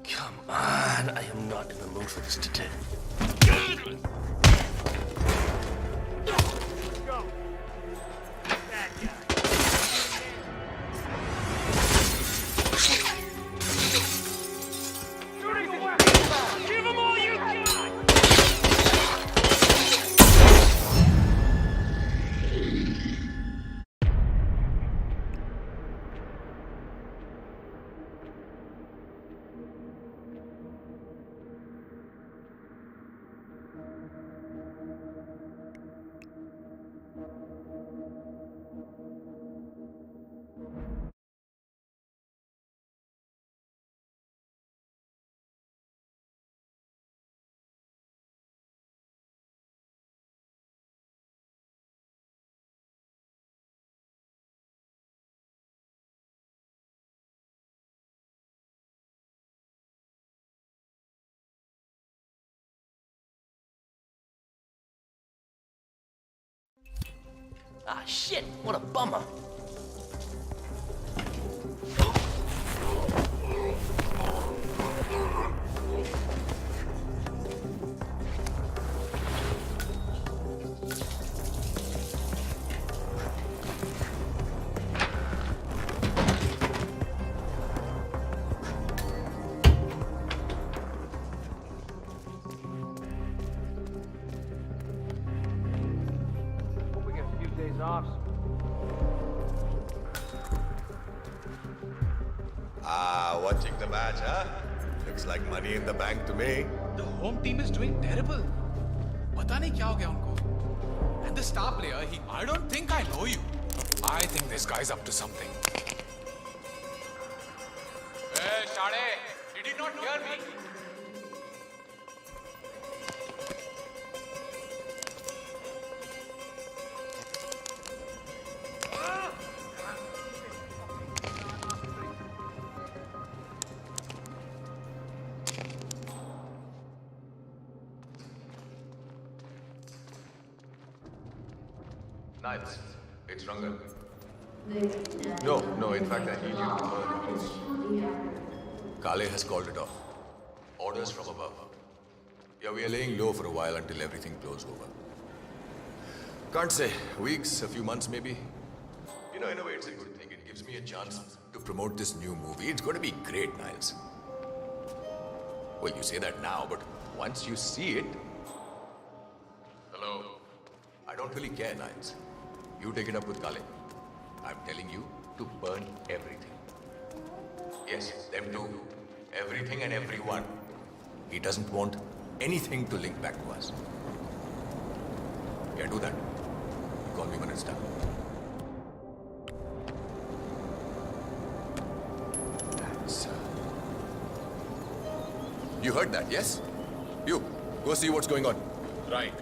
Come on, I am not in the mood for this today. Go. That guy. Shooting the weapon! Give him all you got! Ah, shit! What a bummer! Hope we get a few days off. Ah, watching the match, huh? Looks like money in the bank to me. The home team is doing terrible. पता नहीं क्या हो गया उनको. And the star player, I don't think I know you. I think this guy's up to something. Hey, Shade, did you not hear me? Niles, it's Rangan. No, in fact, I need you to burn the house. Kale has called it off. Orders from above. Yeah, we are laying low for a while until everything blows over. Can't say. Weeks, a few months maybe. You know, in a way, it's a good thing. It gives me a chance to promote this new movie. It's going to be great, Niles. Well, you say that now, but once you see it... Hello? I don't really care, Niles. You take it up with Kale. I'm telling you to burn everything. Yes, them too. Everything and everyone. He doesn't want anything to link back to us. Yeah, do that. Call me when it's done. That's... You heard that, yes? You, go see what's going on. Right.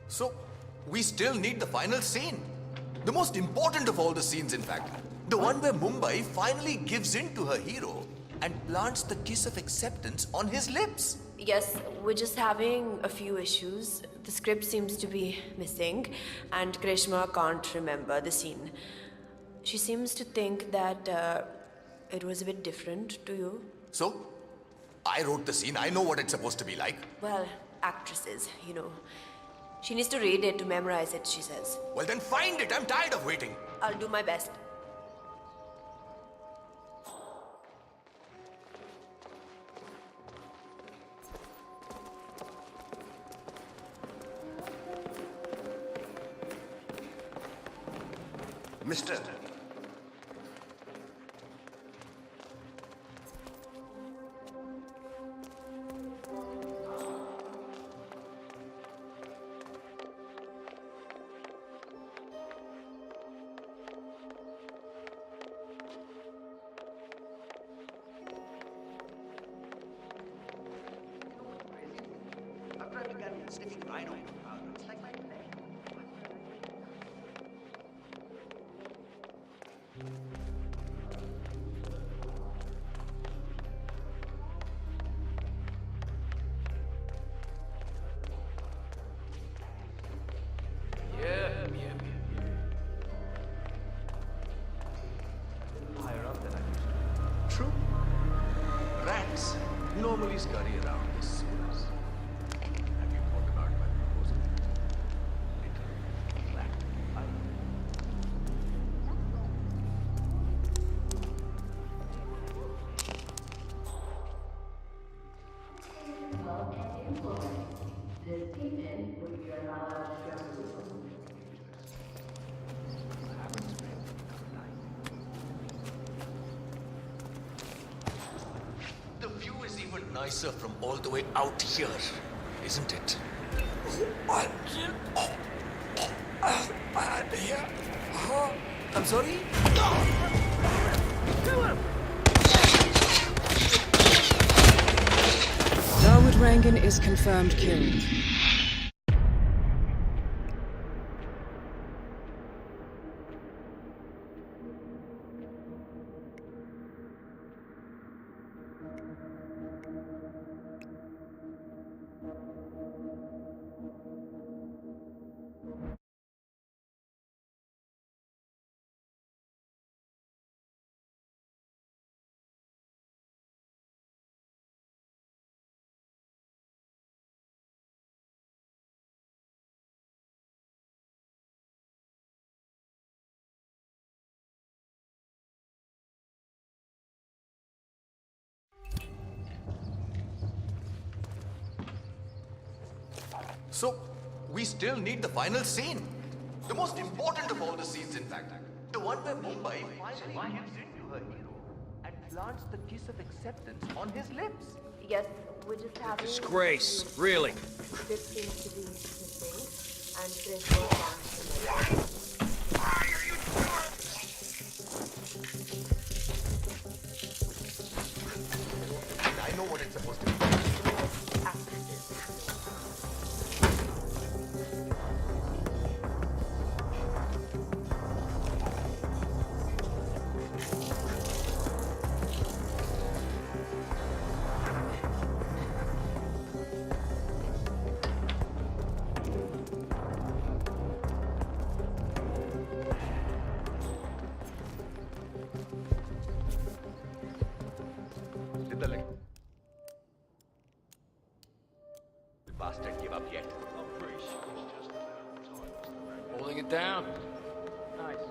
So, we still need the final scene. The most important of all the scenes, in fact. The one where Mumbai finally gives in to her hero and plants the kiss of acceptance on his lips. Yes, we're just having a few issues. The script seems to be missing, and Grishma can't remember the scene. She seems to think that it was a bit different to you. So, I wrote the scene. I know what it's supposed to be like. Well, actresses, you know. She needs to read it to memorize it, she says. Well, then find it. I'm tired of waiting. I'll do my best. Mister. Sniffing right on your powder. It's like my leg. Higher up than I used to. True. Rats normally scurry around the sewers. Have you thought about my proposal? nicer from all the way out here, isn't it? I'm sorry? Dawood Rangan is confirmed killed. So, we still need the final scene. The most important of all the scenes, in fact. The one where Mumbai finally gives in to her hero and plants the kiss of acceptance on his lips. Yes, we just have Disgrace, really. This seems to be the thing, and Chris will find somebody. I know what it's supposed to be. Bastard give up yet. Holding it down. Nice.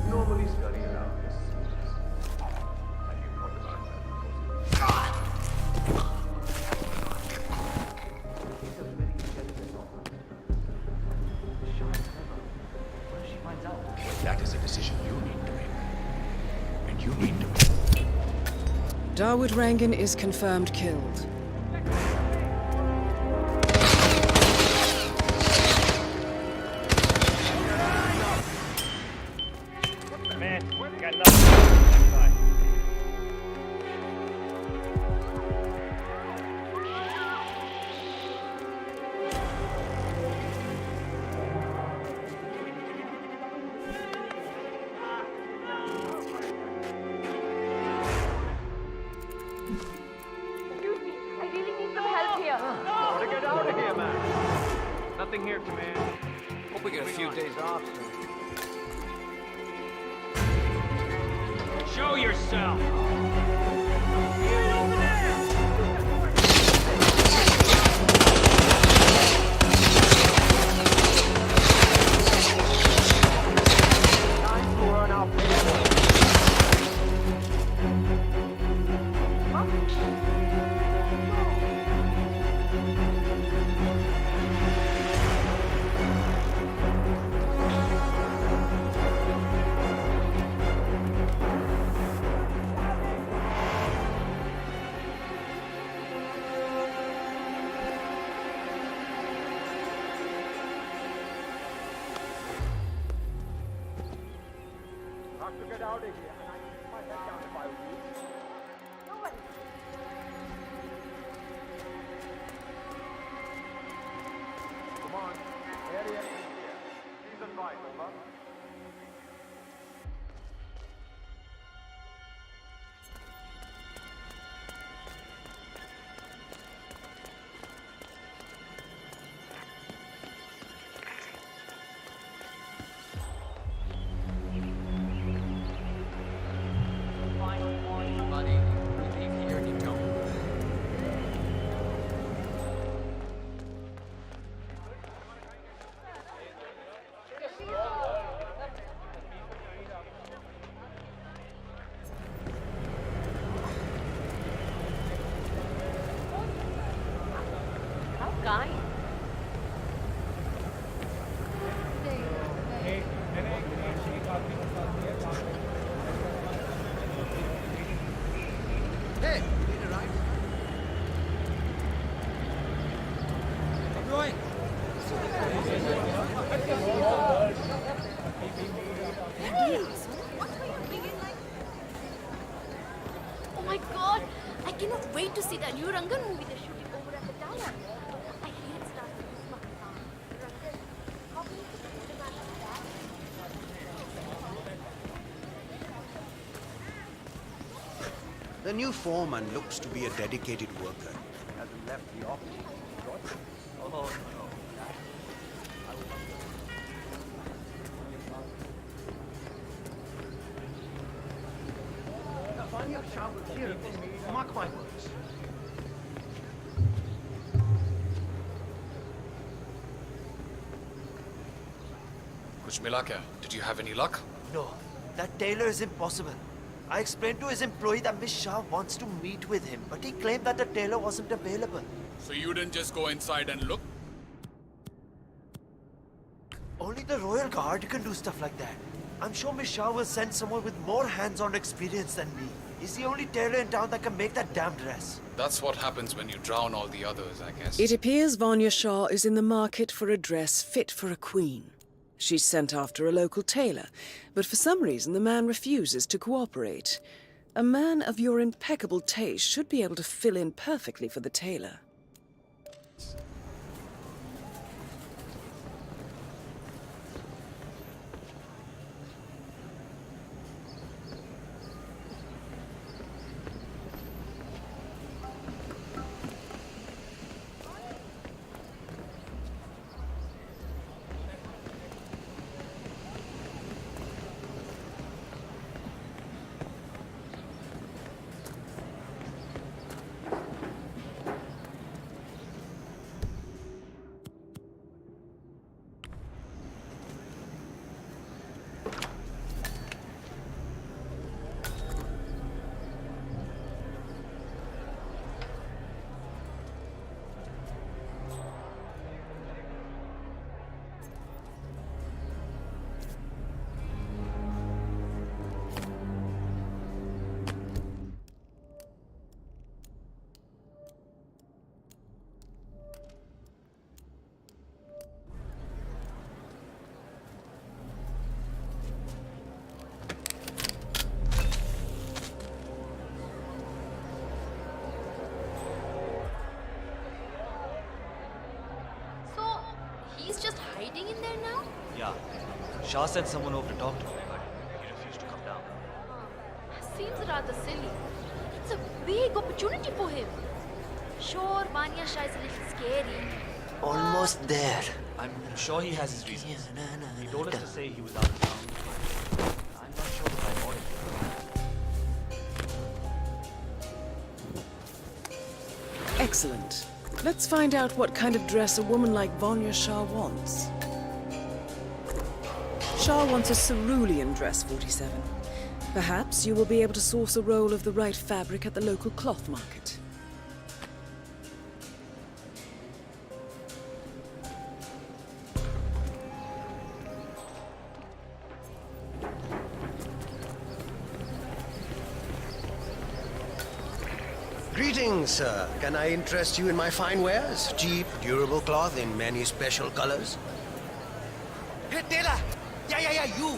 Normally scurry around this. Have you thought about that? It's a very intelligent offer. Sure, never. What if she finds out? Well, that is a decision you need to make. And you need to make. Dawood Rangan is confirmed killed. Man, got nothing. Excuse me, I really need some help here. Gotta get out of here, man. Nothing here, command. Hope we get a few days off soon. Show yourself! Time to earn our payroll. Have to get out of here, and I keep my head down if I were you. Nobody. Come on, area is here. Please advise, over. Buddy, we leave here and you don't. Oh my god! I cannot wait to see that new Rangan movie they're shooting over at the tower. I hate stuff with this fucking sound. Rangan, how can you support a man like that? The new foreman looks to be a dedicated worker. Hasn't left the office. Oh, no. Vanya Shah will hear of this. Mark my words. Kuch mila kya? Did you have any luck? No, that tailor is impossible. I explained to his employee that Miss Shah wants to meet with him, but he claimed that the tailor wasn't available. So you didn't just go inside and look? Only the Royal Guard can do stuff like that. I'm sure Miss Shah will send someone with more hands-on experience than me. He's the only tailor in town that can make that damn dress. That's what happens when you drown all the others, I guess. It appears Vanya Shah is in the market for a dress fit for a queen. She's sent after a local tailor, but for some reason the man refuses to cooperate. A man of your impeccable taste should be able to fill in perfectly for the tailor. He's just hiding in there now? Yeah. Shah sent someone over to talk to him, but he refused to come down. Seems rather silly. It's a big opportunity for him. Sure, Vanya Shah is a little scary. Almost there. I'm sure he has his reasons. He told us to say he was out of town. I'm not sure that I bought it. Excellent. Let's find out what kind of dress a woman like Vanya Shah wants. Shah wants a cerulean dress, 47. Perhaps you will be able to source a roll of the right fabric at the local cloth market. Greetings, sir. Can I interest you in my fine wares? Cheap, durable cloth in many special colors. Hey, tailor! Yeah, you!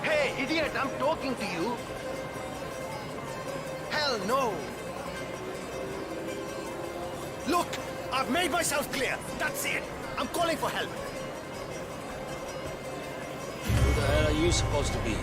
Hey, idiot, I'm talking to you. Hell no! Look, I've made myself clear. That's it. I'm calling for help. Who the hell are you supposed to be?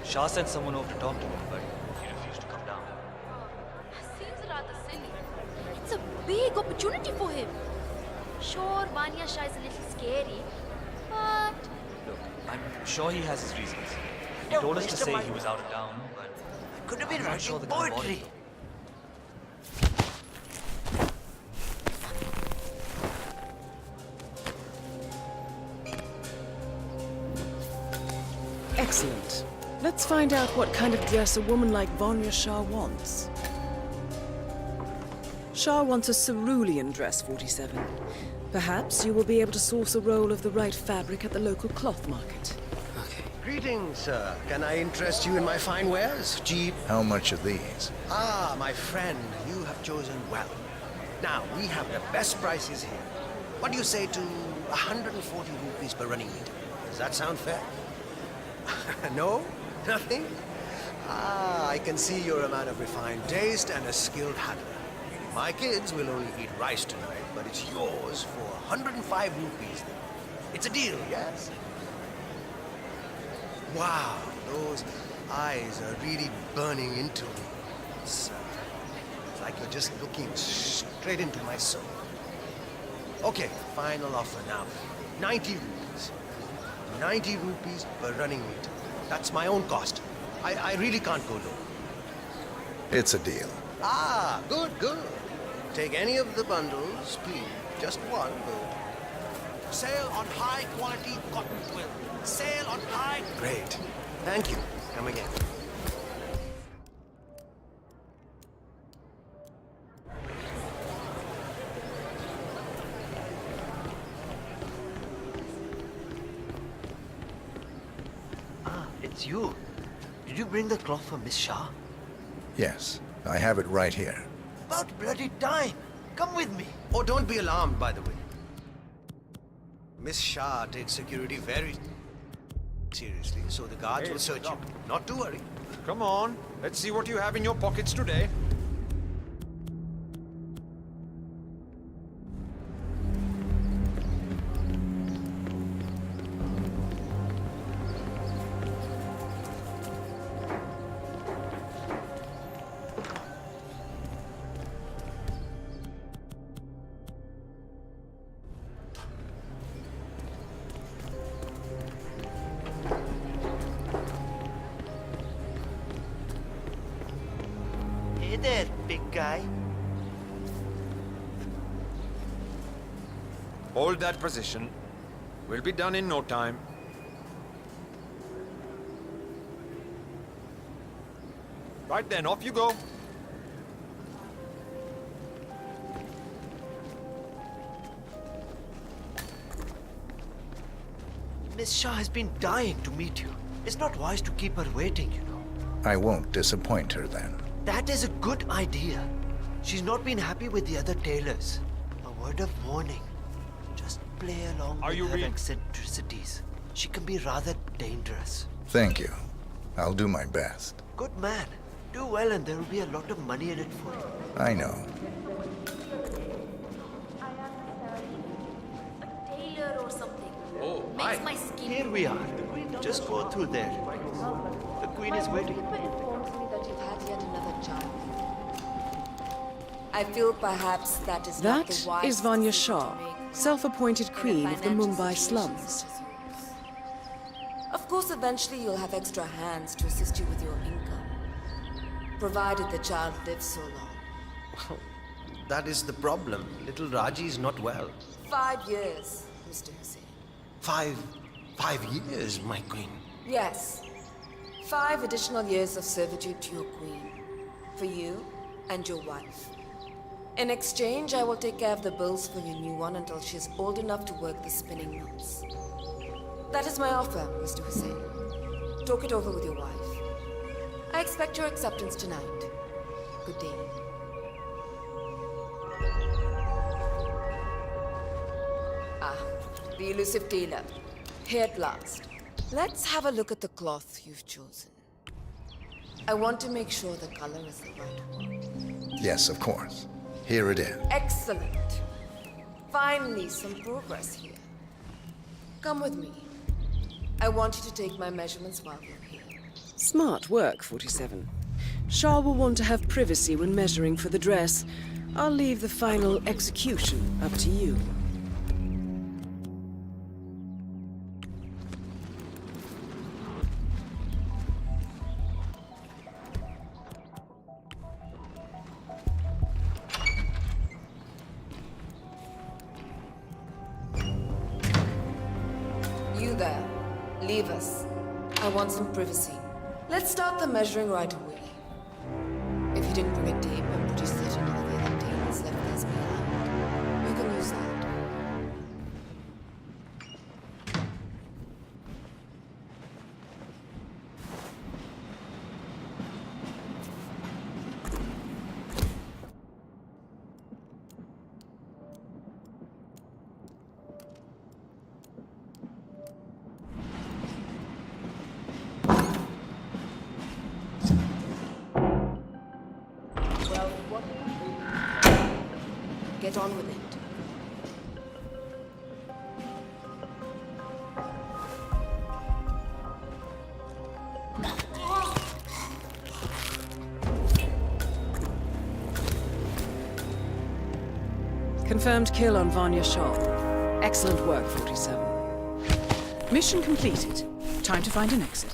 Shah sent someone over to talk to him, but he refused to come down. Seems rather silly. It's a big opportunity for him. Sure, Vanya Shah is a little scary, but... Look, I'm sure he has his reasons. He Don't told us to waste say my- he was out of town, but I could have been I'm not writing sure the guy bought poetry. it, though. Excellent. Let's find out what kind of dress a woman like Vanya Shah wants. Shah wants a cerulean dress, 47. Perhaps you will be able to source a roll of the right fabric at the local cloth market. Greetings, sir. Can I interest you in my fine wares? Jeep. How much are these? Ah, my friend, you have chosen well. Now, we have the best prices here. What do you say to 140 rupees per running meter? Does that sound fair? No? Nothing? Ah, I can see you're a man of refined taste and a skilled handler. My kids will only eat rice tonight, but it's yours for 105 rupees. It's a deal, yes? Wow, those eyes are really burning into me. It's like you're just looking straight into my soul. Okay, final offer now. 90 rupees. 90 rupees per running meter. That's my own cost. I really can't go low. It's a deal. Ah, good, good. Take any of the bundles, please. Just one, good. Sale on high quality cotton quill. Sale on high... Great. Thank you. Come again. Ah, it's you. Did you bring the cloth for Miss Shah? Yes, I have it right here. About bloody time. Come with me. Oh, don't be alarmed, by the way. Miss Shah takes security very seriously, so the guards will search you. Not to worry. Come on, let's see what you have in your pockets today. Hey there, big guy. Hold that position. We'll be done in no time. Right then, off you go. Miss Shah has been dying to meet you. It's not wise to keep her waiting, you know. I won't disappoint her then. That is a good idea. She's not been happy with the other tailors. A word of warning. Just play along with her eccentricities. She can be rather dangerous. Thank you. I'll do my best. Good man. Do well and there will be a lot of money in it for you. I know. Tailor or something. Oh, Makes my skin... Here we are. Just go through there. The queen is waiting. informs me that you've had yet another child. I feel perhaps that is not the That wise is Vanya decision Shah, to make self-appointed queen of the financial Mumbai situation slums. such as yours. Of course, eventually you'll have extra hands to assist you with your income, provided the child lives so long. That is the problem. Little Raji is not well. 5 years, Mr. Hussain. 5 years, my queen. Yes. 5 additional years of servitude to your queen. For you and your wife. In exchange, I will take care of the bills for your new one until she's old enough to work the spinning mills. That is my offer, Mr. Hussain. Talk it over with your wife. I expect your acceptance tonight. Good day. Ah, the elusive tailor. Here at last. Let's have a look at the cloth you've chosen. I want to make sure the color is the right one. Yes, of course. Here it is. Excellent. Finally, some progress here. Come with me. I want you to take my measurements while we're here. Smart work, 47. Shah will want to have privacy when measuring for the dress. I'll leave the final execution up to you. You there. Leave us. I want some privacy. Let's start the measuring right away. If you didn't bring a tape, I'm pretty certain all the other tables left this behind. You can use that. Get on with it. Confirmed kill on Vanya Shah. Excellent work, 47. Mission completed. Time to find an exit.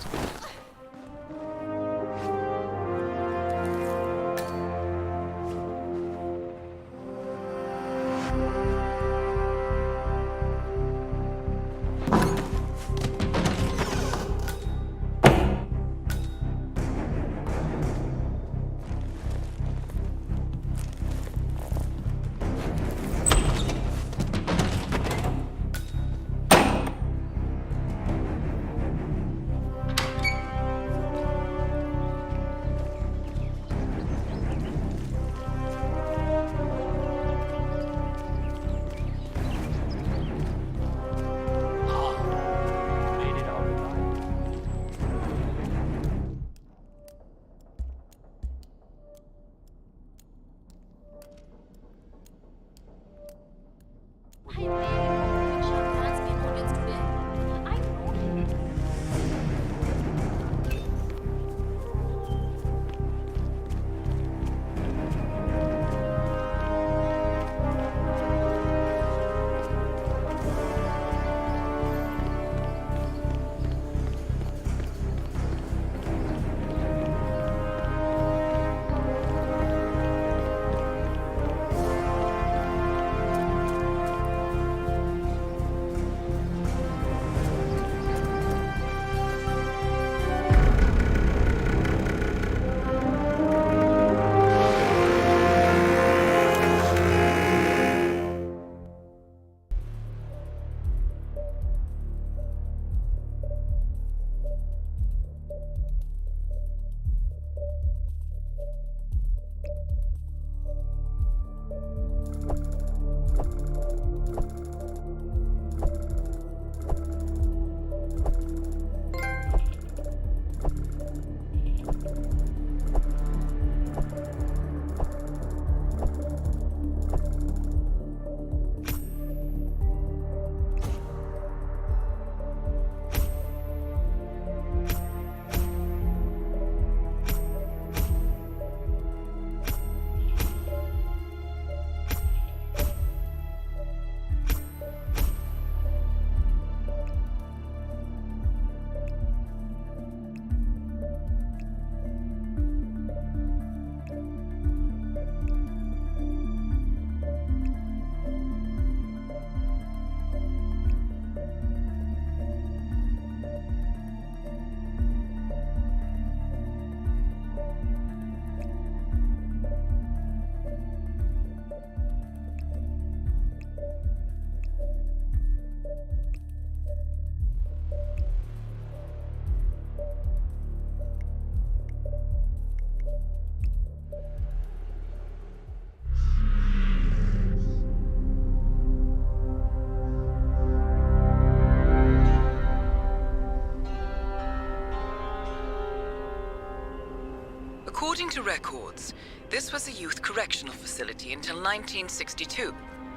According to records, this was a youth correctional facility until 1962,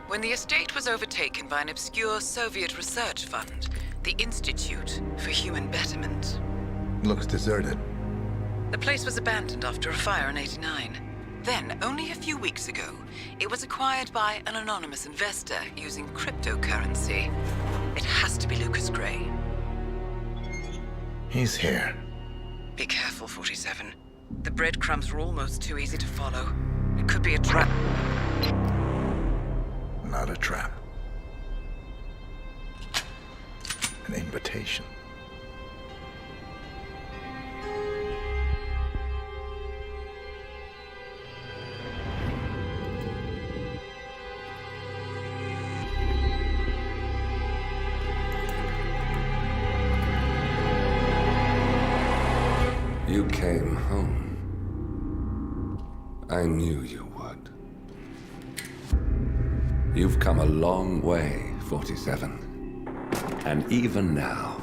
when the estate was overtaken by an obscure Soviet research fund, the Institute for Human Betterment. Looks deserted. The place was abandoned after a fire in '89. Then, only a few weeks ago, it was acquired by an anonymous investor using cryptocurrency. It has to be Lucas Gray. He's here. Be careful, 47. The breadcrumbs were almost too easy to follow. It could be a trap. Not a trap. An invitation. You came home. I knew you would. You've come a long way, 47. And even now,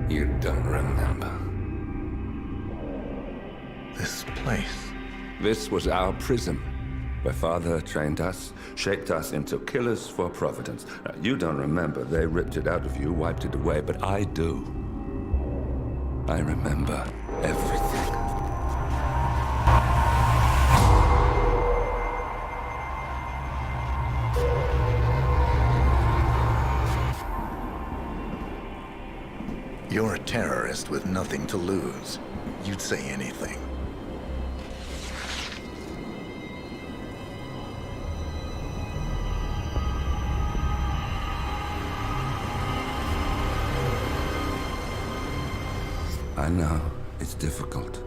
you don't remember. This place. This was our prison, where Father trained us, shaped us into killers for Providence. Now, you don't remember. They ripped it out of you, wiped it away, but I do. I remember everything. You're a terrorist with nothing to lose. You'd say anything. I know, it's difficult.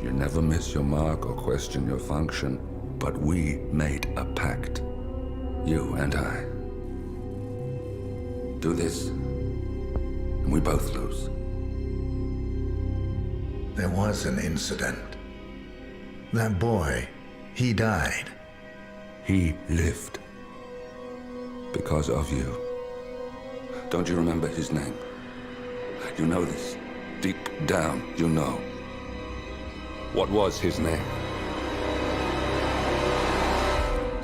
You never miss your mark or question your function, but we made a pact. You and I. Do this, and we both lose. There was an incident. That boy, he died. He lived. Because of you. Don't you remember his name? You know this. Deep down, you know. What was his name?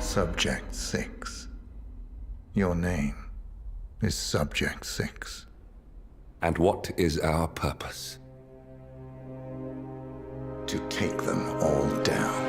Subject 6. Your name is Subject 6. And what is our purpose? To take them all down.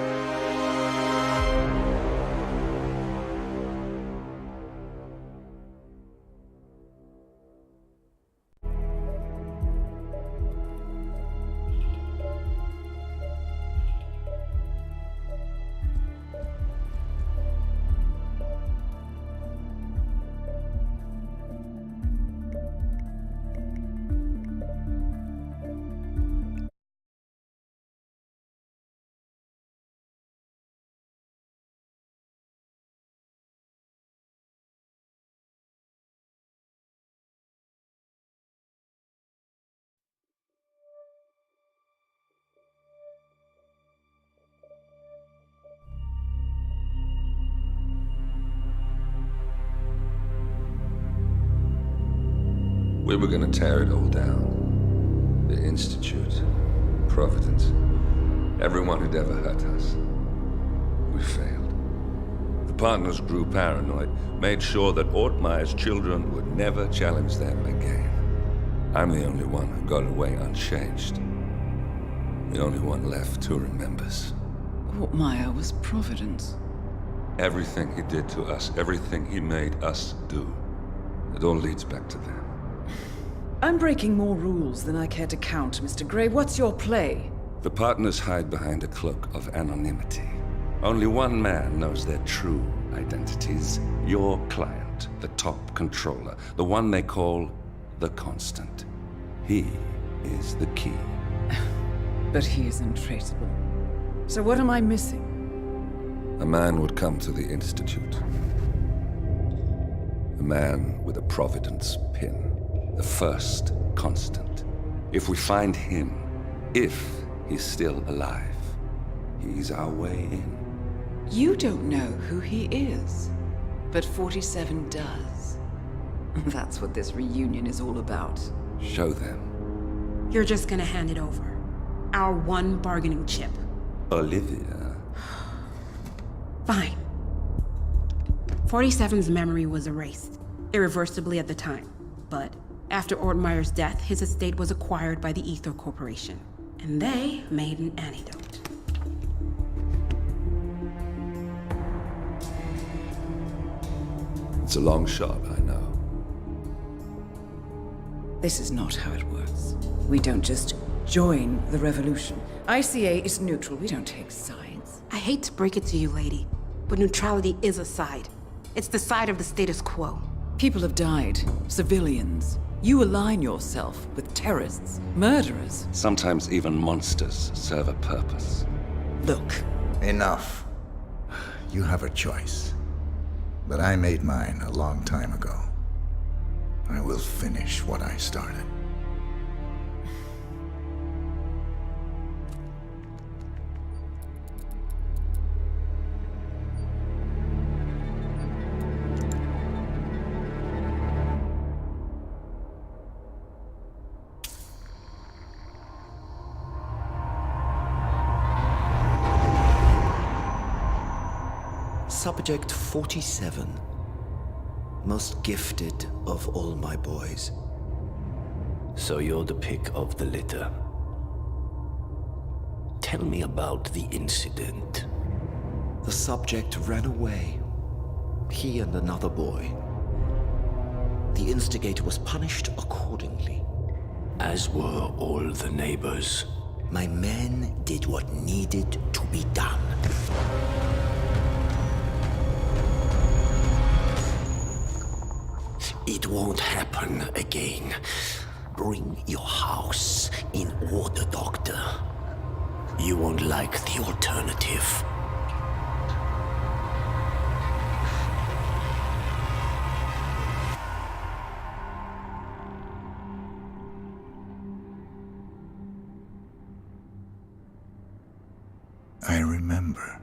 We were gonna tear it all down. The Institute, Providence, everyone who'd ever hurt us. We failed. The partners grew paranoid, made sure that Ortmeyer's children would never challenge them again. I'm the only one who got away unchanged. The only one left who remembers. Ortmeyer was Providence. Everything he did to us, everything he made us do, it all leads back to them. I'm breaking more rules than I care to count, Mr. Gray. What's your play? The partners hide behind a cloak of anonymity. Only one man knows their true identities. Your client, the top controller, the one they call the Constant. He is the key. But he is untraceable. So what am I missing? A man would come to the Institute. A man with a Providence pin. The first Constant. If we find him, if he's still alive, he's our way in. You don't know who he is, but 47 does. That's what this reunion is all about. Show them. You're just gonna hand it over. Our one bargaining chip. Olivia. Fine. 47's memory was erased, irreversibly at the time, but after Ortmeyer's death, his estate was acquired by the Ether Corporation. And they made an antidote. It's a long shot, I know. This is not how it works. We don't just join the revolution. ICA is neutral. We don't take sides. I hate to break it to you, lady, but neutrality is a side. It's the side of the status quo. People have died. Civilians. You align yourself with terrorists, murderers. Sometimes even monsters serve a purpose. Look. Enough. You have a choice. But I made mine a long time ago. I will finish what I started. Subject 47. Most gifted of all my boys. So you're the pick of the litter. Tell me about the incident. The subject ran away. He and another boy. The instigator was punished accordingly. As were all the neighbors. My men did what needed to be done. It won't happen again. Bring your house in order, Doctor. You won't like the alternative. I remember.